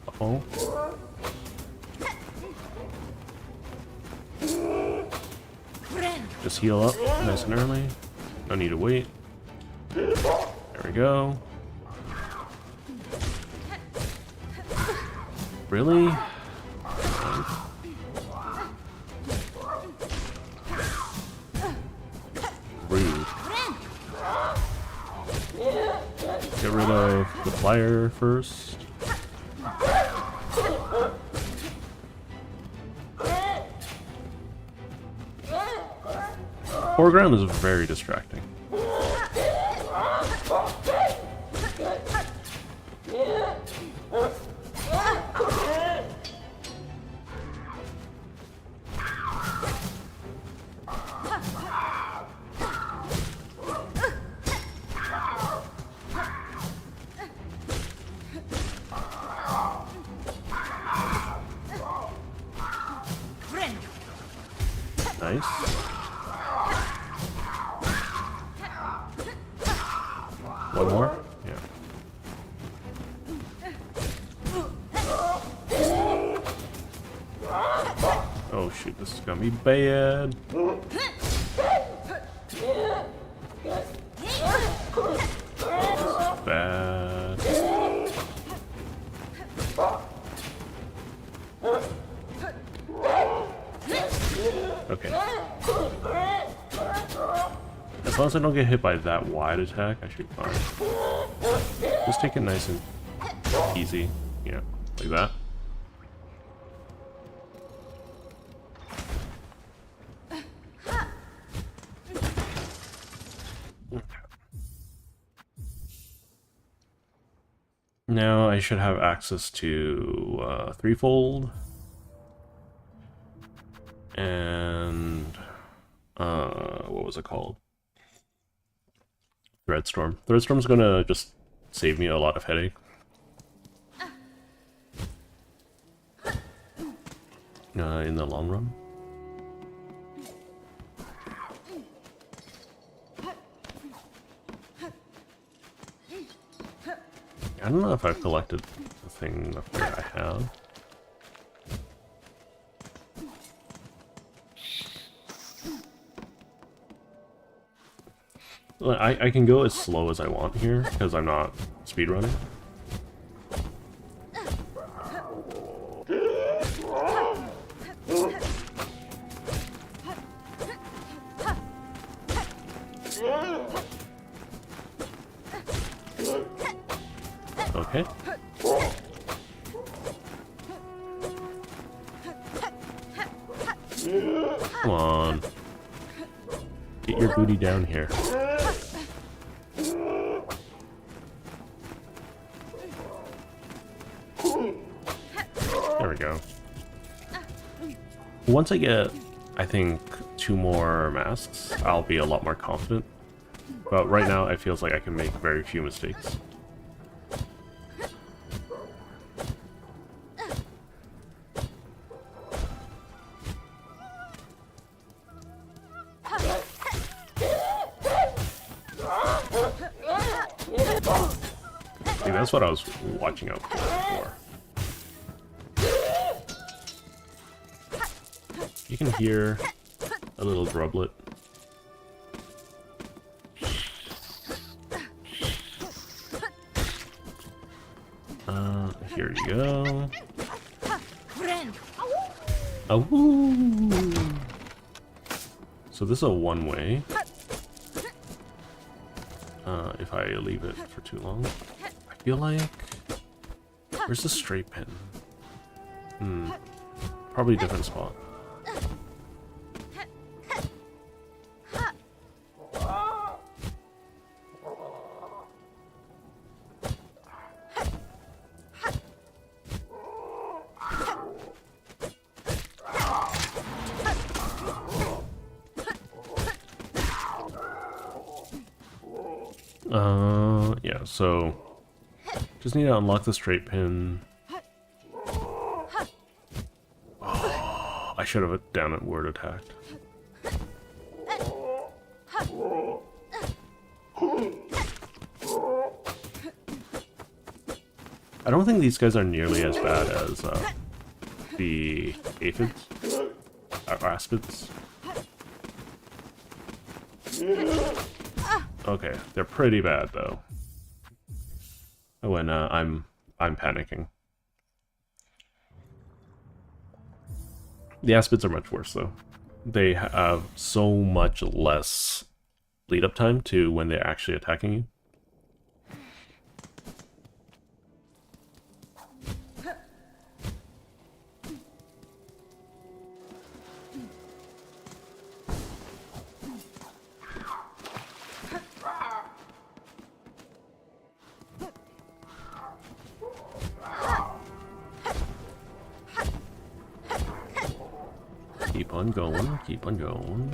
Uh-oh. Just heal up nice and early. No need to wait. There we go. Really? Rude. Get rid of the flyer first. Foreground is very distracting. Nice. One more? Yeah. Oh shoot, this is gonna be bad. This is bad. Okay. As long as I don't get hit by that wide attack, I should be fine. Just take it nice and easy. Yeah, like that. Okay. Now I should have access to threefold. And what was it called? Threadstorm. Threadstorm's gonna just save me a lot of headache. In the long run. I don't know if I've collected the thing up there. I have. I can go as slow as I want here, because I'm not speedrunning. Okay. Come on. Get your booty down here. There we go. Once I get, I think, 2 more masks, I'll be a lot more confident. But right now, it feels like I can make very few mistakes. See, that's what I was watching out for. You can hear a little grublet. Here you go. Friend. Oh. So this is a one-way. If I leave it for too long, I feel like. Where's the straight pin? Probably a different spot. Yeah, so just need to unlock the straight pin. Oh, I should have downward attacked. I don't think these guys are nearly as bad as the aphids, aspids. Okay, they're pretty bad though. When I'm panicking. The aspids are much worse though. They have so much less lead up time to when they're actually attacking you. Keep on going, keep on going.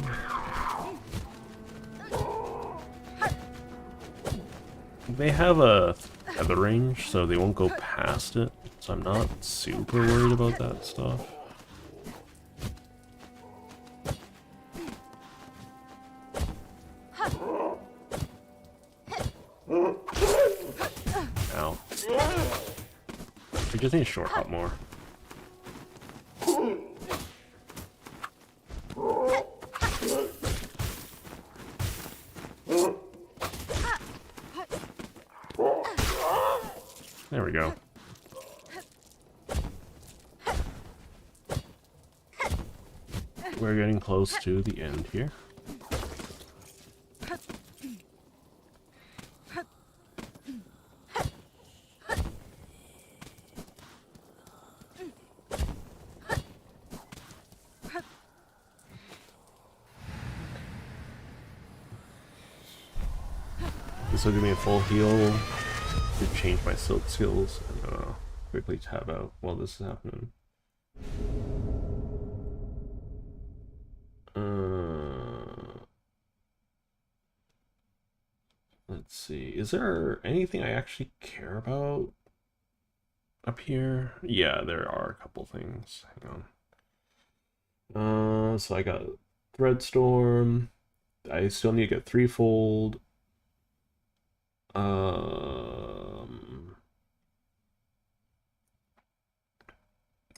They have a feather range, so they won't go past it, so I'm not super worried about that stuff. Ow. I just need to short hop more. There we go. We're getting close to the end here. This will give me a full heal to change my silk skills and quickly tab out while this is happening. Let's see. Is there anything I actually care about up here? Yeah, there are a couple things. Hang on. So I got Threadstorm. I still need to get Threefold.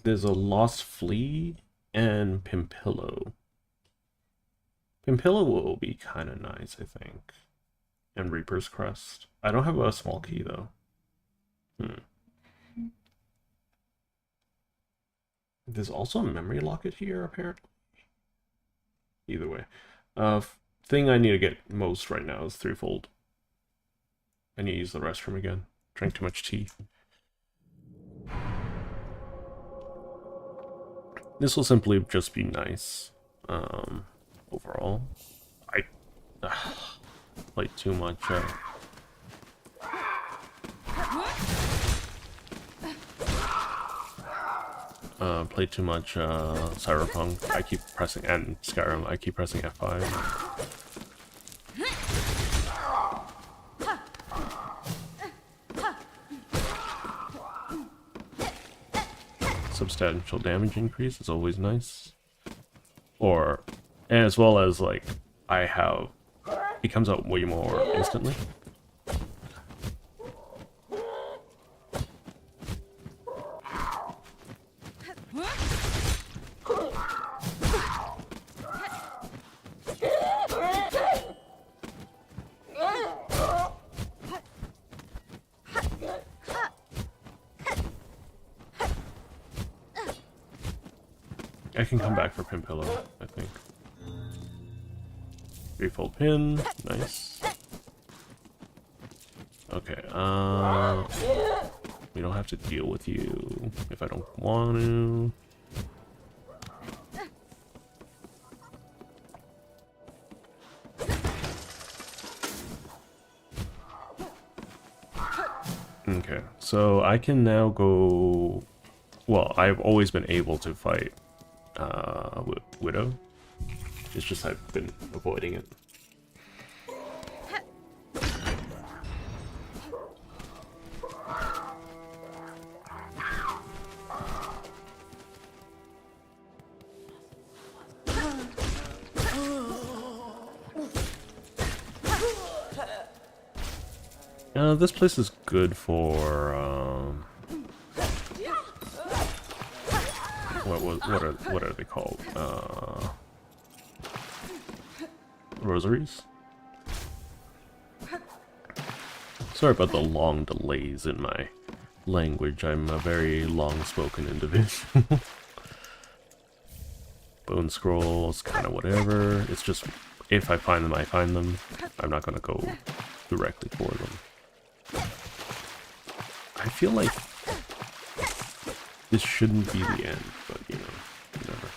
There's a Lost Flea and Pimpillo. Pimpillo will be kind of nice, I think. And Reaper's Crest. I don't have a small key though. There's also a memory locket here, apparently. Either way. thing I need to get most right now is threefold. I need to use the restroom again. Drank too much tea. This will simply just be nice. Overall, I played too much. Played too much Cyberpunk. I keep pressing, and Skyrim. I keep pressing F5. Substantial damage increase is always nice. Or, and as well as like I have, it comes out way more instantly. I can come back for pin pillow, I think. Threefold pin, nice. Okay, we don't have to deal with you if I don't want to. Okay, so I can now go. Well, I've always been able to fight Widow. It's just I've been avoiding it. This place is good for what are they called? Rosaries? Sorry about the long delays in my language. I'm a very long-spoken individual. Bone scrolls, kind of whatever. It's just, if I find them, I find them. I'm not going to go directly for them. I feel like this shouldn't be the end, but you know, whatever.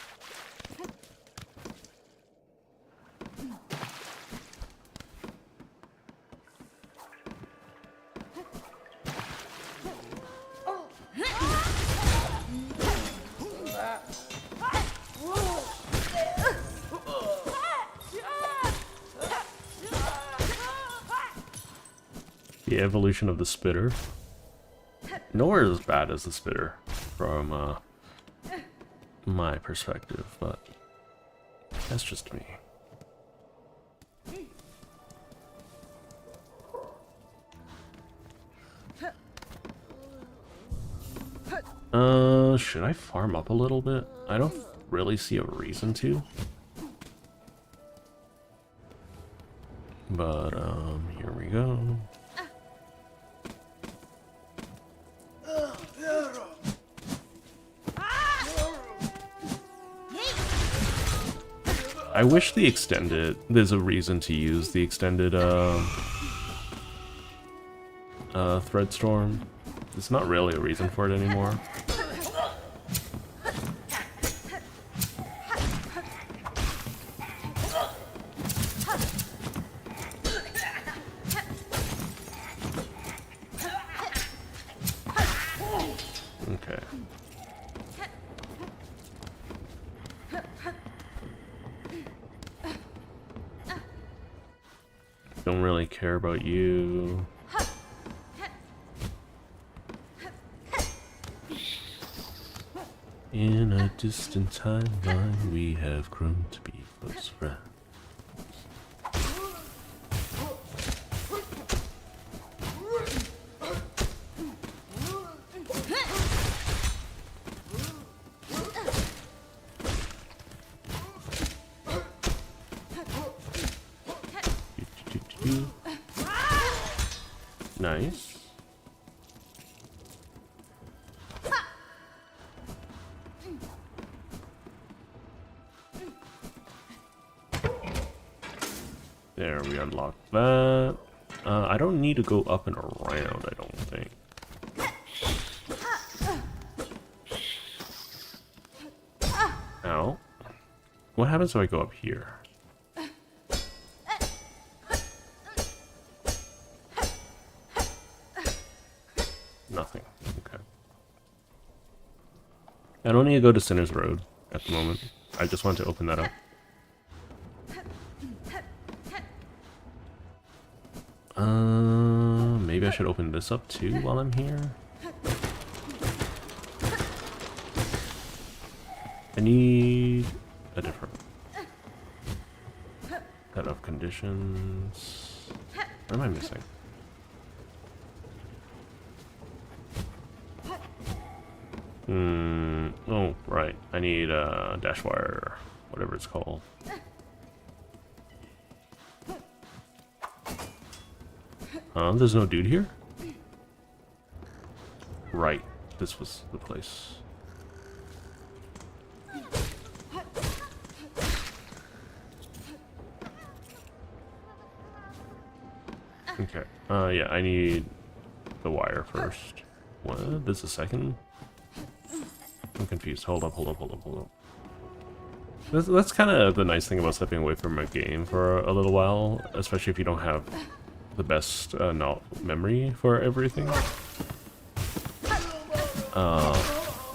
The evolution of the spitter. Nowhere as bad as the spitter from my perspective, but that's just me. Should I farm up a little bit? I don't really see a reason to. But here we go. I wish the extended, there's a reason to use the extended thread storm. It's not really a reason for it anymore. Okay. Don't really care about you. In a distant timeline, we have grown to be close friends. Nice. There, we unlocked that. I don't need to go up and around, I don't think. Ow. What happens if I go up here? Nothing. Okay. I don't need to go to Sinner's Road at the moment. I just want to open that up. Maybe I should open this up too while I'm here. I need a different set of conditions. What am I missing? Oh, right. I need a dash wire, whatever it's called. There's no dude here? Right. This was the place. Okay. Yeah, I need the wire first. What? This is a second? I'm confused. Hold up. That's kind of the nice thing about stepping away from a game for a little while, especially if you don't have the best memory for everything.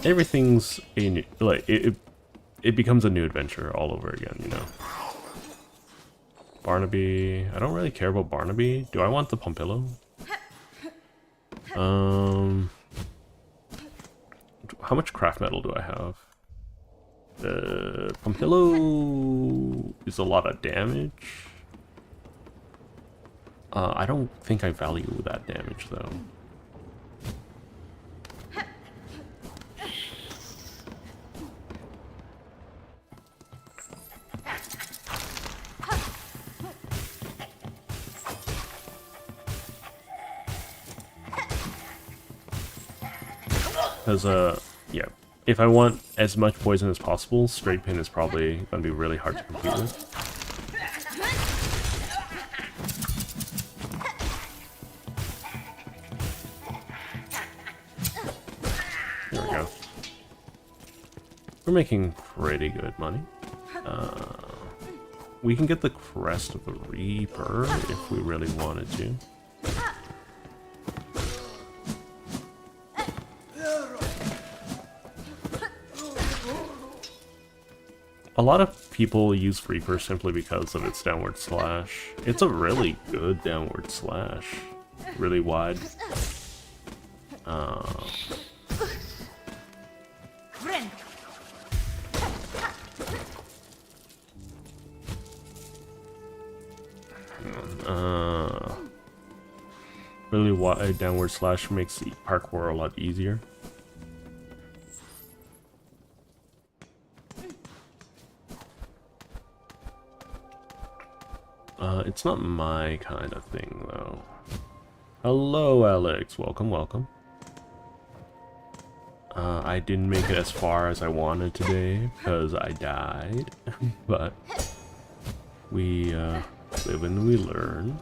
Everything's a new, like it becomes a new adventure all over again, you know. Barnaby. I don't really care about Barnaby. Do I want the Pompillo? How much craft metal do I have? The Pompillo is a lot of damage. I don't think I value that damage though. Because, yeah, if I want as much poison as possible, straight pin is probably going to be really hard to compete with. There we go. We're making pretty good money. We can get the Crest of the Reaper if we really wanted to. A lot of people use Reaper simply because of its downward slash. It's a really good downward slash. Really wide. Really wide downward slash makes the parkour a lot easier. It's not my kind of thing, though. Hello, Alex. Welcome, welcome. I didn't make it as far as I wanted today because I died, but we live and we learn.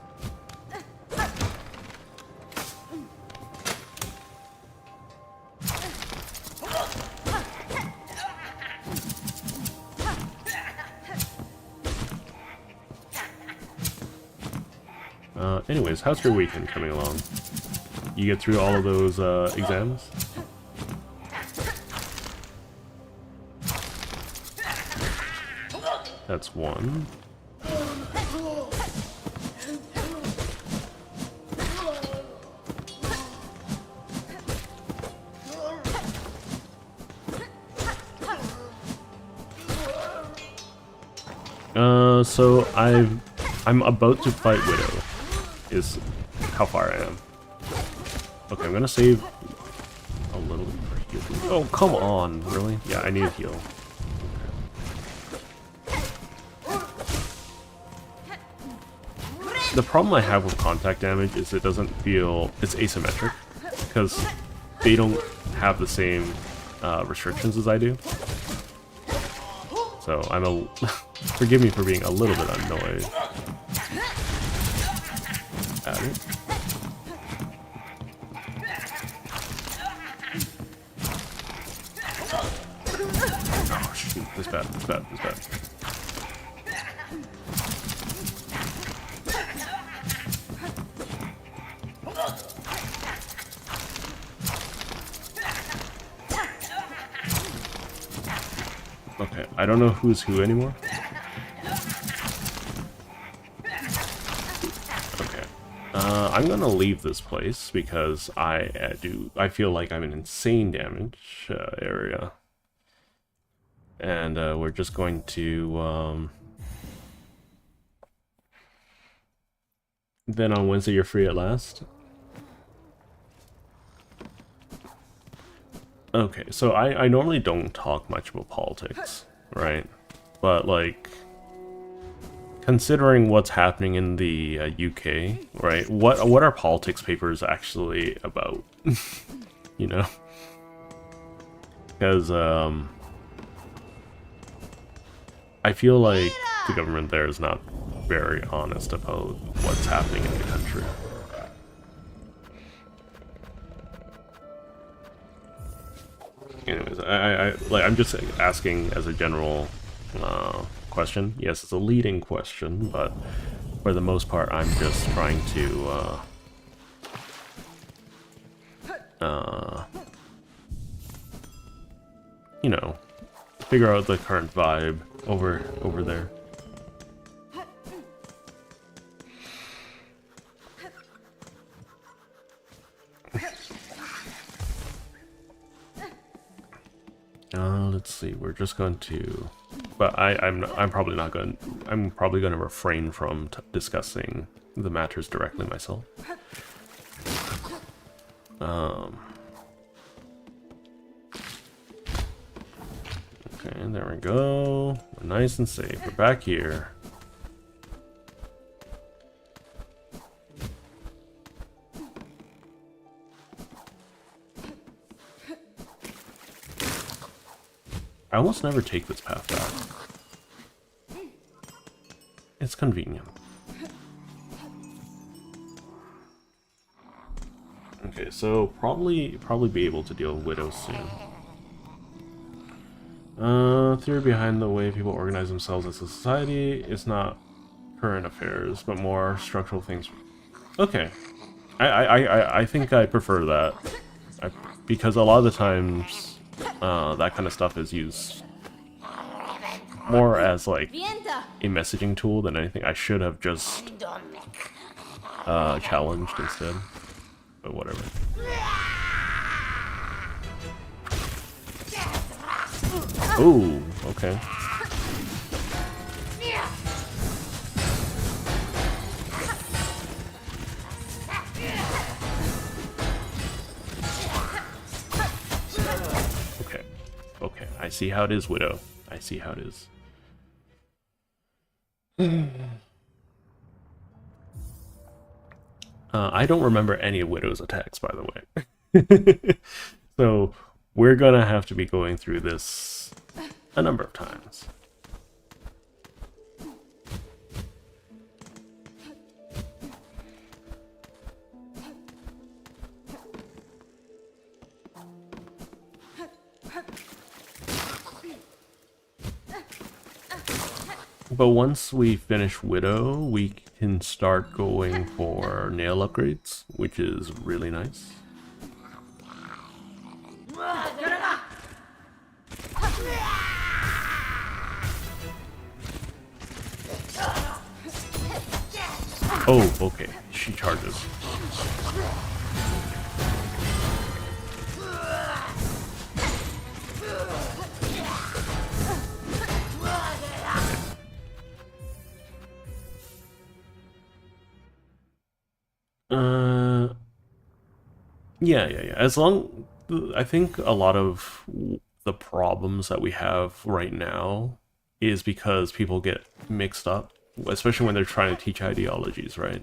Anyways, how's your weekend coming along? You get through all of those exams? That's one. So I'm about to fight Widow. Is how far I am. Okay, I'm gonna save a little bit for heal. Oh, come on, really? Yeah, I need a heal. The problem I have with contact damage is it doesn't feel... it's asymmetric, because they don't have the same restrictions as I do. So I'm a... forgive me for being a little bit annoyed. at it. Oh shoot, this bad, this bad, this bad. Okay, I don't know who's who anymore. Okay, I'm gonna leave this place because I feel like I'm in insane damage area, and we're just going to then on Wednesday you're free at last. Okay, so I normally don't talk much about politics, right? But, like, considering what's happening in the UK, right? What are politics papers actually about? You know? Because, I feel like the government there is not very honest about what's happening in the country. Anyways, I'm just asking as a general question. Yes, it's a leading question, but for the most part, I'm just trying to you know, figure out the current vibe over there. Let's see. We're just going to, but I'm probably not going. I'm probably going to refrain from discussing the matters directly myself. Okay, there we go. We're nice and safe. We're back here. I almost never take this path back. It's convenient. Okay, so probably be able to deal with Widow soon. Theory behind the way people organize themselves as a society is not current affairs, but more structural things. Okay, I think I prefer that, because a lot of the times that kind of stuff is used more as like a messaging tool than anything. I should have just challenged instead, but whatever. Oh, okay. Okay, I see how it is, Widow. I see how it is. I don't remember any of Widow's attacks, by the way. So, we're gonna have to be going through this a number of times. But once we finish Widow, we can start going for nail upgrades, which is really nice. Oh, okay. She charges. Yeah. As long, I think a lot of the problems that we have right now is because people get mixed up, especially when they're trying to teach ideologies, right?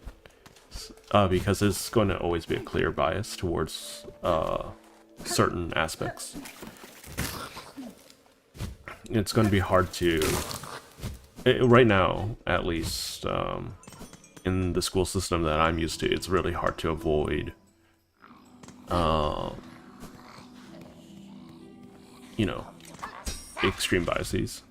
Because there's going to always be a clear bias towards certain aspects. It's going to be hard to, right now, at least, in the school system that I'm used to, it's really hard to avoid, you know, extreme biases.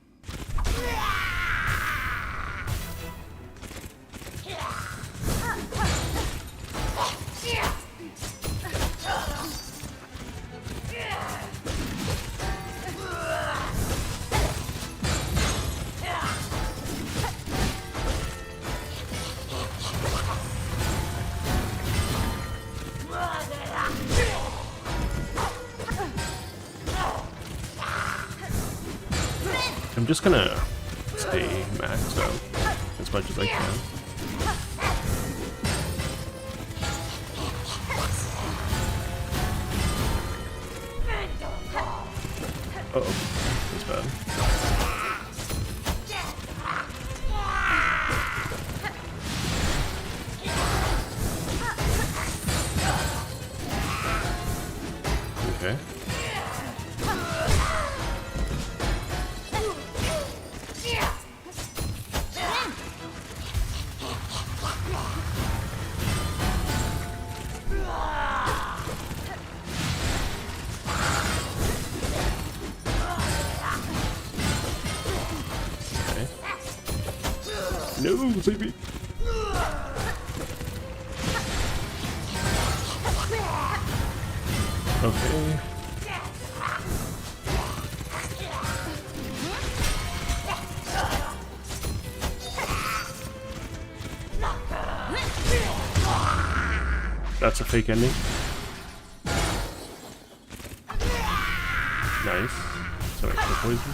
I'm just gonna stay maxed out as much as I can. Uh-oh, that's bad. Okay. No, save me. Okay. That's a fake ending. Nice. Some extra poison.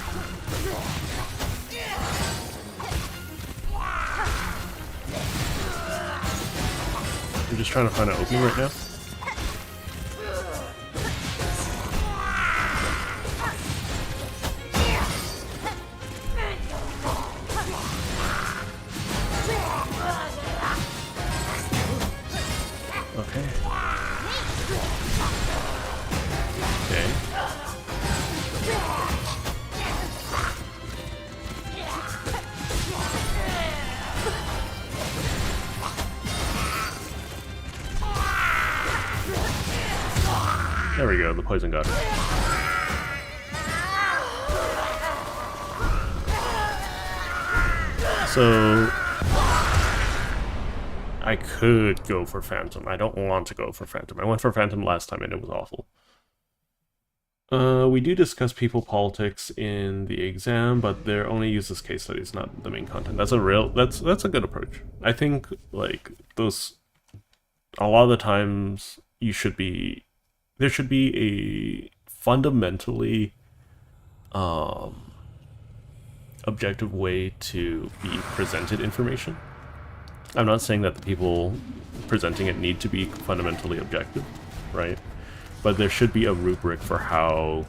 I'm just trying to find an opening right now. Okay. Okay. There we go, the poison got it. So I could go for Phantom. I don't want to go for Phantom. I went for Phantom last time and it was awful. We do discuss people politics in the exam, but they're only used as case studies, not the main content. That's a good approach. I think like those a lot of the times there should be a fundamentally objective way to be presented information. I'm not saying that the people presenting it need to be fundamentally objective, right? But there should be a rubric for how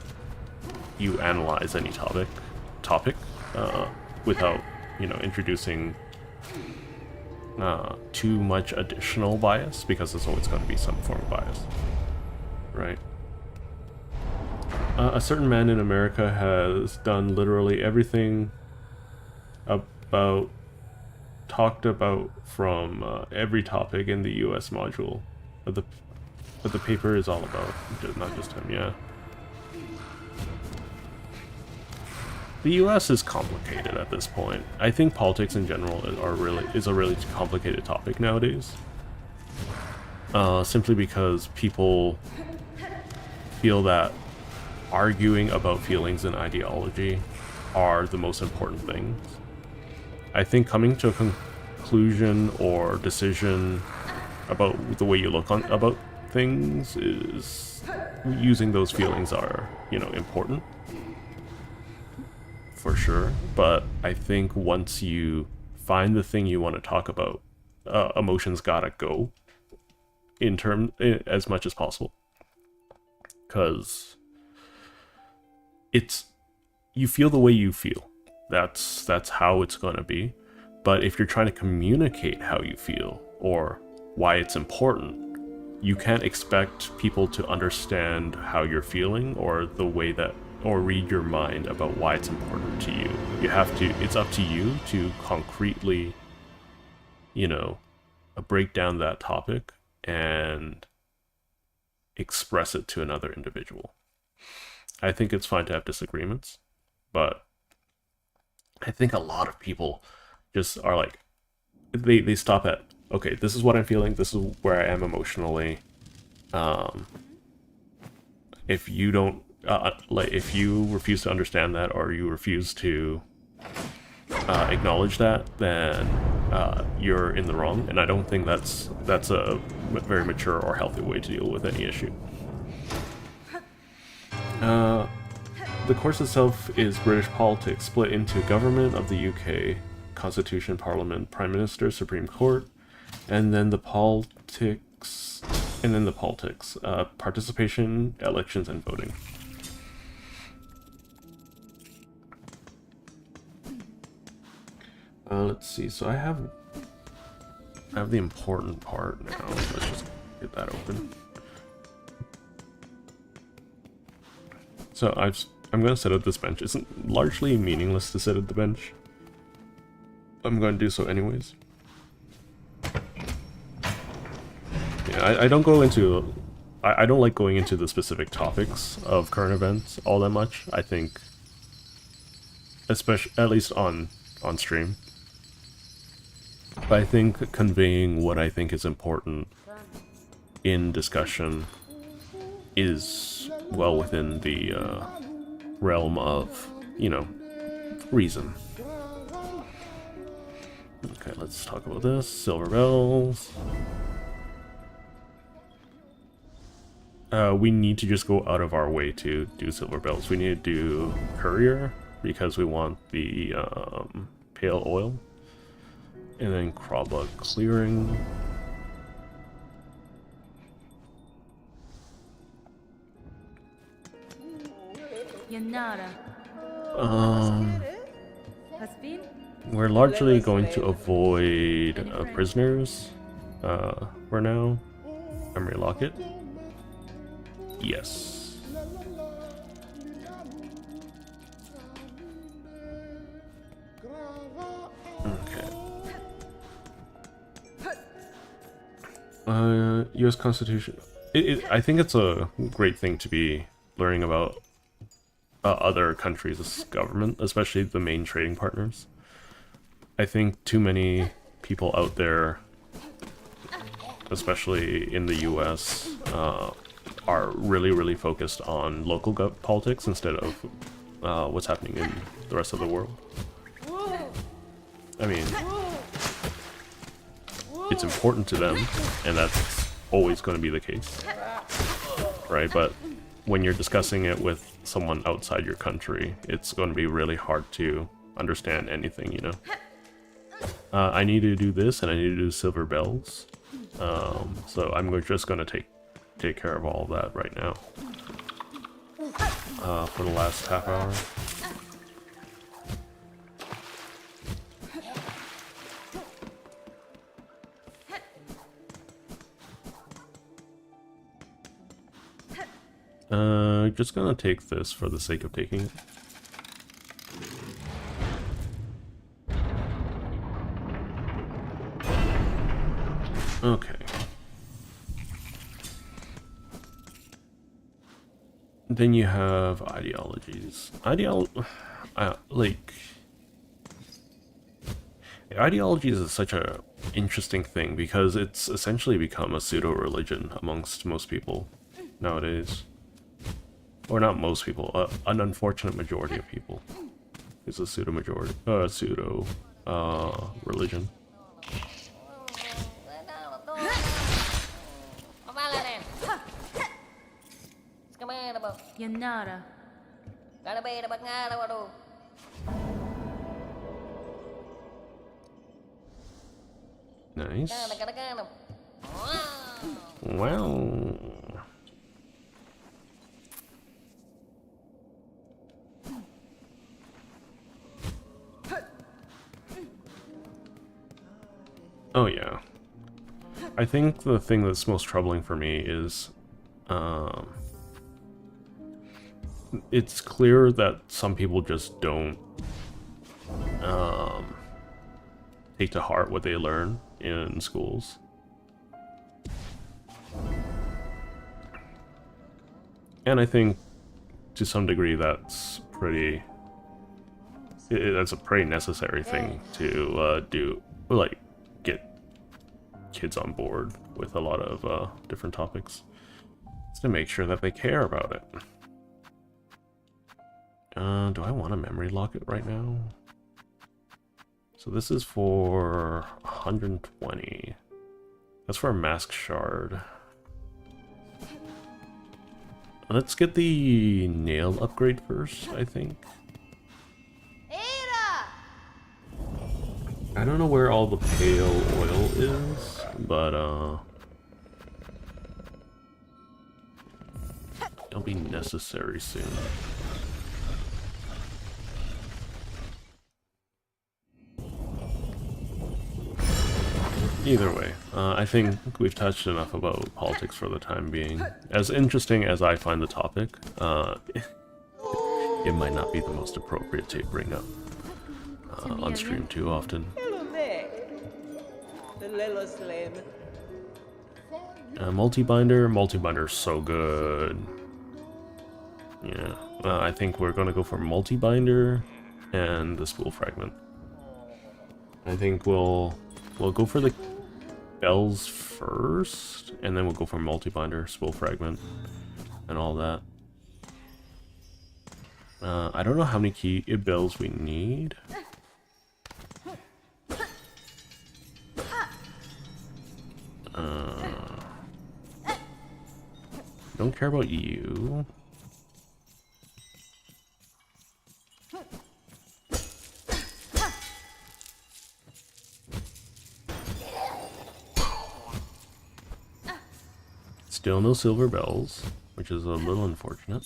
you analyze any topic without, you know, introducing too much additional bias, because there's always going to be some form of bias, right? A certain man in America has done literally everything talked about from every topic in the US module, but the paper is all about not just him. Yeah, the US is complicated at this point. I think politics in general is a really complicated topic nowadays, simply because people feel that arguing about feelings and ideology are the most important things. I think coming to a conclusion or decision about the way you look about things is using those feelings are, you know, important for sure. But I think once you find the thing you want to talk about, emotions gotta go as much as possible, because you feel the way you feel. That's how it's going to be. But if you're trying to communicate how you feel or why it's important, you can't expect people to understand how you're feeling or the way that, or read your mind about why it's important to you. It's up to you to concretely, you know, break down that topic and express it to another individual. I think it's fine to have disagreements, but I think a lot of people just are like, they stop at, okay, this is what I'm feeling, this is where I am emotionally. If you don't, if you refuse to understand that, or you refuse to acknowledge that, then you're in the wrong, and I don't think that's a very mature or healthy way to deal with any issue. The course itself is British politics, split into Government of the UK, Constitution, Parliament, Prime Minister, Supreme Court, and then the politics, participation, elections, and voting. Let's see, so I have the important part now. Let's just get that open. So I'm going to set up this bench. It's largely meaningless to set up the bench. I'm going to do so anyways. Yeah, I don't go into... I don't like going into the specific topics of current events all that much. I think, especially at least on stream. But I think conveying what I think is important in discussion is well within the realm of, you know, reason. Okay, let's talk about this. Silver bells. We need to just go out of our way to do silver bells. We need to do courier because we want the pale oil. And then Krabba clearing. Yanara. Hasbin? We're largely going to avoid prisoners for now. Memory locket. Yes. Okay. U.S. Constitution. I think it's a great thing to be learning about other countries' government, especially the main trading partners. I think too many people out there, especially in the U.S., are really focused on local politics instead of what's happening in the rest of the world. I mean, it's important to them, and that's always going to be the case, right? But when you're discussing it with someone outside your country, it's going to be really hard to understand anything, you know? I need to do this, and I need to do silver bells. So I'm just going to take care of all of that right now. For the last half hour. Just gonna take this for the sake of taking it. Okay. Then you have ideologies. Ideologies is such a interesting thing because it's essentially become a pseudo-religion amongst most people nowadays. Or not most people, an unfortunate majority of people. It's a pseudo-religion. Yanara. Nice. Wow. Oh yeah. I think the thing that's most troubling for me is it's clear that some people just don't take to heart what they learn in schools. And I think to some degree that's pretty... that's a pretty necessary thing to do, like, get kids on board with a lot of different topics. Just to make sure that they care about it. Do I want to memory lock it right now? So this is for 120. That's for a mask shard. Let's get the nail upgrade first, I think. I don't know where all the pale oil is, but it'll be necessary soon. Either way, I think we've touched enough about politics for the time being. As interesting as I find the topic, it might not be the most appropriate to bring up on stream too often. Hello there. The little slim. Multi-binder's so good. Yeah, I think we're gonna go for multi-binder and the spool fragment. I think we'll go for the bells first, and then we'll go for multi-binder, spool fragment, and all that. I don't know how many key bells we need. Don't care about you. Still no silver bells, which is a little unfortunate.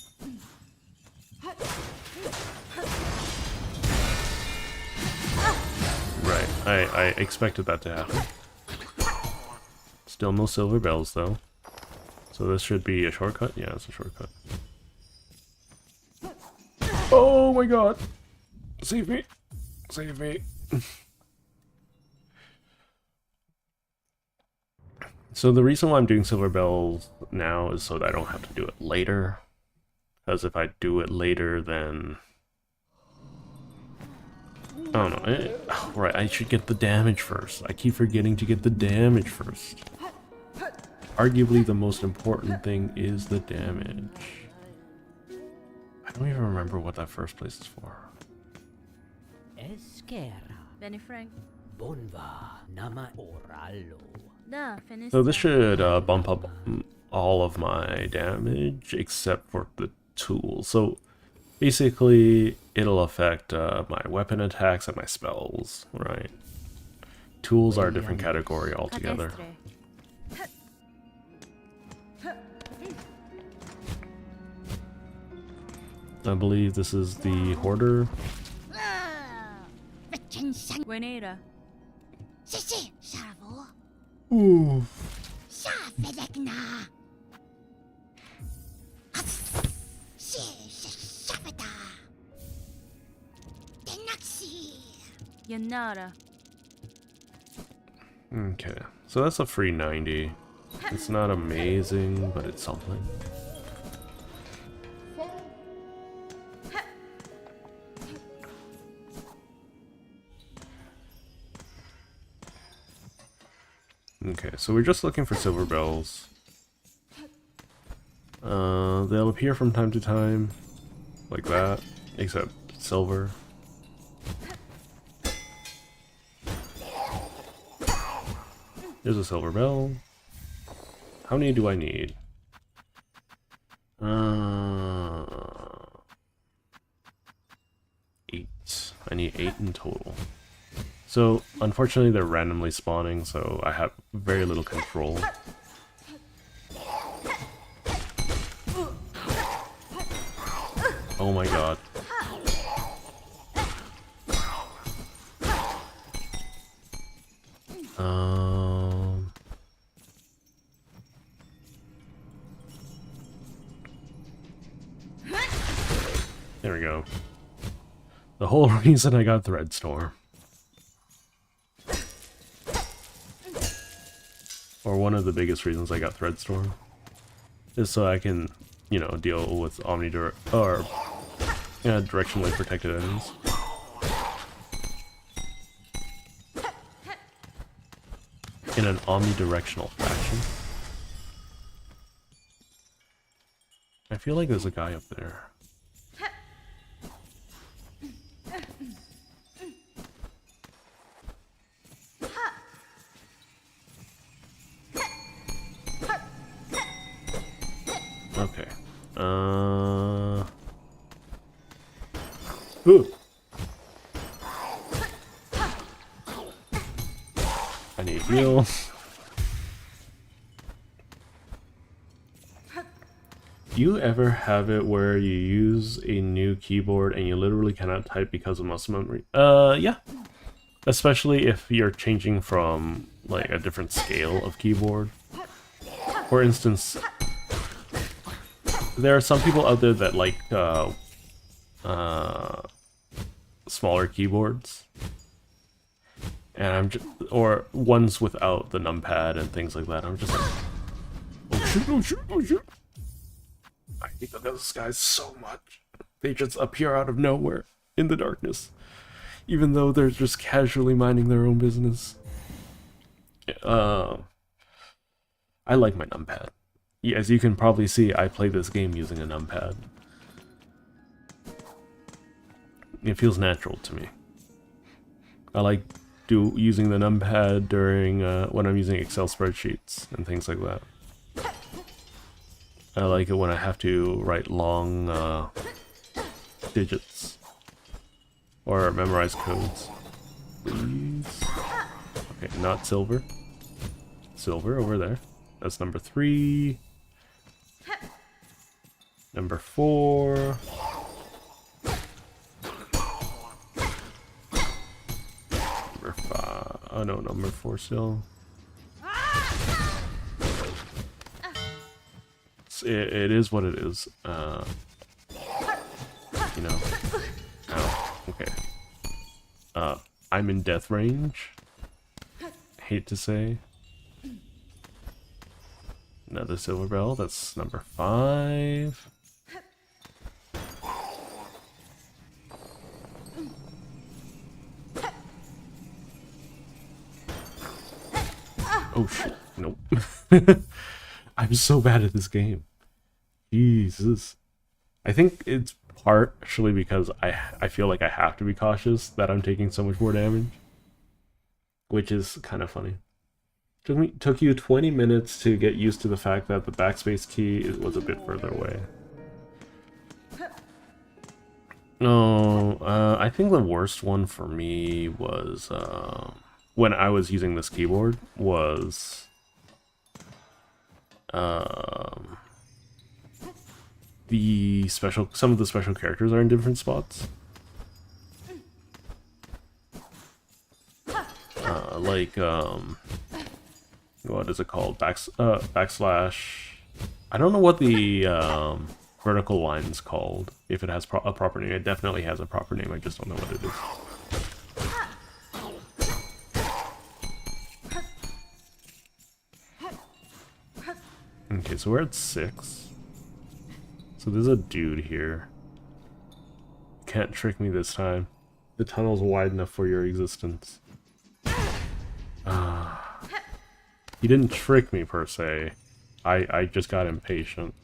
Right, I expected that to happen. Still no silver bells though. So this should be a shortcut? Yeah, it's a shortcut. Oh my god! Save me! Save me! So the reason why I'm doing silver bells now is so that I don't have to do it later. Because if I do it later, then... I don't know. Right, I should get the damage first. I keep forgetting to get the damage first. Arguably the most important thing is the damage. I don't even remember what that first place is for. Benny Frank. Finish. So this should bump up all of my damage except for the tools. So basically it'll affect my weapon attacks and my spells, right? Tools are a different category altogether. I believe this is the Hoarder. Buenera. Ooh. Yanara. Okay, so that's a free 90. It's not amazing, but it's something. Okay, so we're just looking for silver bells. They'll appear from time to time, like that, except silver. There's a silver bell. How many do I need? 8. I need 8 in total. So, unfortunately, they're randomly spawning, so I have very little control. Oh my god. There we go. The whole reason I got Threadstorm. Or one of the biggest reasons I got Threadstorm is so I can you know, deal with directionally protected enemies. In an omnidirectional fashion. I feel like there's a guy up there. Okay. Ooh. I need heal. Do you ever have it where you use a new keyboard and you literally cannot type because of muscle memory? Yeah. Especially if you're changing from, like, a different scale of keyboard. For instance, there are some people out there that like, smaller keyboards. And I'm just, or ones without the numpad and things like that. I'm just like, oh shoot, oh shoot, oh shoot. I hate those guys so much. They just appear out of nowhere in the darkness, even though they're just casually minding their own business. I like my numpad. As you can probably see, I play this game using a numpad. It feels natural to me. I like using the numpad during when I'm using Excel spreadsheets and things like that. I like it when I have to write long digits or memorize codes. Please. Okay, not silver. Silver over there. That's number 3. Number 4. Number 5. Oh no, number 4 still. It is what it is. You know. Ow. Okay. I'm in death range. Hate to say. Another silver bell. That's number 5. Oh shit. Nope. I'm so bad at this game. Jesus. I think it's partially because I feel like I have to be cautious that I'm taking so much more damage. Which is kind of funny. Took you 20 minutes to get used to the fact that the backspace key was a bit further away. No, I think the worst one for me was when I was using this keyboard was some of the special characters are in different spots. Like what is it called? Backslash. I don't know what the vertical line's called. If it has a proper name, it definitely has a proper name. I just don't know what it is. Okay, so we're at 6. So there's a dude here. Can't trick me this time. The tunnel's wide enough for your existence. He didn't trick me per se. I just got impatient.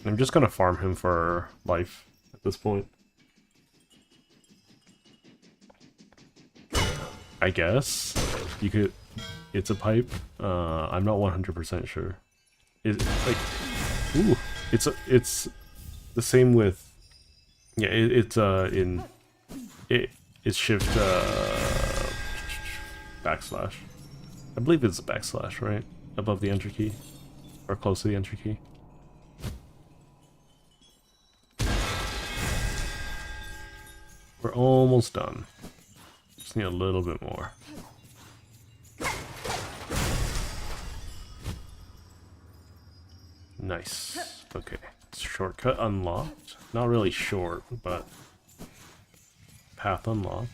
I'm just gonna farm him for life at this point. I guess you could. It's a pipe. I'm not 100% sure. It's like, ooh, it's the same with. Yeah, it's shift backslash. I believe it's a backslash, right? Above the enter key. Or close to the enter key. We're almost done. Just need a little bit more. Nice. Okay. Shortcut unlocked. Not really short, but path unlocked.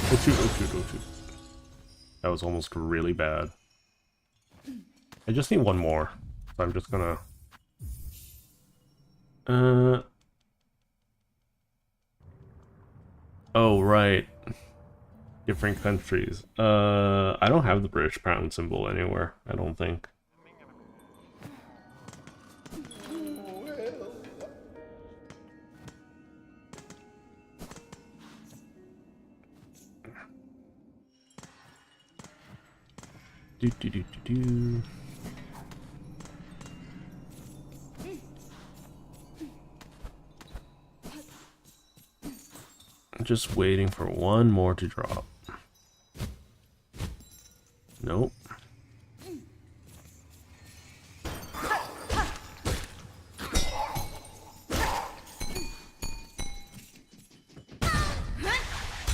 Don't shoot, don't shoot, don't shoot. That was almost really bad. I just need one more. So I'm just gonna... Oh, right. Different countries. I don't have the British pound symbol anywhere, I don't think. Do do do do do. I'm just waiting for one more to drop. Nope.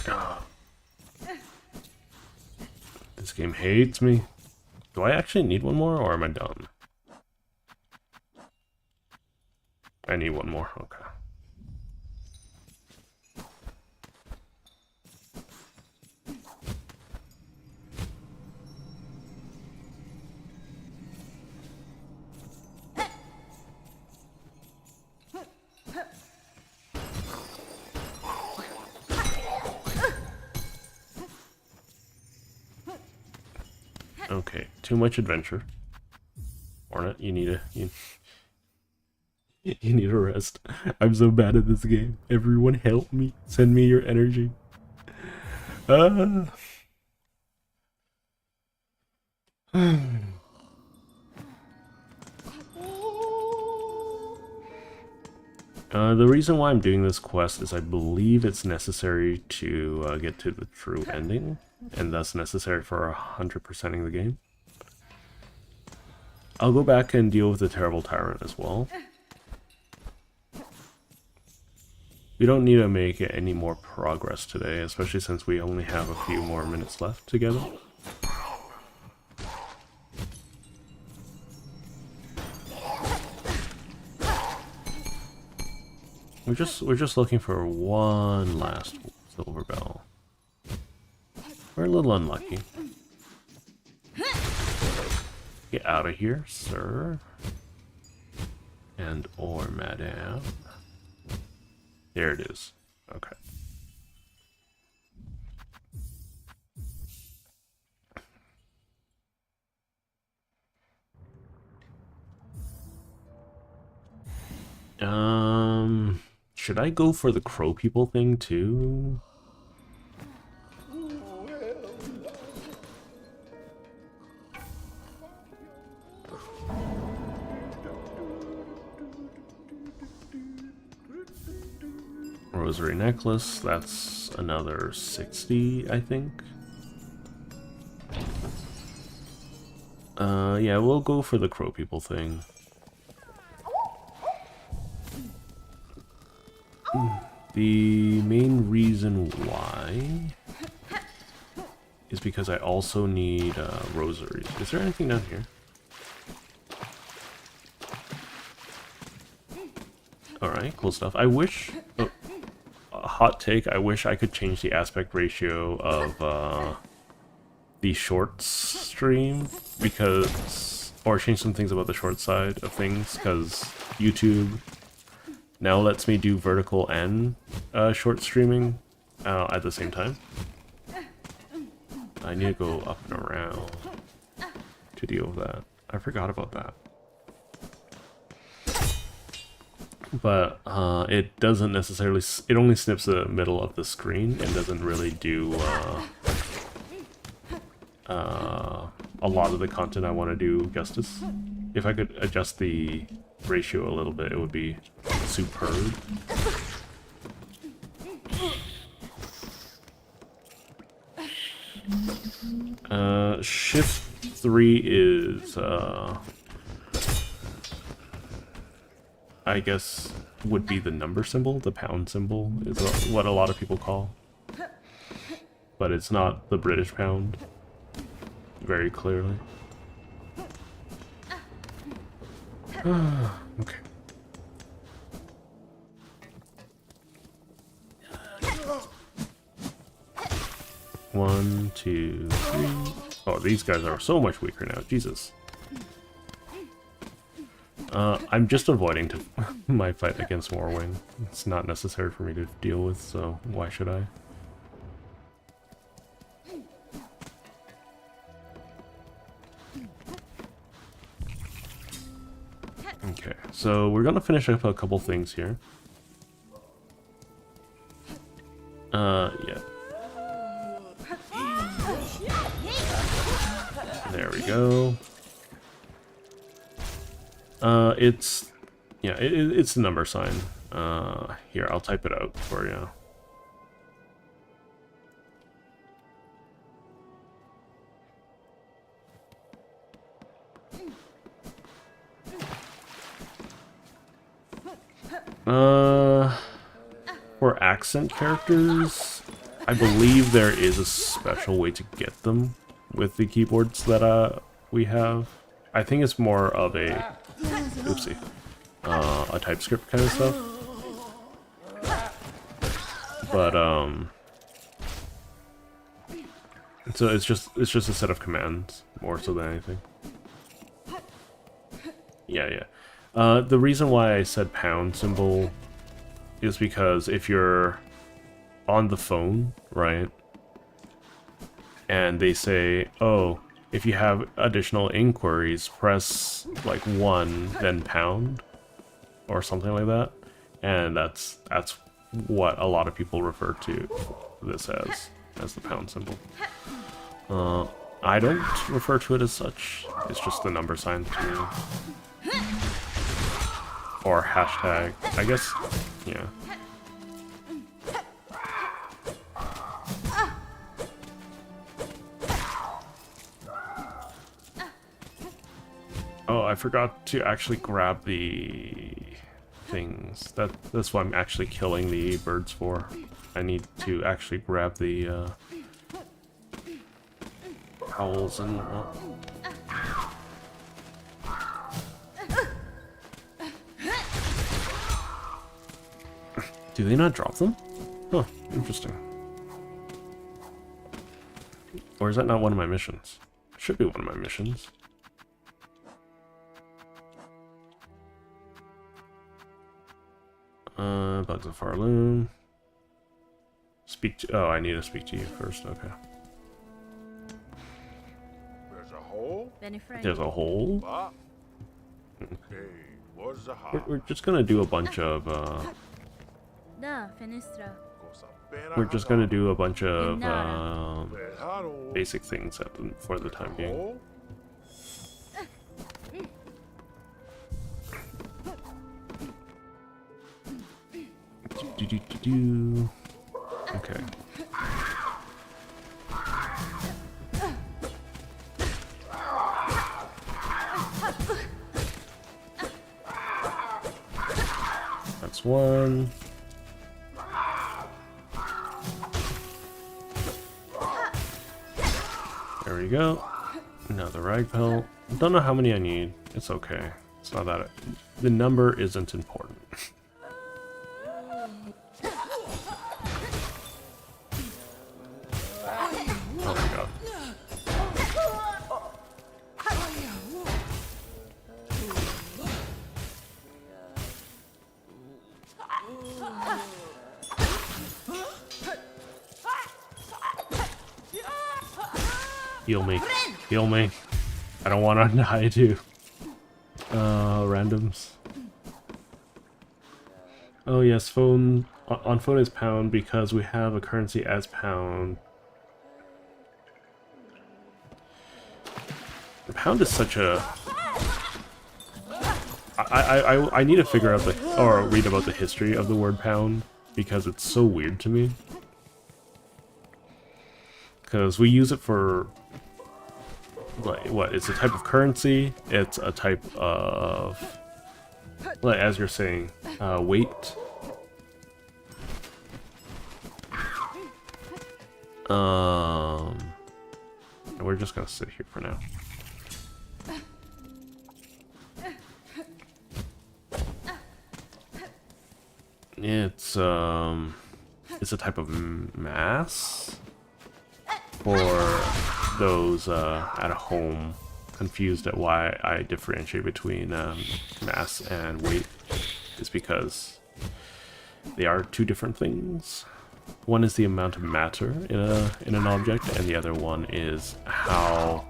Ah. This game hates me. Do I actually need one more, or am I done? I need one more, okay. Okay, too much adventure. Hornet, you need you need a rest. I'm so bad at this game. Everyone help me. Send me your energy. The reason why I'm doing this quest is I believe it's necessary to get to the true ending, and thus necessary for 100%ing the game. I'll go back and deal with the Terrible Tyrant as well. We don't need to make any more progress today, especially since we only have a few more minutes left together. We're just looking for one last silver bell. We're a little unlucky. Get out of here, sir. And or madame. There it is. Okay. Should I go for the crow people thing too? Rosary necklace, that's another 60, I think. Yeah, we'll go for the crow people thing. The main reason why is because I also need rosaries. Is there anything down here? Alright, cool stuff. I wish... Oh, a hot take, I wish I could change the aspect ratio of the shorts stream, because... Or change some things about the short side of things, because YouTube now lets me do vertical and short streaming at the same time. I need to go up and around to deal with that. I forgot about that. But it doesn't necessarily... It only snips the middle of the screen and doesn't really do a lot of the content I want to do justice. If I could adjust the ratio a little bit, it would be superb. Shift 3 is I guess would be the number symbol. The pound symbol is what a lot of people call, but it's not the British pound, very clearly. Okay. 1, 2, 3. Oh, these guys are so much weaker now. Jesus. I'm just avoiding my fight against Morrowind. It's not necessary for me to deal with, so why should I? Okay, so we're gonna finish up a couple things here. Yeah. There we go. It's the number sign. Here, I'll type it out for you. For accent characters, I believe there is a special way to get them with the keyboards that we have. I think it's more of a a TypeScript kind of stuff. But so it's just a set of commands more so than anything. Yeah. The reason why I said pound symbol is because if you're on the phone, right, and they say, oh, if you have additional inquiries, press like 1, then pound, or something like that, and that's what a lot of people refer to this as the pound symbol. I don't refer to it as such. It's just the number sign to me. Or hashtag, I guess, yeah. Oh, I forgot to actually grab the things. That's what I'm actually killing the birds for. I need to actually grab the owls and do they not drop them? Huh, interesting. Or is that not one of my missions? It should be one of my missions. Bugs of Farloom. Oh, I need to speak to you first, okay. There's a hole? There's a hole? Ah. Okay, what's the hole? We're just gonna do a bunch of, Da, finestra. we're just gonna do a bunch of, Hole? basic things for the time being. Hole? Okay. That's one. There we go. Another rag pelt. Don't know how many I need. It's okay. It's not that. The number isn't important. Oh my god. Heal me. Heal me. I don't want to die too. Randoms. Oh yes, phone on phone is pound because we have a currency as pound. Pound is such a... I need to figure out or read about the history of the word pound because it's so weird to me. Because we use it for, like, what? It's a type of currency. It's a type of, like, as you're saying, weight. We're just gonna sit here for now. It's a type of mass. for those at home confused at why I differentiate between mass and weight, is because they are two different things. One is the amount of matter in an object, and the other one is how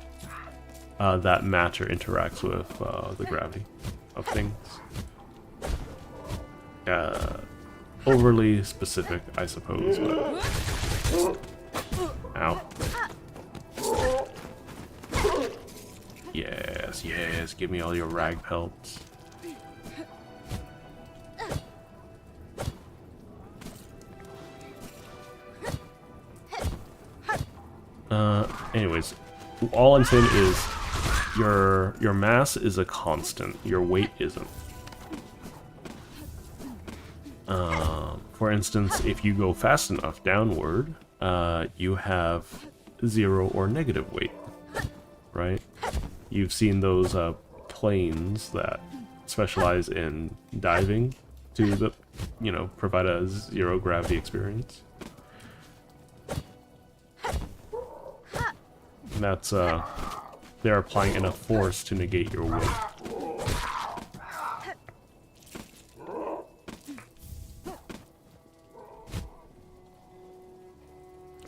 that matter interacts with the gravity of things. Overly specific, I suppose, but... Ow. Yes, yes, give me all your rag pelts. Anyways, all I'm saying is your mass is a constant, your weight isn't. For instance, if you go fast enough downward, you have 0 or negative weight, right? You've seen those planes that specialize in diving to provide a 0 gravity experience. That's they're applying enough force to negate your weight.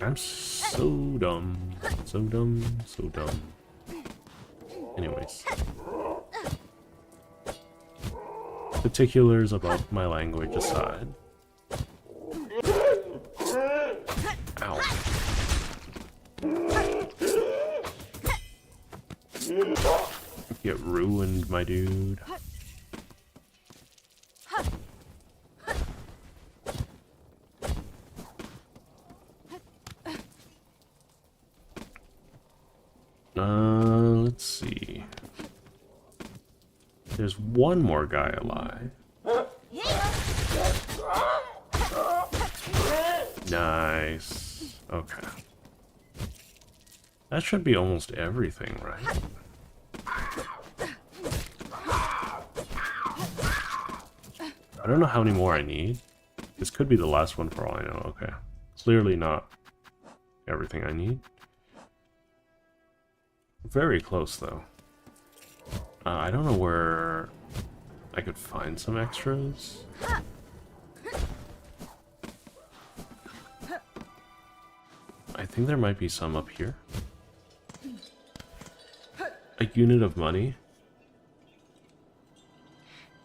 I'm so dumb. So dumb, so dumb. Anyways. Particulars about my language aside. Ow. Get ruined, my dude. Let's see. There's one more guy alive. Nice. Okay. That should be almost everything, right? I don't know how many more I need. This could be the last one for all I know. Okay. Clearly not everything I need. Very close, though. I don't know where I could find some extras. I think there might be some up here. A unit of money?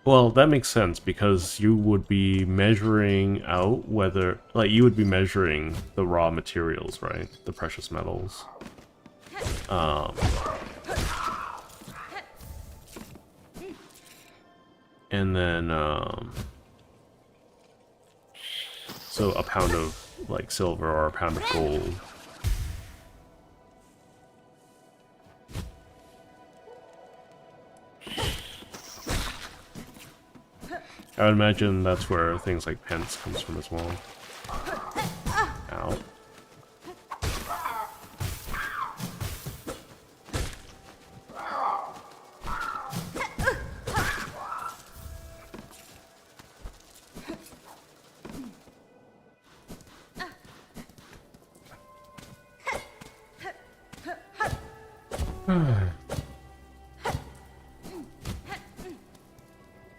Well, that makes sense, because you would be measuring out whether... Like, you would be measuring the raw materials, right? The precious metals. And then, so a pound of, like, silver or a pound of gold. I would imagine that's where things like pence comes from as well. Ow.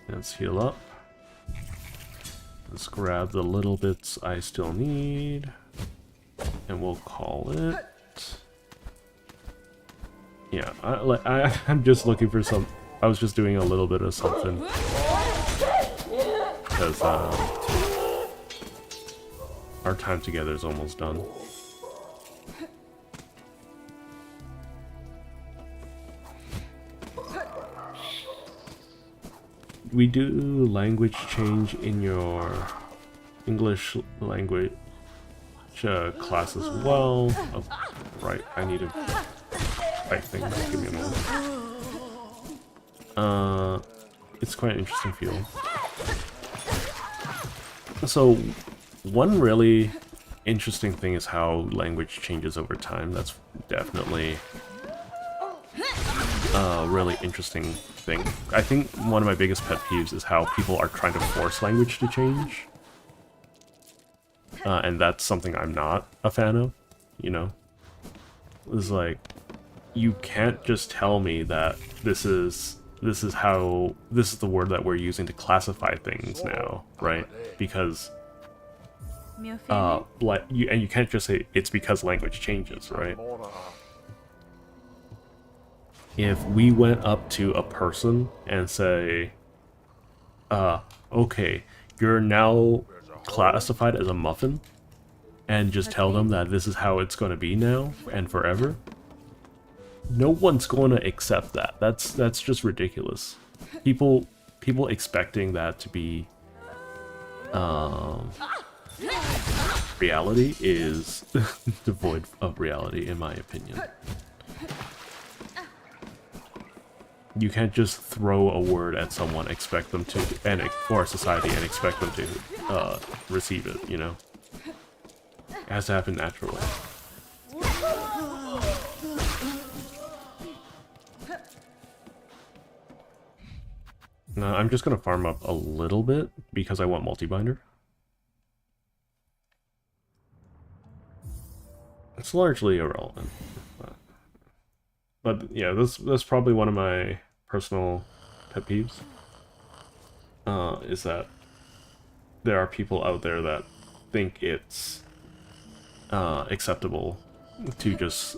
Let's heal up. Let's grab the little bits I still need, and we'll call it. Yeah, I'm just looking for some. I was just doing a little bit of something because our time together is almost done. We do language change in your English language class as well. Oh, right, I need to fight things. Give me a moment. It's quite an interesting field. So, one really interesting thing is how language changes over time. That's definitely a really interesting thing. I think one of my biggest pet peeves is how people are trying to force language to change. And that's something I'm not a fan of, you know? It's like, you can't just tell me that this is the word that we're using to classify things now, right? Because Mio fine? you can't just say it's because language changes, right? If we went up to a person and say, okay, you're now classified as a muffin, and just tell them that this is how it's going to be now and forever, no one's going to accept that. That's just ridiculous. People expecting that to be reality is devoid of reality, in my opinion. You can't just throw a word at someone, expect them to, or society, and expect them to receive it, you know? It has to happen naturally. Now, I'm just gonna farm up a little bit because I want multi-binder. It's largely irrelevant. But yeah, that's probably one of my personal pet peeves. Is that there are people out there that think it's acceptable to just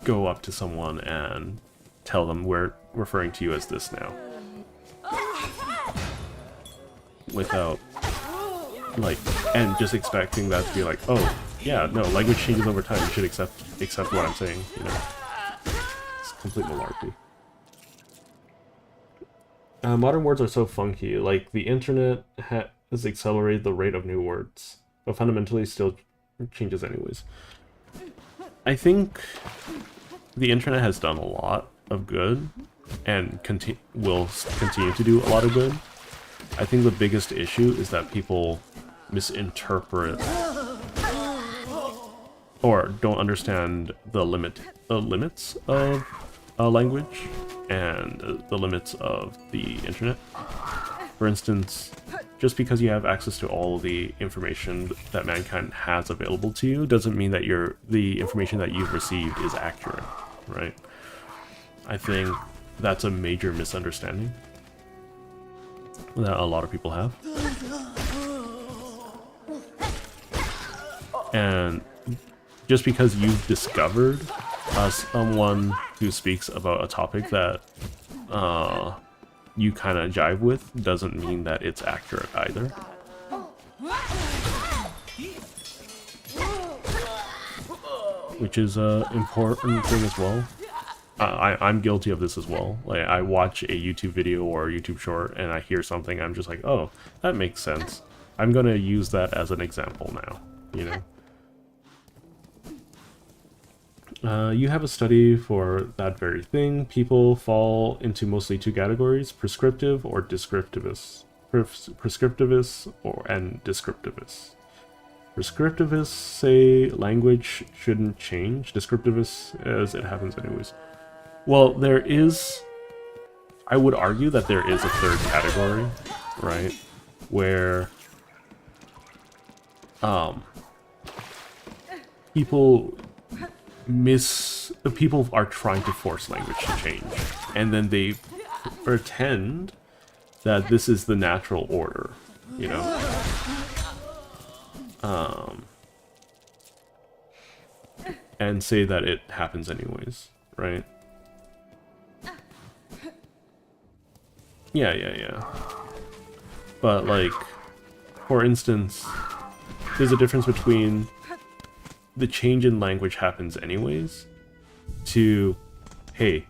go up to someone and tell them we're referring to you as this now. Without, like, and just expecting that to be like, oh, yeah, no, language changes over time, you should accept what I'm saying, you know. It's complete malarkey. Modern words are so funky, like, the internet has accelerated the rate of new words, but fundamentally still changes anyways. I think the internet has done a lot of good, and will continue to do a lot of good. I think the biggest issue is that people misinterpret or don't understand the limits of language and the limits of the internet. For instance, just because you have access to all of the information that mankind has available to you doesn't mean that the information that you've received is accurate, right? I think that's a major misunderstanding that a lot of people have. And just because you've discovered someone who speaks about a topic that you kind of jive with doesn't mean that it's accurate either. Which is an important thing as well. I'm guilty of this as well. Like, I watch a YouTube video or a YouTube short and I hear something, I'm just like, oh, that makes sense. I'm gonna use that as an example now, you know? You have a study for that very thing. People fall into mostly two categories, prescriptive or descriptivists. Prescriptivists and descriptivists. Prescriptivists say language shouldn't change. Descriptivists, as it happens anyways. Well, there is... I would argue that there is a third category, right? Where... people are trying to force language to change, and then they pretend that this is the natural order, you know? And say that it happens anyways, right? Yeah. But, like, for instance, there's a difference between the change in language happens anyways to, hey,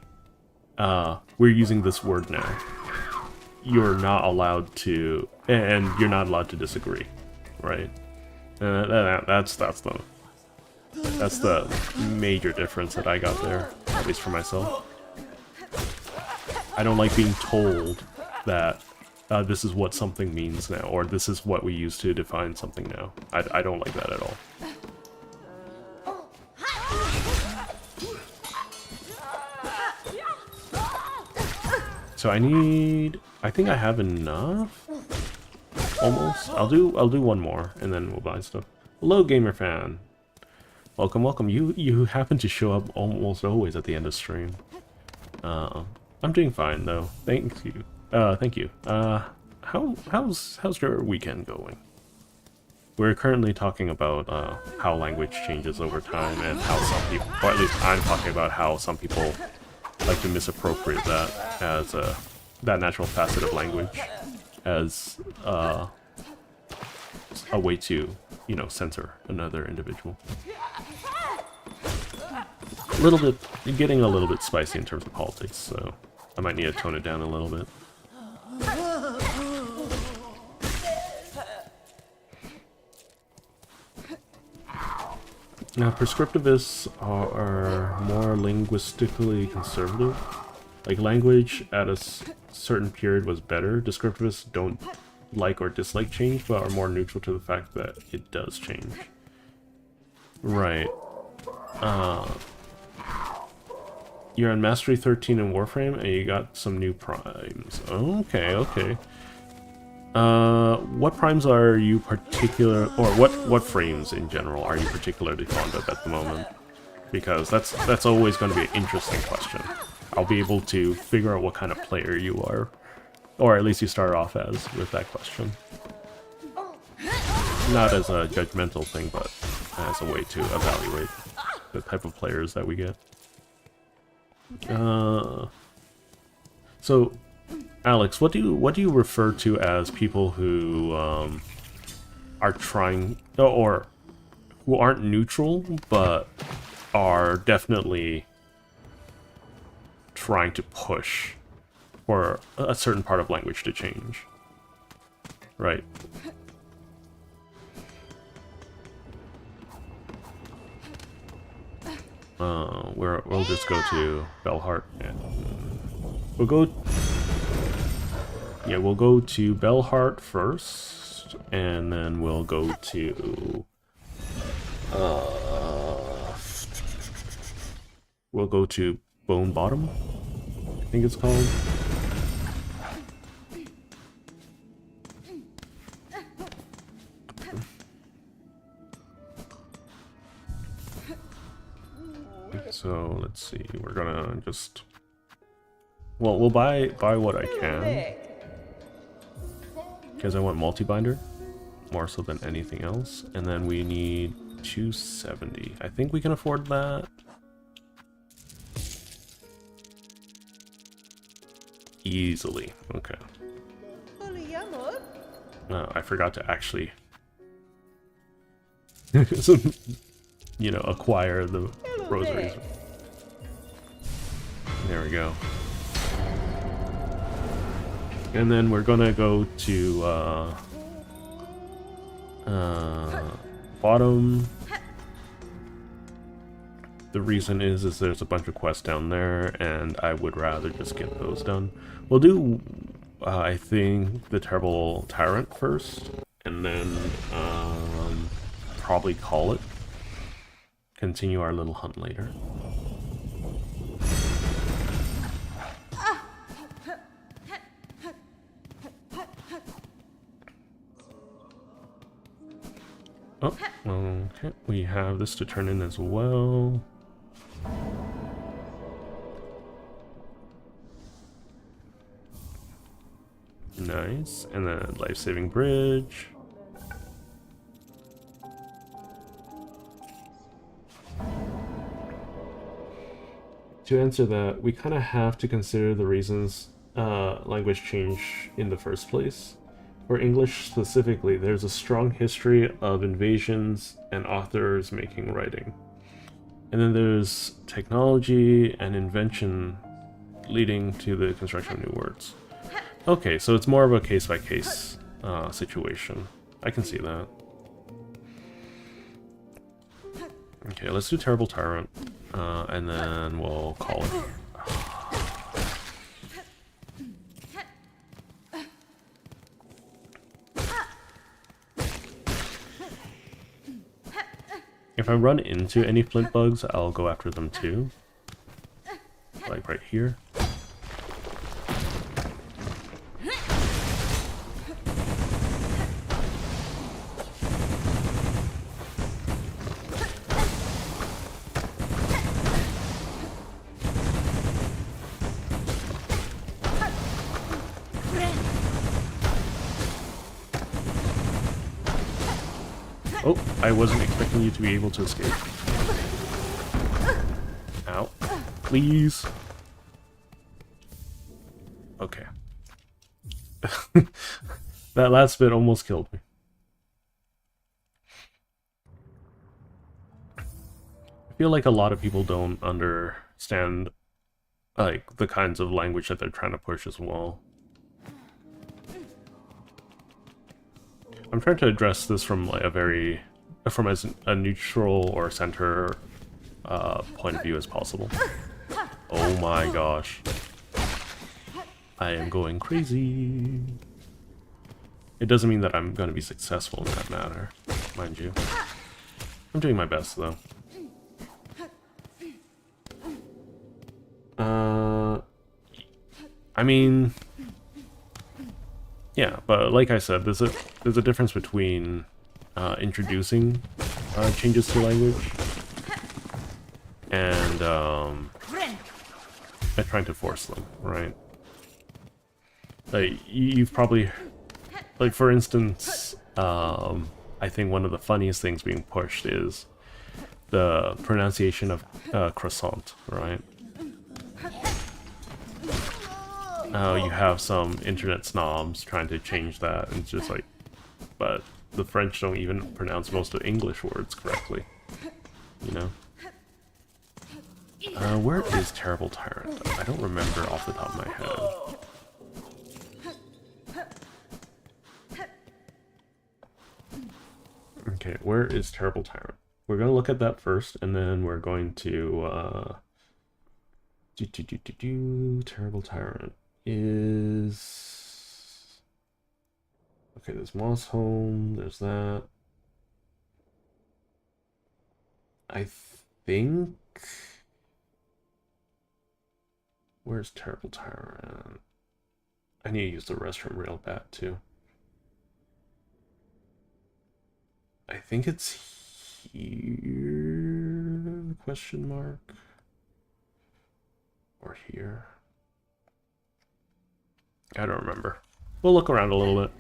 we're using this word now. You're not allowed to, and you're not allowed to disagree, right? That's the major difference that I got there, at least for myself. I don't like being told that this is what something means now, or this is what we use to define something now. I don't like that at all. So I think I have enough. Almost. I'll do one more, and then we'll buy stuff. Hello, gamer fan. Welcome, welcome. You happen to show up almost always at the end of stream. I'm doing fine though. Thank you. Thank you. How's your weekend going? We're currently talking about how language changes over time and how some people, or at least I'm talking about how some people like to misappropriate that as that natural facet of language as a way to, you know, censor another individual. A little bit, getting a little bit spicy in terms of politics, so I might need to tone it down a little bit. Now, prescriptivists are more linguistically conservative. Like, language at a certain period was better. Descriptivists don't like or dislike change, but are more neutral to the fact that it does change. Right. You're on Mastery 13 in Warframe, and you got some new primes. Okay, okay. What primes are you particular, or what frames in general are you particularly fond of at the moment? Because that's always going to be an interesting question. I'll be able to figure out what kind of player you are, or at least you start off as with that question. Not as a judgmental thing, but as a way to evaluate the type of players that we get. So, Alex, what do you refer to as people who are trying, or who aren't neutral but are definitely trying to push for a certain part of language to change, right? We'll just go to Bellheart. We'll go to Bellheart first, and then we'll go to Bone Bottom, I think it's called. So let's see, we're gonna just, well, we'll buy what I can, because I want multi-binder more so than anything else, and then we need 270. I think we can afford that. Easily. Okay. No, I forgot to actually you know, acquire the rosaries. There we go. And then we're gonna go to bottom. The reason is there's a bunch of quests down there, and I would rather just get those done. We'll do, I think, the Terrible Tyrant first, and then probably call it. Continue our little hunt later. Oh, okay. We have this to turn in as well. Nice. And then life-saving bridge. To answer that, we kind of have to consider the reasons language change in the first place. For English specifically, there's a strong history of invasions and authors making writing. And then there's technology and invention leading to the construction of new words. Okay, so it's more of a case-by-case situation. I can see that. Okay, let's do Terrible Tyrant, and then we'll call it. If I run into any flint bugs, I'll go after them too. Like right here. Oh, I wasn't expecting you to be able to escape. Ow. Please. Okay. That last bit almost killed me. I feel like a lot of people don't understand like the kinds of language that they're trying to push as well. I'm trying to address this from like as a neutral or center point of view as possible. Oh my gosh. I am going crazy. It doesn't mean that I'm going to be successful in that matter, mind you. I'm doing my best though. I mean, yeah, but like I said, there's a difference between introducing changes to language and trying to force them, right? Like you've probably, like for instance, I think one of the funniest things being pushed is the pronunciation of croissant, right? You have some internet snobs trying to change that, and it's just like, but the French don't even pronounce most of English words correctly, you know? Where is Terrible Tyrant? I don't remember off the top of my head. Okay, where is Terrible Tyrant? We're gonna look at that first, and then we're going to, Terrible Tyrant is... Okay, there's Moss Home, there's that. I think... Where's Terrible Tyrant? I need to use the restroom real bad, too. I think it's here? Question mark? Or here? I don't remember. We'll look around a little bit.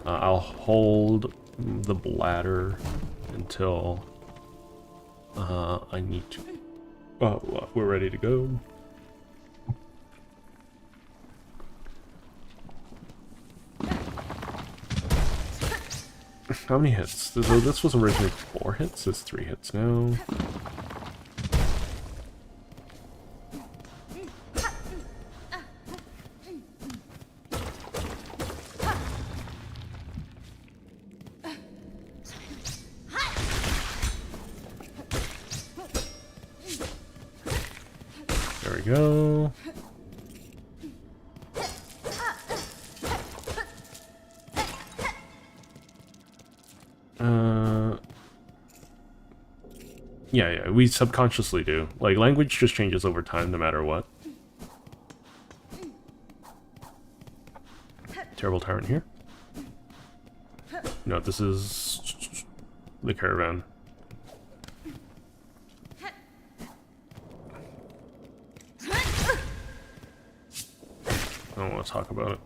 I'll hold the bladder until I need to. Oh, we're ready to go. How many hits? This was originally 4 hits. It's 3 hits now. There we go. Yeah, we subconsciously do. Like, language just changes over time no matter what. Terrible Tyrant here. No, this is the caravan. I don't want to talk about it.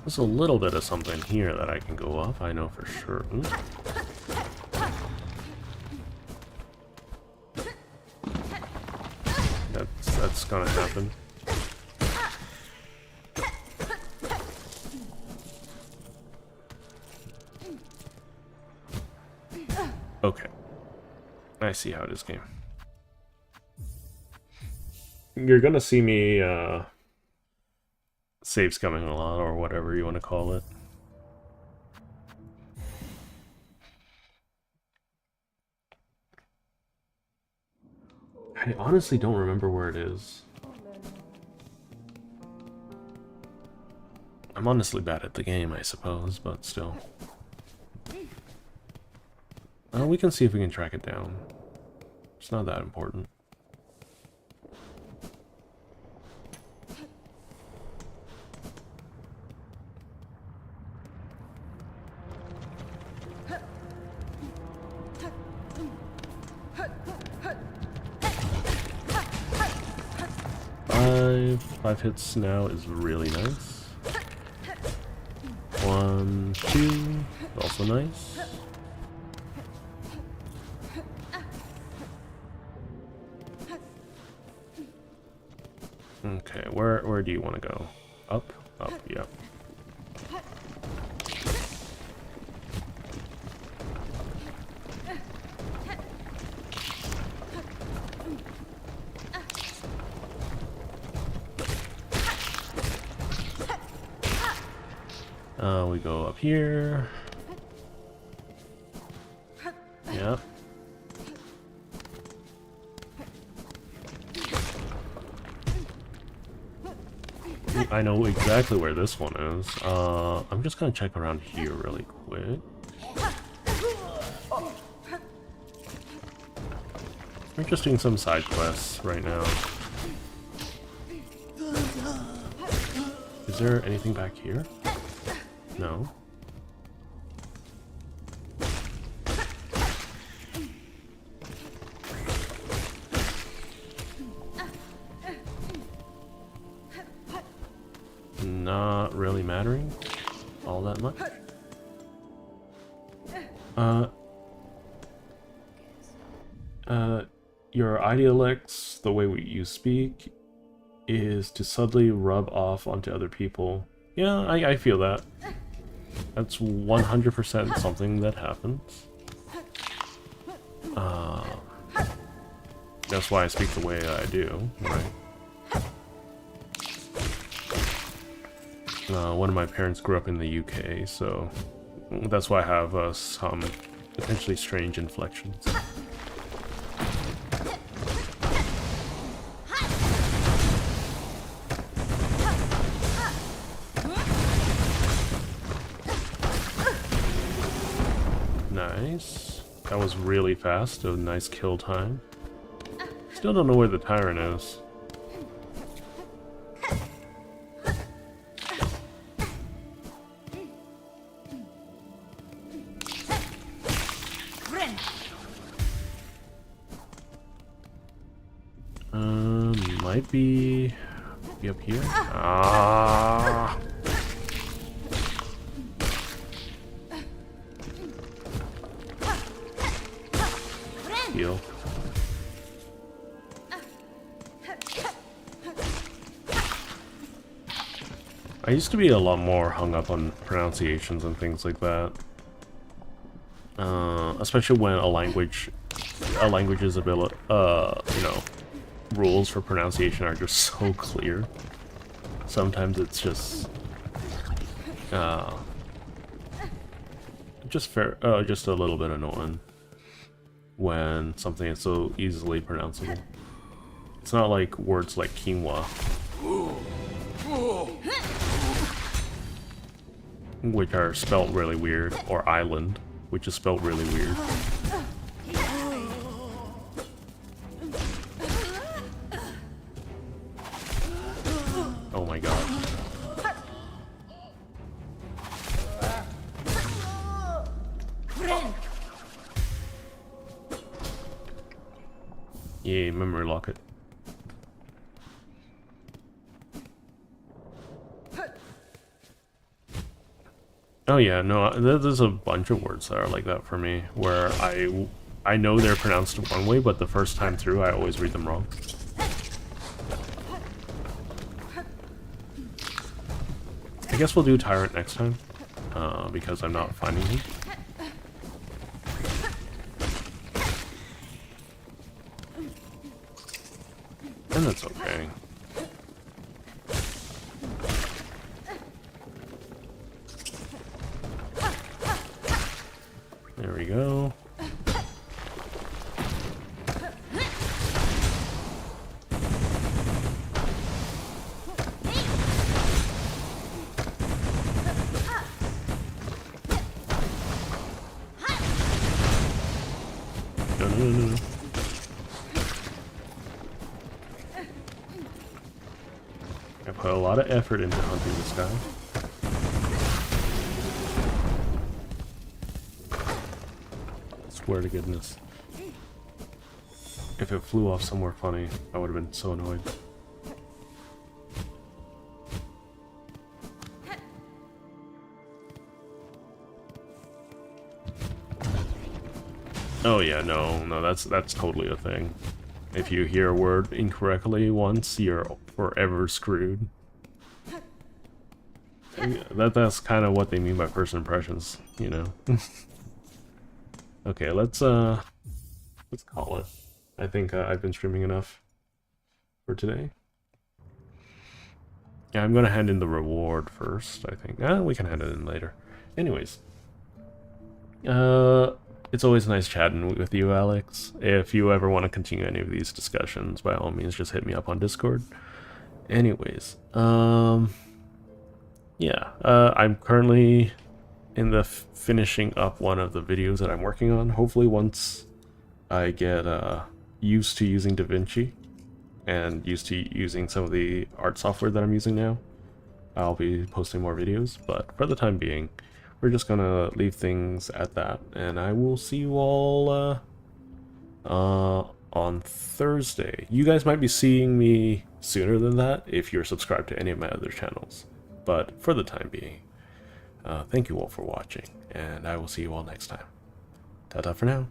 There's a little bit of something here that I can go up, I know for sure. Ooh. That's gonna happen. Okay. I see how it is, game. You're gonna see me, save scumming a lot, or whatever you want to call it. I honestly don't remember where it is. I'm honestly bad at the game, I suppose, but still. We can see if we can track it down. It's not that important. 5. 5 hits now is really nice. 1, 2, also nice. Okay, where do you want to go? Up? Up, yeah. We go up here. Yep. I know exactly where this one is. I'm just gonna check around here really quick. We're just doing some side quests right now. Is there anything back here? No. Not really mattering all that much. Your idealects, the way you speak, is to subtly rub off onto other people. Yeah, I feel that. That's 100% something that happens. That's why I speak the way I do, right? One of my parents grew up in the UK, so that's why I have some potentially strange inflections. Nice. That was really fast. A nice kill time. Still don't know where the tyrant is. Might be up here. Ah. Heal. I used to be a lot more hung up on pronunciations and things like that. Especially when a language's ability, you know, rules for pronunciation are just so clear. Sometimes it's just just a little bit annoying when something is so easily pronounceable. It's not like words like quinoa, which are spelt really weird, or island, which is spelt really weird. Oh my god. Yay, memory locket. Oh yeah, no, there's a bunch of words that are like that for me, where I know they're pronounced one way, but the first time through I always read them wrong. I guess we'll do Tyrant next time, because I'm not finding him. And that's okay. There we go. No. I put a lot of effort into hunting this guy. Swear to goodness. If it flew off somewhere funny, I would have been so annoyed. Oh yeah, no, that's totally a thing. If you hear a word incorrectly once, you're forever screwed. That's kind of what they mean by first impressions, you know. Okay, let's call it. I think I've been streaming enough for today. Yeah, I'm gonna hand in the reward first, I think. We can hand it in later. Anyways. It's always nice chatting with you, Alex. If you ever want to continue any of these discussions, by all means, just hit me up on Discord. Anyways, yeah, I'm currently in the finishing up one of the videos that I'm working on. Hopefully once I get used to using DaVinci and used to using some of the art software that I'm using now, I'll be posting more videos. But for the time being, we're just gonna leave things at that, and I will see you all on Thursday. You guys might be seeing me sooner than that if you're subscribed to any of my other channels. But for the time being, thank you all for watching, and I will see you all next time. Ta-ta for now.